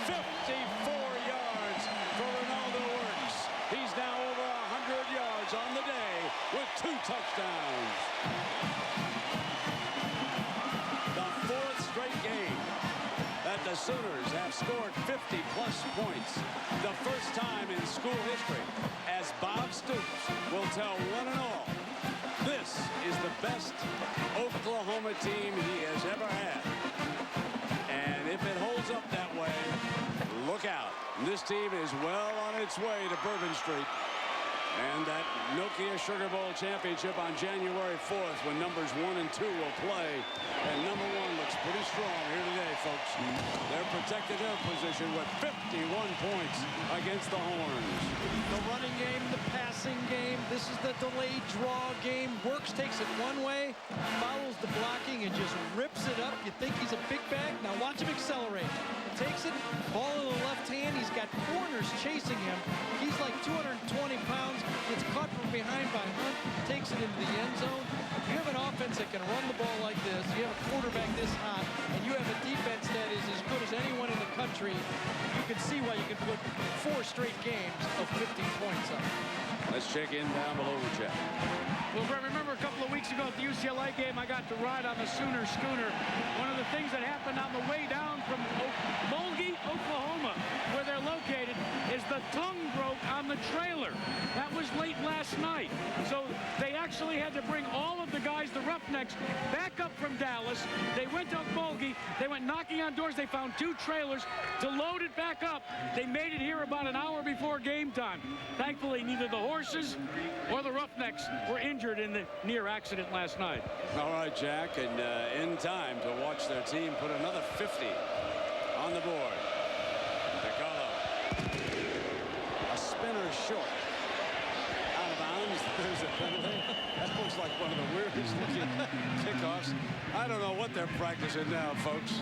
B: 54 yards for Ronaldo Works. He's now over 100 yards on the day with 2 touchdowns. The 4th straight game that the Sooners have scored 50-plus points. The first time in school history, as Bob Stoops will tell one and all, this is the best Oklahoma team he has ever had. And if it holds up that way, look out. This team is well on its way to Bourbon Street. And that Nokia Sugar Bowl championship on January 4th when numbers 1 and 2 will play. And number 1 looks pretty strong here today, folks. They're protecting their position with 51 points against the Horns.
C: The running game, the passing game. This is the delayed draw game. Works takes it one way, follows the blocking, and just rips it up. You think he's a big back? Now watch him accelerate. Takes it, ball in the left hand. He's got corners chasing him. He's like 220 pounds. Gets caught from behind by Hunt. Takes it into the end zone. You have an offense that can run the ball like this. You have a quarterback this hot. And you have a defense that is as good as anyone in the country. You can see why you can put 4 straight games of 50 points up.
B: Let's check in down below the check.
D: Well, Brett, remember a couple of weeks ago at the UCLA game, I got to ride on the Sooner Schooner. One of the things that happened on the way down from Mulgee, Oklahoma, where they're located, is the tongue broke on the trailer. That was late last night. So they actually actually had to bring all of the guys, the Roughnecks, back up from Dallas. They went to Bogie. They went knocking on doors. They found 2 trailers to load it back up. They made it here about an hour before game time. Thankfully, neither the horses or the Roughnecks were injured in the near accident last night.
B: All right, Jack, and in time to watch their team put another 50 on the board. A spinner short. Out of bounds. There's a penalty. That looks like one of the weirdest looking kickoffs. I don't know what they're practicing now, folks.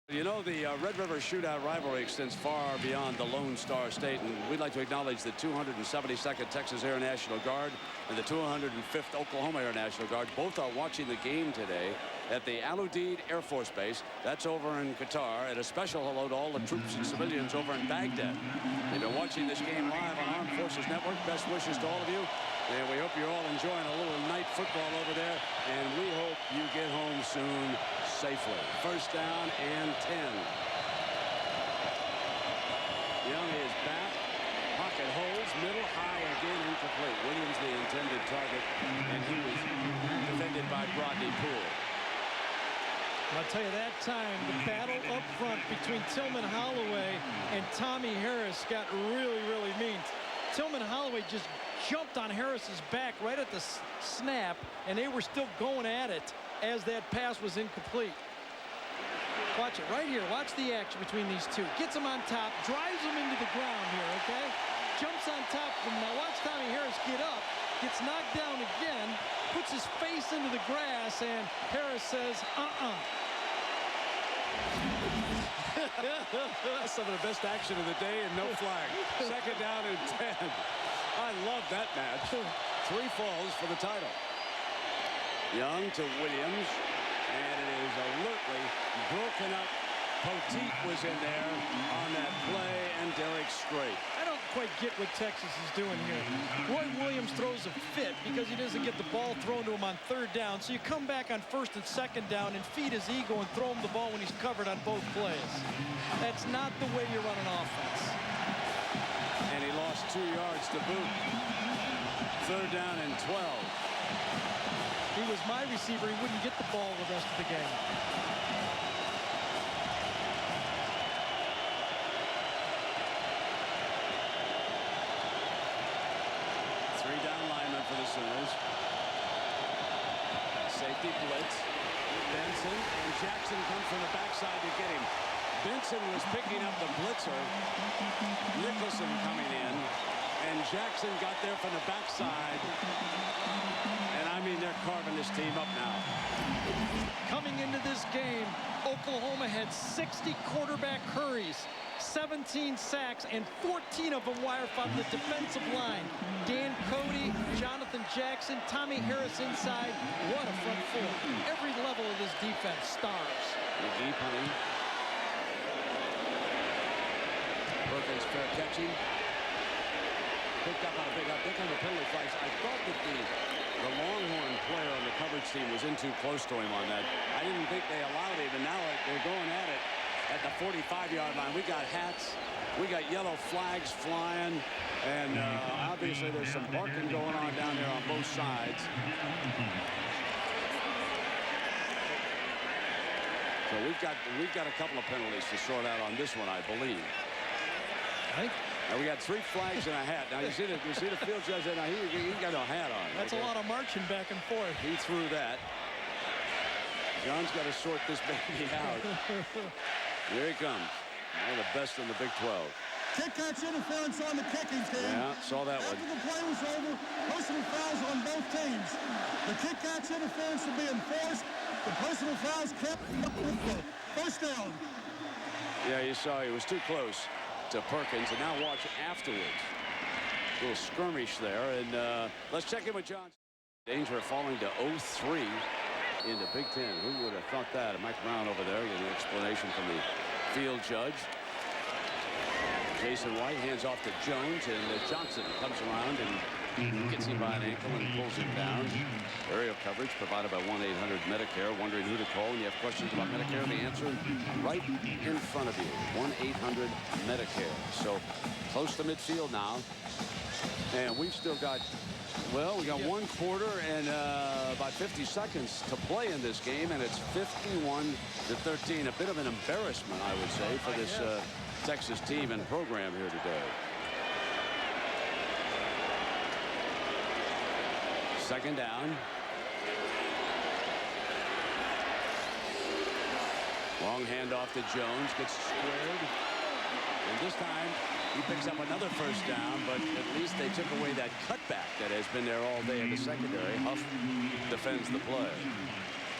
B: You know, the Red River Shootout rivalry extends far beyond the Lone Star State, and we'd like to acknowledge the 272nd Texas Air National Guard and the 205th Oklahoma Air National Guard. Both are watching the game today at the Al Udeid Air Force Base. That's over in Qatar. And a special hello to all the troops and civilians over in Baghdad. They've been watching this game live on Armed Forces Network. Best wishes to all of you. And we hope you're all enjoying a little night football over there. And we hope you get home soon safely. First down and 10. Young is back. Pocket holds. Middle high again. Incomplete. Williams the intended target. And he was defended by Brodney Poole.
C: I'll tell you, that time, the battle up front between Tillman Holloway and Tommy Harris got really, really mean. Tillman Holloway just jumped on Harris's back right at the snap, and they were still going at it as that pass was incomplete. Watch it right here. Watch the action between these two. Gets him on top, drives him into the ground here, okay? Jumps on top of him. Now watch Tommy Harris get up, gets knocked down again, puts his face into the grass, and Harris says,
B: That's some of the best action of the day and no flag. Second down and 10. I love that match. 3 falls for the title. Young to Williams, and it is alertly broken up. Poteet was in there on that play, and Derek straight.
C: I don't quite get what Texas is doing here. Roy Williams throws a fit because he doesn't get the ball thrown to him on 3rd down. So you come back on 1st and 2nd down and feed his ego and throw him the ball when he's covered on both plays. That's not the way you run an offense.
B: And he lost 2 yards to boot. 3rd down and 12.
C: He was my receiver. He wouldn't get the ball the rest of the game.
B: For the Sooners. Safety blitz. Benson and Jackson come from the backside to get him. Benson was picking up the blitzer. Nicholson coming in. And Jackson got there from the backside. And I mean, they're carving this team up now.
C: Coming into this game, Oklahoma had 60 quarterback hurries, 17 sacks, and 14 of them wire from the defensive line. Dan Cody, Jonathan Jackson, Tommy Harris inside. What a front four. Every level of this defense stars.
B: Deep honey. Perkins fair catching. Picked up on a big up. There come the penalty flags. I thought that the Longhorn player on the coverage team was in too close to him on that. I didn't think they allowed it, and now they're going at it at the 45-yard line. We got hats. We got yellow flags flying, and obviously there's some barking going on down there on both sides. So we've got a couple of penalties to sort out on this one, I believe. Now we got 3 flags and a hat. Now you see the field judge there. Now he got a hat on.
C: That's a lot of marching back and forth.
B: He threw that. John's got to sort this baby out. Here he comes. One of the best in the Big 12.
G: Kick catch interference on the kicking team.
B: Yeah, saw that one.
G: After the play was over, personal fouls on both teams. The kick catch interference will be enforced. The personal fouls kept up with the first down.
B: Yeah, you saw he was too close to Perkins, and now watch afterwards. A little skirmish there, and let's check in with John. Danger of falling to 0-3 in the Big Ten. Who would have thought that? Mike Brown over there getting an explanation from the field judge. Jason White hands off to Jones, and Johnson comes around and gets him by an ankle and pulls him down. Aerial coverage provided by 1-800-MEDICARE. Wondering who to call when you have questions about Medicare? The answer right in front of you. 1-800-MEDICARE. So close to midfield now. And we've still got Well, we got one quarter and about 50 seconds to play in this game, and it's 51-13. A bit of an embarrassment, I would say, for this Texas team and program here today. Second down. Long handoff to Jones, gets squared, and this time he picks up another first down, but at least they took away that cutback that has been there all day in the secondary. Huff defends the play.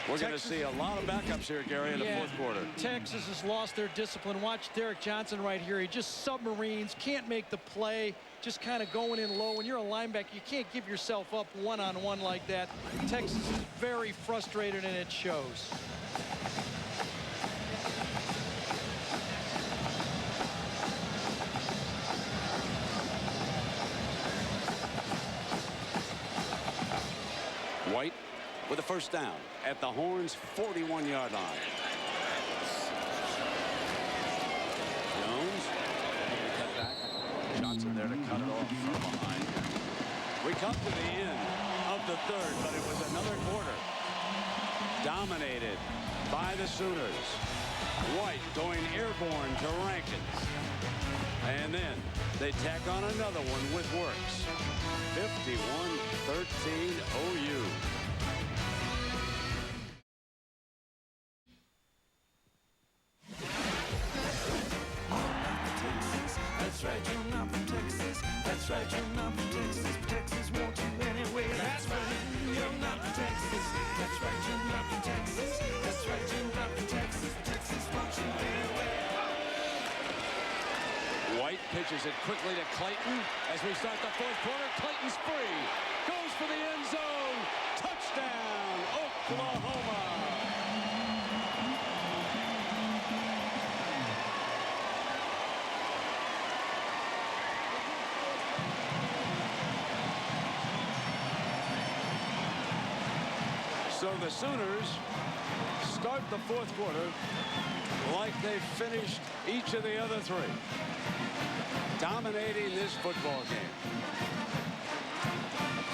B: We're going to see a lot of backups here, Gary, in the fourth quarter.
C: Texas has lost their discipline. Watch Derek Johnson right here. He just submarines, can't make the play, just kind of going in low. When you're a linebacker, you can't give yourself up one-on-one like that. Texas is very frustrated, and it shows.
B: White with a first down at the Horns' 41-yard line. Jones. Cut back. Johnson there to cut it off from behind. We come to the end of the third, but it was another quarter dominated by the Sooners. White going airborne to Rankins. And then they tack on another one with Works. 51-13 OU.
N: That's right, you're not from Texas. That's right, you're not from Texas. Texas wants you anyway. That's right, you're not from Texas. That's right, you're not from Texas. That's right, you're not from Texas. Texas wants you anyway.
B: White pitches it quickly to Clayton as we start the fourth quarter. Clayton's free. Goes for the end zone. Touchdown, Oklahoma. So the Sooners start the fourth quarter like they finished each of the other three. Dominating this football game.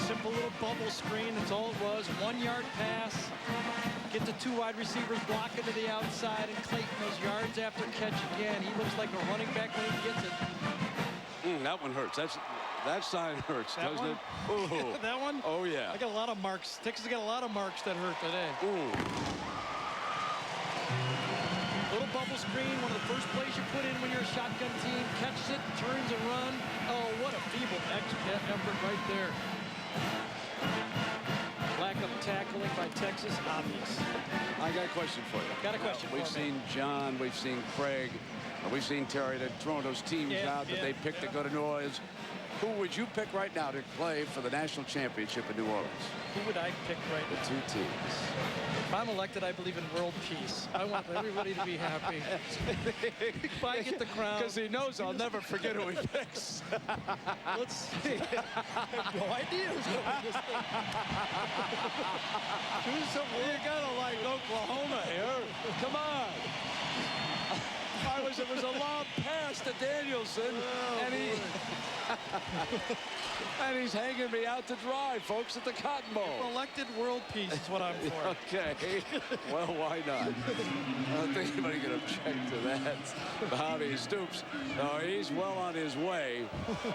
C: Simple little bubble screen, that's all it was. 1-yard pass. Get the two wide receivers blocking to the outside, and Clayton those yards after catch again. He looks like a running back when he gets it.
B: That one hurts. That sign hurts,
C: that
B: doesn't
C: one?
B: it? Ooh.
C: That one?
B: Oh, yeah.
C: I got a lot of marks. Texas got a lot of marks that hurt today.
B: Ooh.
C: Little bubble screen, one of the first plays you put in when you're a shotgun team. Catches it, turns and run. Oh, what a feeble effort right there. Lack of tackling by Texas, obvious.
B: I got a question for you.
C: Got a question for me.
B: We've seen John, we've seen Craig, we've seen Terry. They're throwing those teams out that they picked to go to New Orleans. Who would you pick right now to play for the national championship in New Orleans?
C: Who would I pick right now?
B: The two teams.
C: If I'm elected, I believe in world peace. I want everybody to be happy. If I get the crown.
B: Because he knows I'll never forget who he picks.
C: Let's see. I have no idea who's going to win this thing.
B: You gotta like Oklahoma here. Come on. It was a long pass to Danielson, and he's hanging me out to dry, folks, at the Cotton Bowl.
C: Elected world peace is what I'm for.
B: Okay. Well, why not? I don't think anybody can object to that. Bob Stoops, he's well on his way,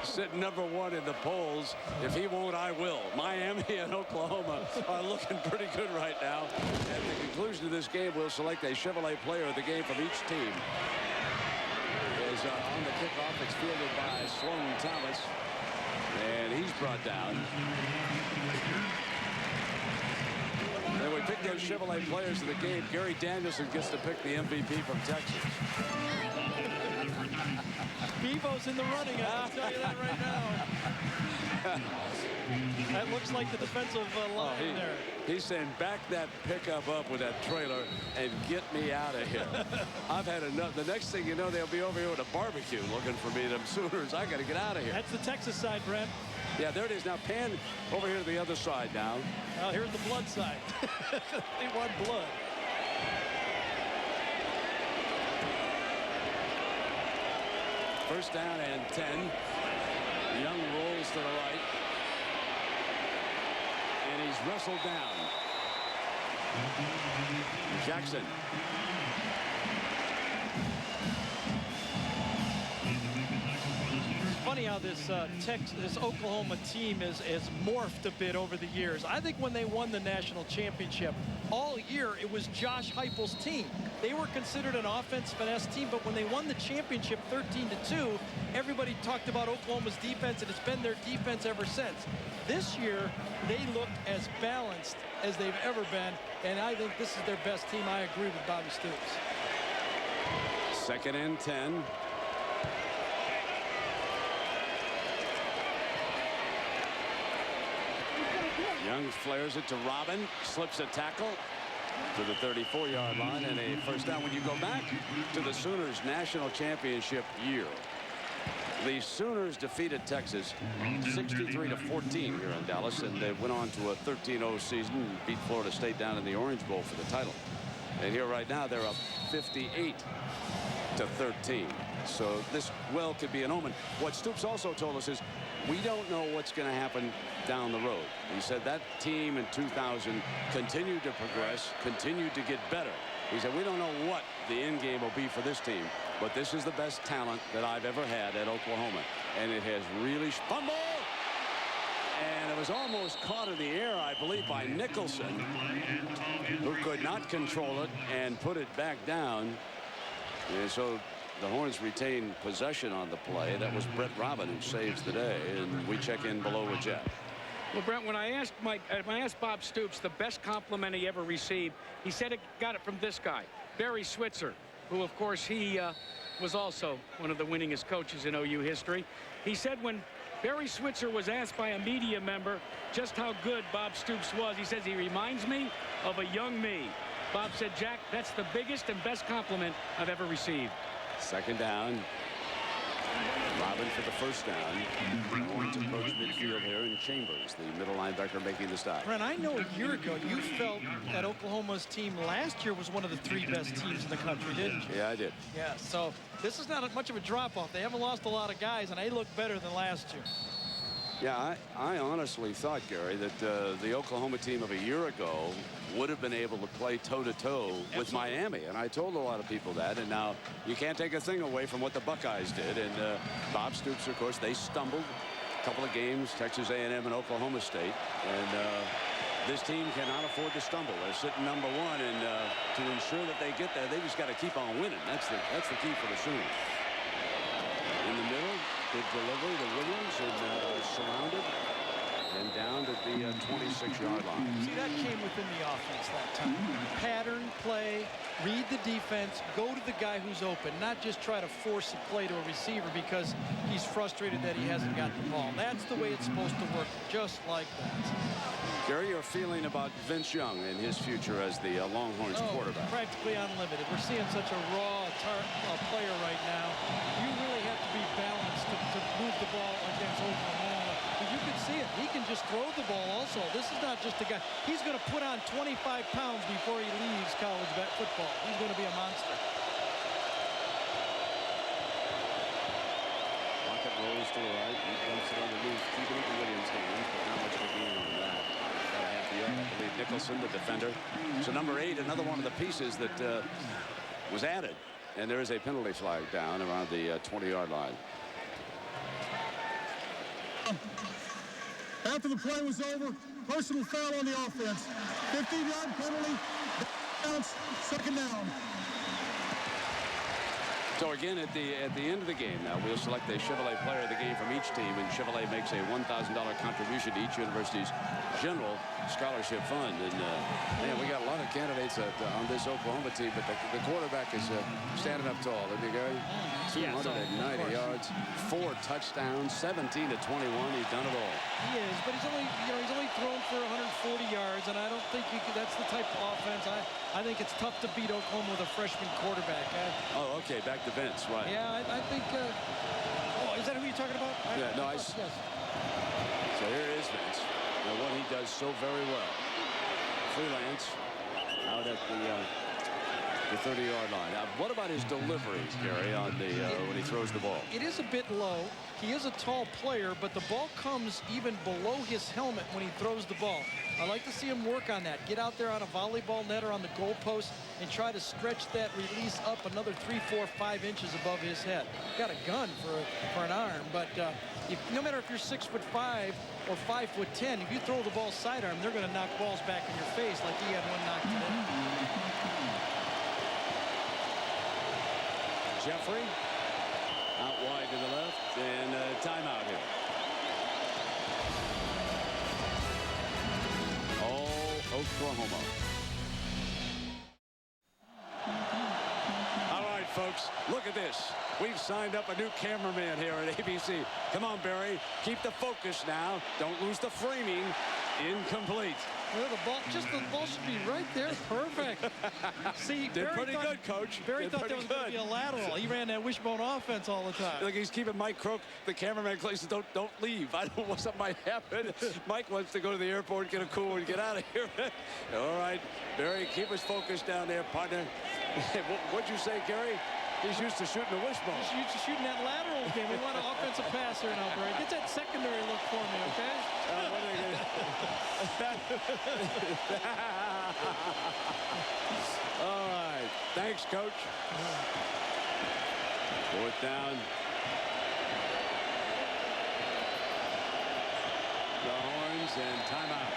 B: sitting #1 in the polls. If he won't, I will. Miami and Oklahoma are looking pretty good right now. At the conclusion of this game, we'll select a Chevrolet player of the game from each team. On the kickoff, it's fielded by Sloan Thomas, and he's brought down. And we pick those Chevrolet players of the game. Gary Danielson gets to pick the MVP from Texas.
C: Bevo's in the running, I'll tell you that right now. That looks like the defensive line there.
B: He's saying, back that pickup up with that trailer and get me out of here. I've had enough. The next thing you know, they'll be over here with a barbecue looking for me. Them Sooners, I got to get out of here.
C: That's the Texas side, Brent.
B: Yeah, there it is. Now pan over here to the other side now.
C: Well, here's the blood side. They want blood.
B: First down and 10. Young rolls to the right. And he's wrestled down. Jackson.
C: Funny how this this Oklahoma team has morphed a bit over the years. I think when they won the national championship, all year it was Josh Heupel's team. They were considered an offense finesse team, but when they won the championship 13-2, everybody talked about Oklahoma's defense, and it's been their defense ever since. This year, they looked as balanced as they've ever been, and I think this is their best team. I agree with Bobby Stoops.
B: 2nd and 10. Young flares it to Robin, slips a tackle to the 34-yard line, and a first down. When you go back to the Sooners' national championship year, the Sooners defeated Texas 63-14 here in Dallas, and they went on to a 13-0 season and beat Florida State down in the Orange Bowl for the title. And here right now they're up 58-13. So this well could be an omen. What Stoops also told us is we don't know what's going to happen down the road. He said that team in 2000 continued to progress, continued to get better. He said we don't know what the end game will be for this team, but this is the best talent that I've ever had at Oklahoma, and it has really fumbled. And it was almost caught in the air, I believe, by Nicholson, who could not control it and put it back down. And so the Horns retain possession on the play. That was Brett Robin who saves the day, and we check in below with Jeff.
D: Well, Brent, when I asked Bob Stoops the best compliment he ever received, he said it got it from this guy, Barry Switzer, who, of course, he was also one of the winningest coaches in OU history. He said when Barry Switzer was asked by a media member just how good Bob Stoops was, he says he reminds me of a young me. Bob said, Jack, that's the biggest and best compliment I've ever received.
B: 2nd down. Robin for the first down. Going to approach midfield here in Chambers, the middle linebacker, making the stop.
C: Brent, I know a year ago you felt that Oklahoma's team last year was one of the 3 best teams in the country, didn't you?
B: Yeah, I did.
C: Yeah, so this is not much of a drop-off. They haven't lost a lot of guys, and they look better than last year.
B: Yeah, I honestly thought, Gary, that the Oklahoma team of a year ago would have been able to play toe-to-toe with Miami, and I told a lot of people that, and now you can't take a thing away from what the Buckeyes did. And Bob Stoops, of course, they stumbled a couple of games, Texas A&M and Oklahoma State, and this team cannot afford to stumble. They're sitting number 1, and to ensure that they get there, they just got to keep on winning. That's the key for the Sooners. In the middle, good delivery to Williams, and surrounded and down to the 26-yard line.
C: See, that came within the offense that time. Pattern, play, read the defense, go to the guy who's open, not just try to force a play to a receiver because he's frustrated that he hasn't got the ball. That's the way it's supposed to work, just like that.
B: Gary, your feeling about Vince Young and his future as the Longhorns quarterback?
C: Practically unlimited. We're seeing such a raw player right now. You really have to be balanced to move the ball against Oklahoma. But you can see it. He can just throw the ball also. This is not just a guy. He's going to put on 25 pounds before he leaves college football. He's going to be a monster.
B: Pocket rolls to the right. He dumps it on the loose, keeping it in Williams' hands, but not much of a gain on that. About a half the yard, I believe. Nicholson, the defender. So number 8, another one of the pieces that was added. And there is a penalty flag down around the 20-yard line.
G: After the play was over, personal foul on the offense. 15-yard penalty, bounce, 2nd down.
B: So again, at the end of the game now, we'll select a Chevrolet player of the game from each team, and Chevrolet makes a $1,000 contribution to each university's general scholarship fund. And man, we got a lot of candidates on this Oklahoma team, but the quarterback is standing up tall, isn't he, Gary? 290 yards, 4 touchdowns, 17 to 21. He's done it all.
C: He is, but he's only thrown for 140 yards, and I don't think that's the type of offense. I think it's tough to beat Oklahoma with a freshman quarterback.
B: Oh, okay, back to Vince, right?
C: Yeah, I think. Is that who you're talking about?
B: Yeah, no, yes. So here is Vince. Now, what he does so very well. Freelance out at the the 30-yard line. Now, what about his delivery, Gary, on the when he throws the ball?
C: It is a bit low. He is a tall player, but the ball comes even below his helmet when he throws the ball. I like to see him work on that. Get out there on a volleyball net or on the goalpost and try to stretch that release up another 3, 4, 5 inches above his head. Got a gun for an arm, but no matter if you're 6'5" or 5'10", if you throw the ball sidearm, they're going to knock balls back in your face like he had one knocked today.
B: Jeffrey out wide to the left, and timeout here. All Oklahoma. All right, folks, look at this. We've signed up a new cameraman here at ABC. Come on, Barry. Keep the focus now. Don't lose the framing. Incomplete.
C: Well, the ball should be right there. Perfect. See,
B: Did pretty good, Coach.
C: Barry thought that was going to be a lateral. He ran that wishbone offense all the time.
B: Look, he's keeping Mike Croak, the cameraman, close. Don't leave. I don't want something might happen. Mike wants to go to the airport, get a cool, and get out of here. All right, Barry, keep us focused down there, partner. What'd you say, Gary? He's used to shooting a wishbone.
C: He's used to shooting that lateral game. We want an offensive passer now, Barry. Get that secondary look for me, okay?
B: All right. Thanks, Coach. Fourth down. The Horns and timeout.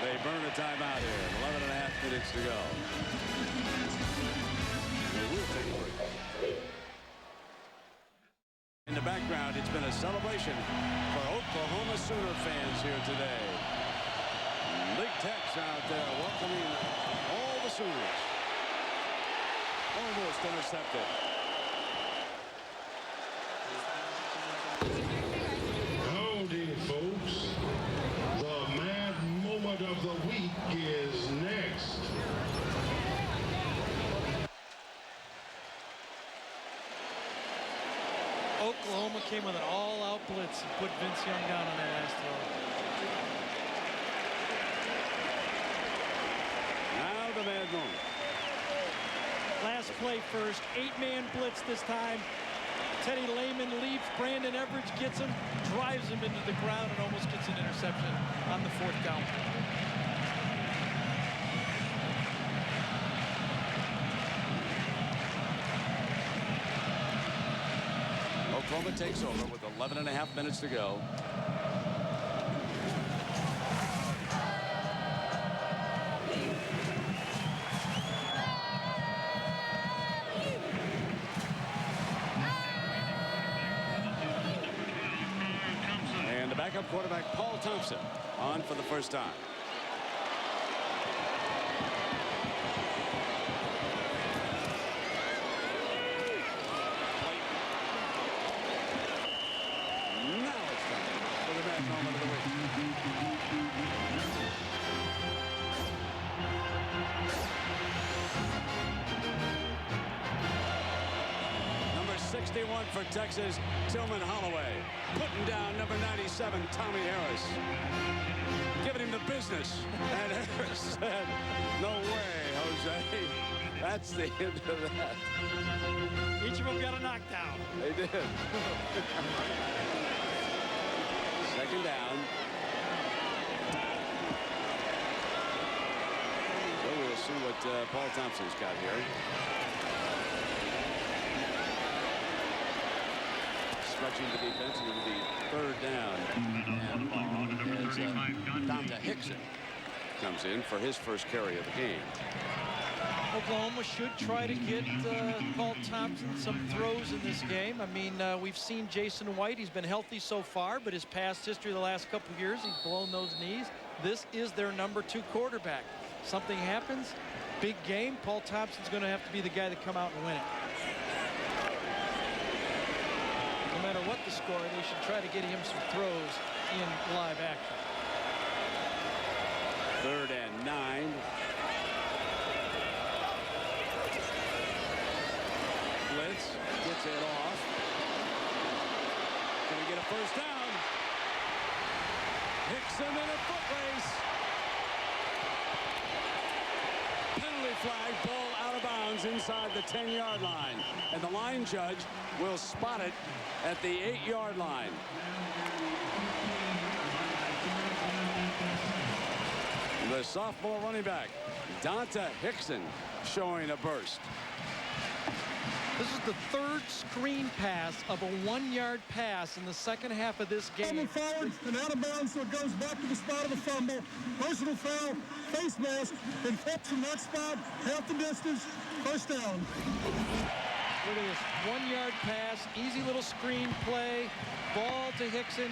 B: They burn a timeout here. 11 and a half minutes to go. We'll take a break. In the background, it's been a celebration for Oklahoma Sooner fans here today. Big Tex out there welcoming all the Sooners. Almost intercepted.
F: Howdy, folks. The mad moment of the week is next.
C: Oklahoma came with an all-out blitz and put Vince Young down on that last throw.
B: Now the mad moment.
C: Last play first. 8-man blitz this time. Teddy Lehman leaps. Brandon Everidge gets him, drives him into the ground, and almost gets an interception on the 4th down.
B: Oklahoma takes over with 11 and a half minutes to go. And the backup quarterback, Paul Thompson, on for the first time. Moment of the week. Number 61 for Texas, Tillman Holloway. Putting down number 97, Tommy Harris. Giving him the business. And Harris said, no way, Jose. That's the end of that.
C: Each of them got a knockdown.
B: They did. Second down. So we'll see what Paul Thompson's got here. Stretching the defense into the 3rd down. And the ball is Donta Hickson comes in for his first carry of the game.
C: Oklahoma should try to get Paul Thompson some throws in this game. I mean, we've seen Jason White. He's been healthy so far, but his past history the last couple of years, he's blown those knees. This is their number 2 quarterback. Something happens, big game, Paul Thompson's going to have to be the guy to come out and win it. No matter what the score, they should try to get him some throws in live action.
B: 3rd and 9. Blitz gets it off. Can he get a first down? Hickson in a foot race. Penalty flag, ball out of bounds. bounds inside the 10-yard line. And the line judge will spot it at the 8-yard line. The sophomore running back, Donta Hickson, showing a burst.
C: This is the third screen pass of a 1-yard pass in the second half of this game.
G: Forward and out of bounds, so it goes back to the spot of the fumble. Personal foul, face mask, and flips from that spot, half the distance, first down.
C: Look at this 1-yard pass, easy little screen play, ball to Hickson,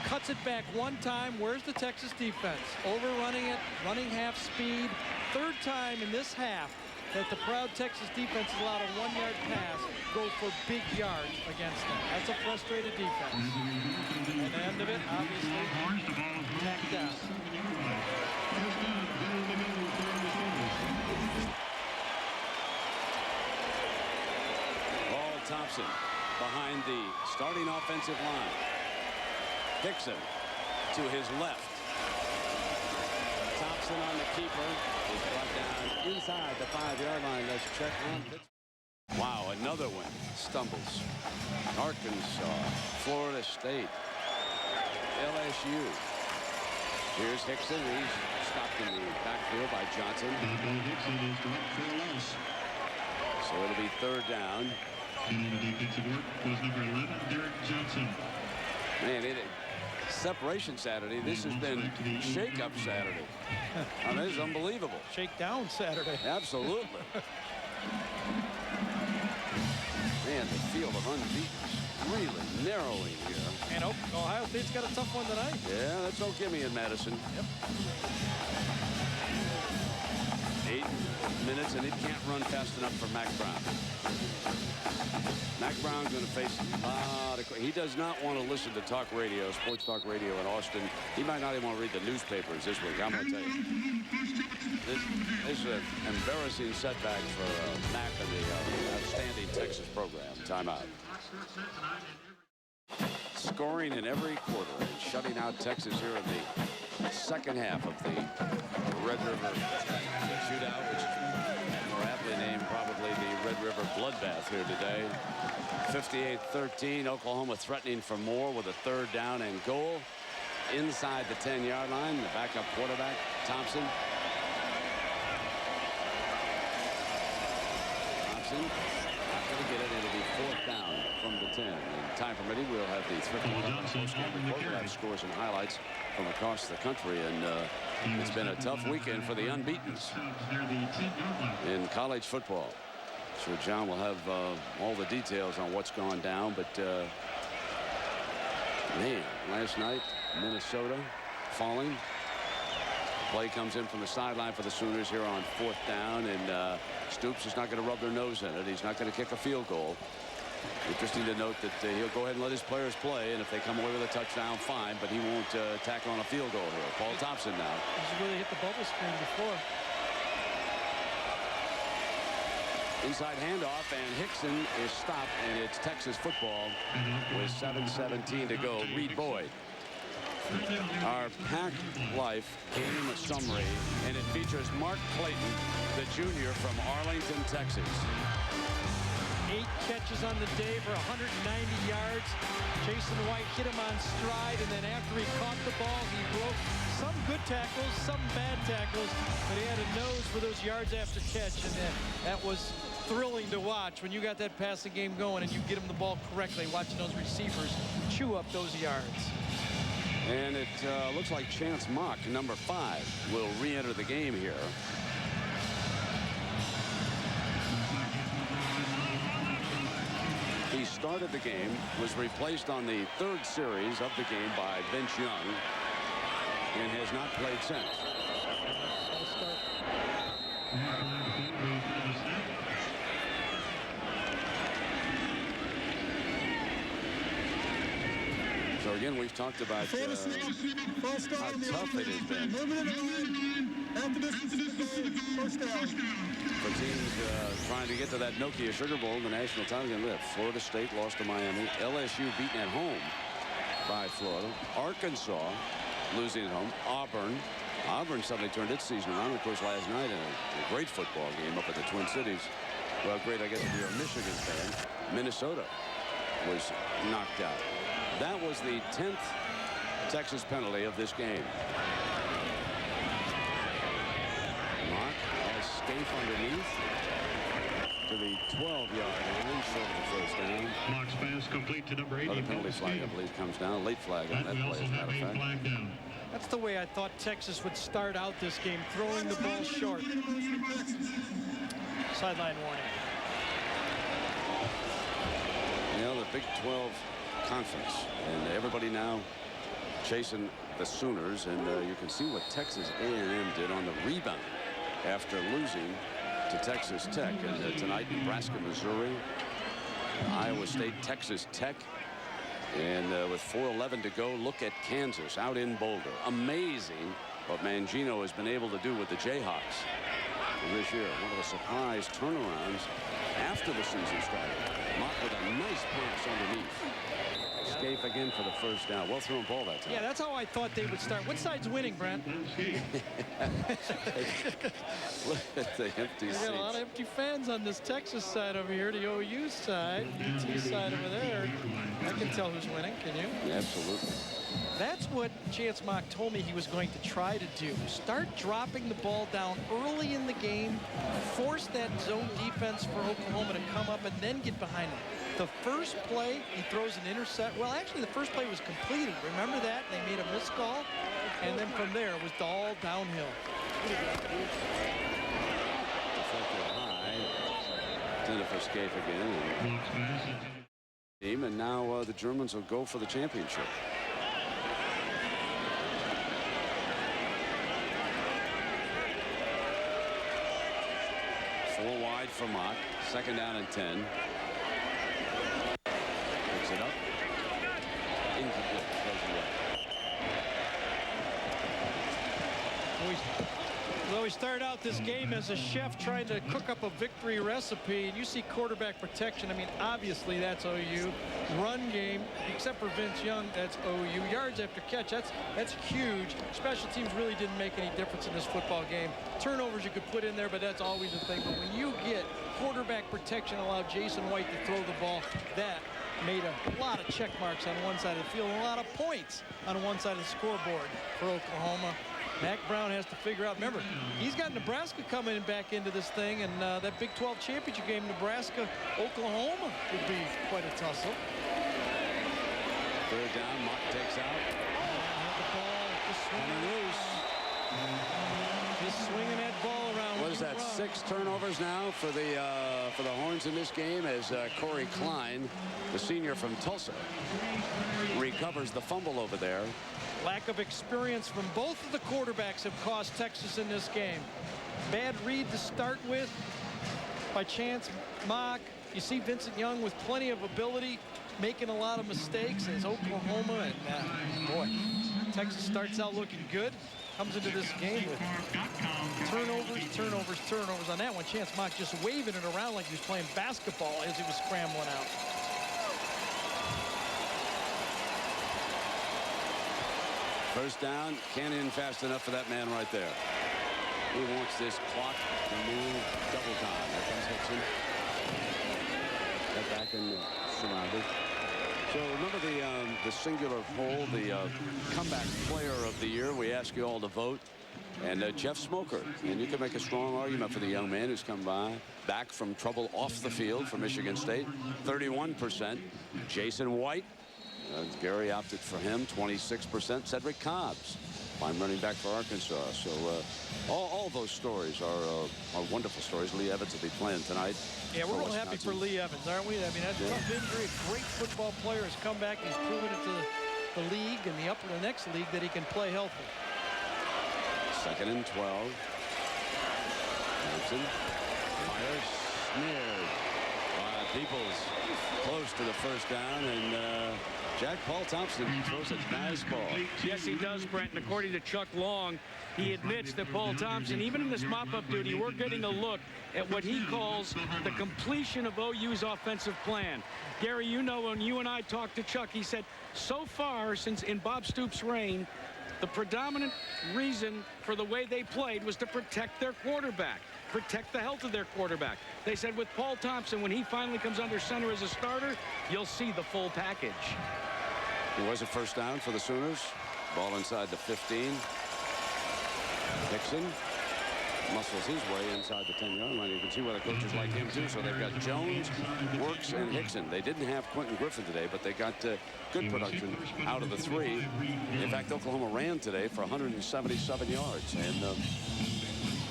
C: cuts it back one time. Where's the Texas defense? Overrunning it, running half speed. Third time in this half that the proud Texas defense has allowed a 1-yard pass go for big yards against them. That's a frustrated defense. And the end of it, obviously, tacked out.
B: Paul Thompson behind the starting offensive line. Hickson to his left. Thompson on the keeper. Is brought down inside the 5-yard line. Let's check on it. Wow, another one. Stumbles. Arkansas, Florida State, LSU. Here's Hickson. He's stopped in the backfield by Johnson. So it'll be third down.
F: And the defensive work was number 11, Derek Johnson.
B: Man, separation Saturday. This has been shake-up Saturday. I mean, it's unbelievable.
C: Shakedown Saturday.
B: Absolutely. Man, the field of unbeaten really narrowing here.
C: And Ohio State's got a tough one tonight.
B: Yeah, that's no gimme in Madison.
C: Yep.
B: 8 minutes, and it can't run fast enough for Mac Brown. Mac Brown's going to face a lot of... He does not want to listen to talk radio, sports talk radio in Austin. He might not even want to read the newspapers this week. I'm going to tell you. This is an embarrassing setback for Mac and the outstanding Texas program. Timeout. Scoring in every quarter and shutting out Texas here in the second half of the Red River shootout, which is more aptly named probably the Red River bloodbath here today. 58-13, Oklahoma threatening for more with a third down and goal inside the 10-yard line. The backup quarterback, Thompson. Thompson not going to get it. It'll be fourth down from the 10. And time permitting, we'll have the three scores and highlights from across the country. And it's been a tough weekend for the unbeatens in college football. So John will have all the details on what's gone down. But, man, last night, Minnesota falling. Play comes in from the sideline for the Sooners here on fourth down. And Stoops is not going to rub their nose in it. He's not going to kick a field goal. Interesting to note that he'll go ahead and let his players play, and if they come away with a touchdown, fine, but he won't tackle on a field goal here. Paul Thompson now.
C: He's really hit the bubble screen before.
B: Inside handoff, and Hickson is stopped, and it's Texas football with 7:17 to go. Reed Boyd. Our Pack Life game summary, and it features Mark Clayton, the junior from Arlington, Texas.
C: 8 catches on the day for 190 yards. Jason White hit him on stride, and then after he caught the ball, he broke some good tackles, some bad tackles, but he had a nose for those yards after catch, and that was thrilling to watch when you got that passing game going and you get him the ball correctly, watching those receivers chew up those yards.
B: And it looks like Chance Mock, number 5, will re-enter the game here. He started the game, was replaced on the 3rd series of the game by Vince Young, and has not played since. So again, we've talked about how tough it has been for teams trying to get to that Nokia Sugar Bowl in the national title game. Florida State lost to Miami. LSU beaten at home by Florida. Arkansas losing at home. Auburn suddenly turned its season around, of course, last night in a great football game up at the Twin Cities. Well, great, I guess if you're a Michigan fan, Minnesota was knocked out. That was the 10th Texas penalty of this game. Mock has Scaife underneath to the 12-yard line, short of the first down.
F: Mock's pass complete to number 80.
B: Another penalty flag, I believe, comes down. A late flag on that
F: We
B: play,
F: also
B: as a
F: have
B: matter of
F: a
B: fact.
F: flag down.
C: That's the way I thought Texas would start out this game, throwing the ball short. Sideline warning.
B: You know, the Big 12 Conference, and everybody now chasing the Sooners, and you can see what Texas A&M did on the rebound after losing to Texas Tech. And tonight, Nebraska, Missouri, Iowa State, Texas Tech. And with 4:11 to go, look at Kansas out in Boulder. Amazing what Mangino has been able to do with the Jayhawks this year. One of the surprise turnarounds after the season started. Mock with a nice pass underneath. Scaife again for the first down. Well thrown ball that time.
C: Yeah, that's how I thought they would start. What side's winning, Brent?
B: Look at the empty
C: We
B: seats.
C: got a lot of empty fans on this Texas side over here, the OU side, BT side over there. I can tell who's winning, can you?
B: Absolutely.
C: That's what Chance Mock told me he was going to try to do. Start dropping the ball down early in the game, force that zone defense for Oklahoma to come up, and then get behind them. The first play, he throws an intercept. Well, actually, the first play was completed. Remember that? They made a missed call, and then from there, it was all downhill.
B: Deflected high. Intended for Scaife again. And now the Germans will go for the championship. Four wide for Mock. Second down and 10. Picks it up. Incomplete. Goes away.
C: Well, we started out this game as a chef trying to cook up a victory recipe, and you see quarterback protection. I mean, obviously that's OU. Run game, except for Vince Young, that's OU. Yards after catch, that's huge. Special teams really didn't make any difference in this football game. Turnovers you could put in there, but that's always the thing. But when you get quarterback protection, allowed Jason White to throw the ball, that made a lot of check marks on one side of the field and a lot of points on one side of the scoreboard for Oklahoma. Mac Brown has to figure out, remember, he's got Nebraska coming back into this thing, and that Big 12 championship game, Nebraska, Oklahoma, would be quite a tussle.
B: Third down, Mock takes out.
C: The ball just swinging loose. Just swinging that ball around.
B: What is that, 6 turnovers now for the Horns in this game as Corey Klein, the senior from Tulsa, recovers the fumble over there.
C: Lack of experience from both of the quarterbacks have cost Texas in this game. Bad read to start with by Chance Mock. You see Vincent Young with plenty of ability, making a lot of mistakes as Oklahoma, and boy, Texas starts out looking good. Comes into this game with turnovers on that one. Chance Mock just waving it around like he was playing basketball as he was scrambling out.
B: First down, can't in fast enough for that man right there. He wants this clock to move double time. There comes Hickson. Got back and surrounded. So remember the singular poll, the comeback player of the year. We ask you all to vote. And Jeff Smoker. And you can make a strong argument for the young man who's come back from trouble off the field for Michigan State. 31%. Jason White. Gary opted for him, 26%. Cedric Cobbs, fine running back for Arkansas. So all those stories are wonderful stories. Lee Evans will be playing tonight.
C: Yeah, we're real happy for Lee Evans, aren't we? I mean, that's a tough injury. A great football player has come back. He's proven it to the league and the next league that he can play healthy.
B: Second and 12. Johnson. Myers snared. Peoples close to the first down, and Jack Paul Thompson throws a nice ball.
D: Yes, he does, Brent. And according to Chuck Long, he admits that Paul Thompson, even in this mop-up duty, we're getting a look at what he calls the completion of OU's offensive plan. Gary, you know, when you and I talked to Chuck, he said, so far, since in Bob Stoops' reign, the predominant reason for the way they played was to protect their quarterback. protect the health of their quarterback. They said with Paul Thompson, when he finally comes under center as a starter, you'll see the full package.
B: It was a first down for the Sooners. Ball inside the 15. Hickson muscles his way inside the 10-yard line. You can see why the coaches like him, too. So they've got Jones, Works, and Hickson. They didn't have Quentin Griffin today, but they got good production out of the three. In fact, Oklahoma ran today for 177 yards. And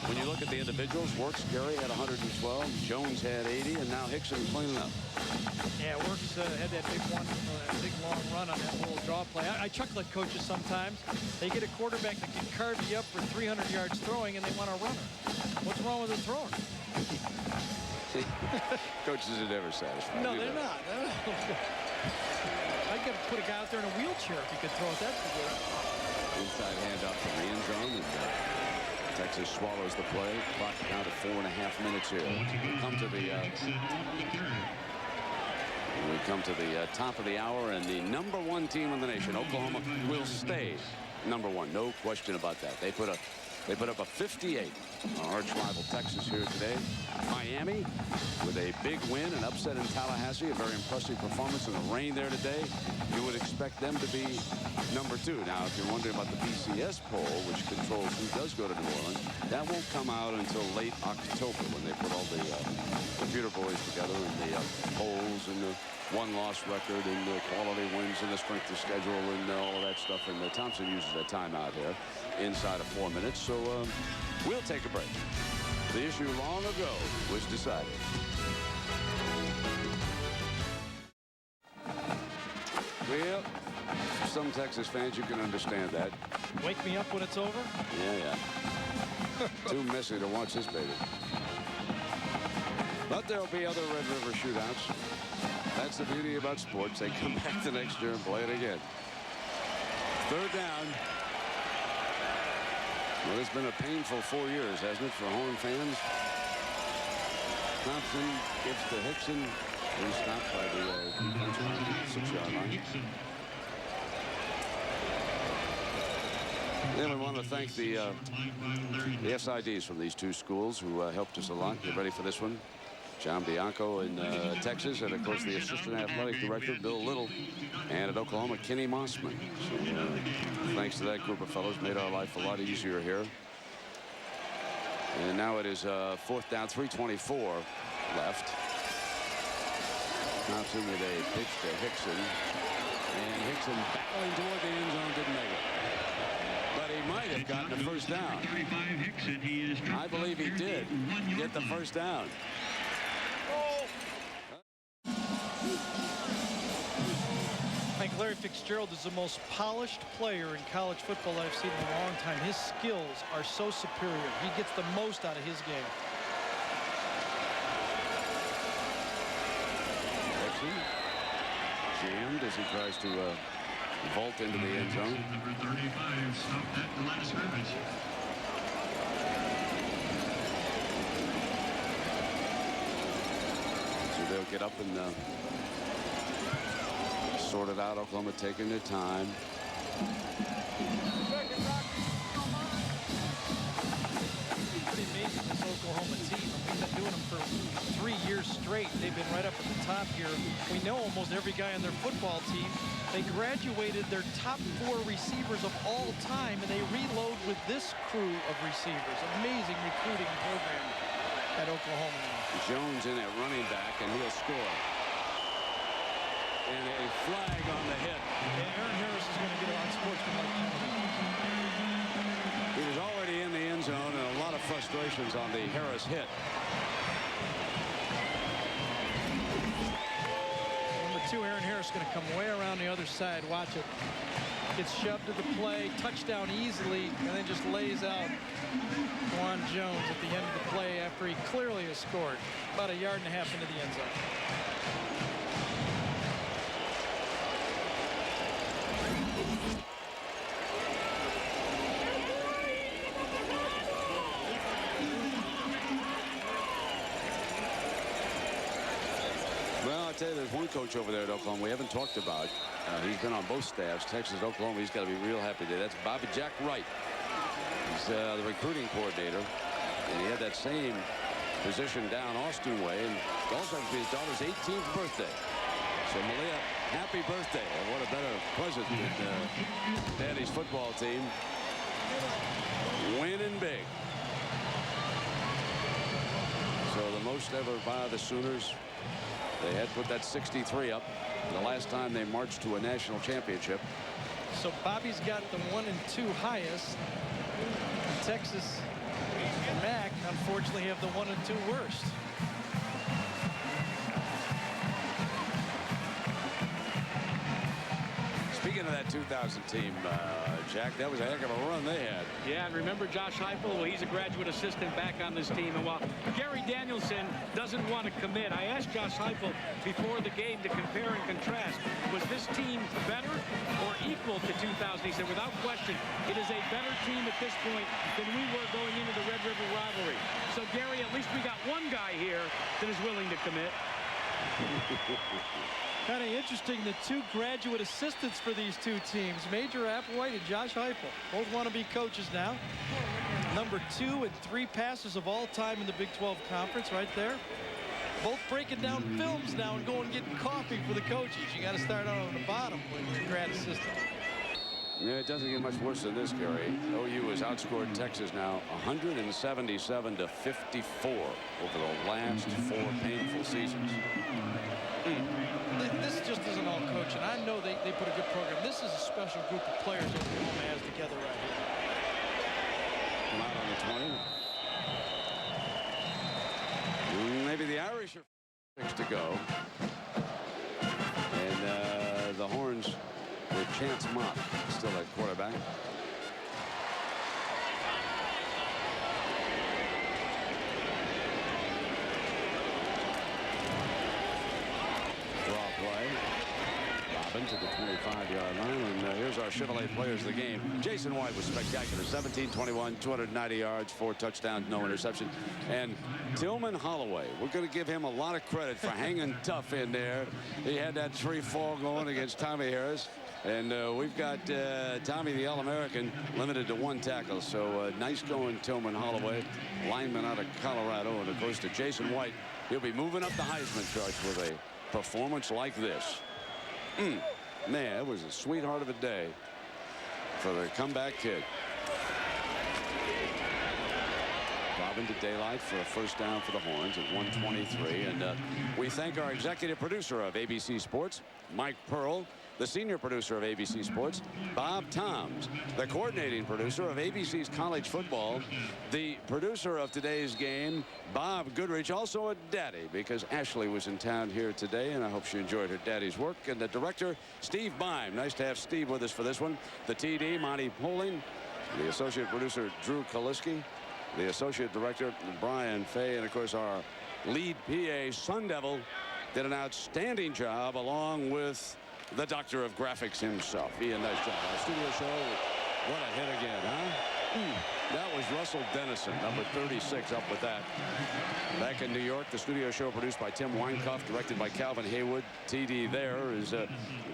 B: when you look at the individuals, Works, Gary had 112, Jones had 80, and now Hickson cleaning up.
C: Yeah, Works had that big one, big long run on that little draw play. I chuckle at coaches sometimes. They get a quarterback that can carve you up for 300 yards throwing, and they want a runner. What's wrong with the thrower?
B: Coaches are never satisfied.
C: No, they're not. I'd get to put a guy out there in a wheelchair if he could throw it. That's the good.
B: Inside handoff from the end zone. And, Texas swallows the play. Clock down to 4.5 minutes here. We come to the top of the hour, and the #1 team in the nation, Oklahoma, will stay #1. No question about that. They put up a 58 on arch rival Texas here today. Miami with a big win, an upset in Tallahassee, a very impressive performance in the rain there today. You would expect them to be #2. Now, if you're wondering about the BCS poll, which controls who does go to New Orleans, that won't come out until late October when they put all the computer boys together and the polls and the one-loss record and the quality wins and the strength of schedule and all of that stuff. And Thompson uses a timeout here inside of 4 minutes. So we'll take a break. The issue long ago was decided. Well, some Texas fans, you can understand that.
C: Wake me up when it's over?
B: Yeah. Too messy to watch this baby. But there'll be other Red River shootouts. That's the beauty about sports. They come back the next year and play it again. Third down. Well, it's been a painful 4 years, hasn't it, for Horn fans? Thompson gives to Hickson. He's stopped by the defense 6-yard line. Then we want to thank the SIDs from these two schools who helped us a lot. Get ready for this one. John Bianco in Texas, and of course the assistant athletic director, Bill Little, and at Oklahoma, Kenny Mossman. So thanks to that group of fellows, made our life a lot easier here. And now it is 4th down, 3:24 left. Thompson with a pitch to Hickson, and Hickson battling toward the end zone, didn't make it. But he might have gotten the first down. I believe he did get the first down.
C: I think Larry Fitzgerald is the most polished player in college football I've seen in a long time. His skills are so superior. He gets the most out of his game.
B: Hickson jammed as he tries to vault into the end zone.
F: Number 35 stopped at the line of scrimmage.
B: So they'll get up and sort it out. Oklahoma taking their time.
C: Pretty amazing, this Oklahoma team. We've been doing them for 3 years straight. They've been right up at the top here. We know almost every guy on their football team. They graduated their top 4 receivers of all time, and they reload with this crew of receivers. Amazing recruiting program at Oklahoma now.
B: Jones in at running back, and he'll score. And a flag on the hit.
C: And Aaron Harris is going to get on sportsmanlike penalty.
B: He was already in the end zone, and a lot of frustrations on the Harris hit.
C: Number 2, Aaron Harris, going to come way around the other side. Watch it. Gets shoved to the play, touchdown easily, and then just lays out Juwan Jones at the end of the play after he clearly has scored. About 1.5 yards into the end zone.
B: Well, I tell you, there's one coach over there at Oklahoma we haven't talked about. He's been on both staffs, Texas, Oklahoma. He's got to be real happy today. That's Bobby Jack Wright. He's the recruiting coordinator. And he had that same position down Austin way, and also happens to be his daughter's 18th birthday. So Malia, happy birthday. And what a better present than Daddy's football team winning big. So the most ever by the Sooners. They had put that 63 up the last time they marched to a national championship.
C: So Bobby's got the 1 and 2 highest. Texas and Mac, unfortunately, have the 1 and 2 worst.
B: Speaking of that 2000 team, Jack, that was a heck of a run they had.
D: Yeah, and remember Josh Heupel? Well, he's a graduate assistant back on this team. And while Gary Danielson doesn't want to commit, I asked Josh Heupel before the game to compare and contrast. Was this team better or equal to 2000? He said, without question, it is a better team at this point than we were going into the Red River rivalry. So, Gary, at least we got one guy here that is willing to commit.
C: Kind of interesting, the 2 graduate assistants for these 2 teams, Major Applewhite and Josh Heupel. Both want to be coaches now. Number 2 and 3 passes of all time in the Big 12 Conference right there. Both breaking down films now and going and getting coffee for the coaches. You got to start out on the bottom with your grad assistant.
B: Yeah, it doesn't get much worse than this, Gary. OU has outscored Texas now 177 to 54 over the last 4 painful seasons.
C: This just isn't all coaching. I know they put a good program. This is a special group of players Oklahoma has together right here.
B: Come out on the 20. Maybe the Irish are 6 to go. And the Horns with Chance Mott still at quarterback. To the 25-yard line, and here's our Chevrolet players of the game. Jason White was spectacular. 17-21, 290 yards, 4 touchdowns, no interception. And Tillman Holloway, we're going to give him a lot of credit for hanging tough in there. He had that 3-fall going against Tommy Harris. And we've got Tommy, the All-American, limited to 1 tackle. So nice going, Tillman Holloway, lineman out of Colorado. And, of course, to Jason White, he'll be moving up the Heisman chart with a performance like this. Man, it was a sweetheart of a day for the comeback kid. Drop into daylight for a first down for the Horns at 1:23. And we thank our executive producer of ABC Sports, Mike Pearl, the senior producer of ABC Sports, Bob Toms, the coordinating producer of ABC's College Football, the producer of today's game, Bob Goodrich, also a daddy because Ashley was in town here today, and I hope she enjoyed her daddy's work, and the director, Steve Bime. Nice to have Steve with us for this one. The TD, Monty Poling, the associate producer, Drew Kaliski, the associate director, Brian Fay, and, of course, our lead PA, Sun Devil, did an outstanding job along with the doctor of graphics himself. Ian, nice job. Our studio show, what a hit again, huh? That was Russell Dennison, number 36, up with that. Back in New York, the studio show produced by Tim Weinkoff, directed by Calvin Haywood. TD there is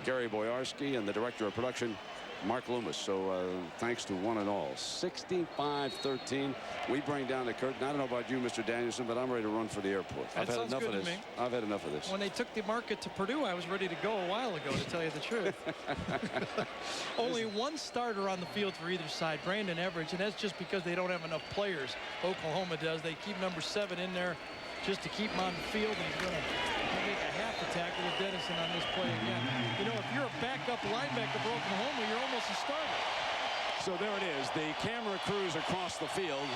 B: Gary Boyarski, and the director of production, Mark Loomis. So thanks to one and all. 65-13. We bring down the curtain. I don't know about you, Mr. Danielson, but I'm ready to run for the airport. I've had enough of this. I've had enough of this.
C: When they took the market to Purdue, I was ready to go a while ago, to tell you the truth. Only 1 starter on the field for either side, Brandon Everidge, and that's just because they don't have enough players. Oklahoma does. They keep number 7 in there just to keep him on the field, and he's going to make a half a tackle with Dennison on this play again. You know, if you're a backup linebacker for Oklahoma, you're almost a starter.
B: So there it is. The camera crews across the field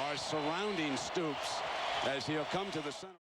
B: are surrounding Stoops as he'll come to the center.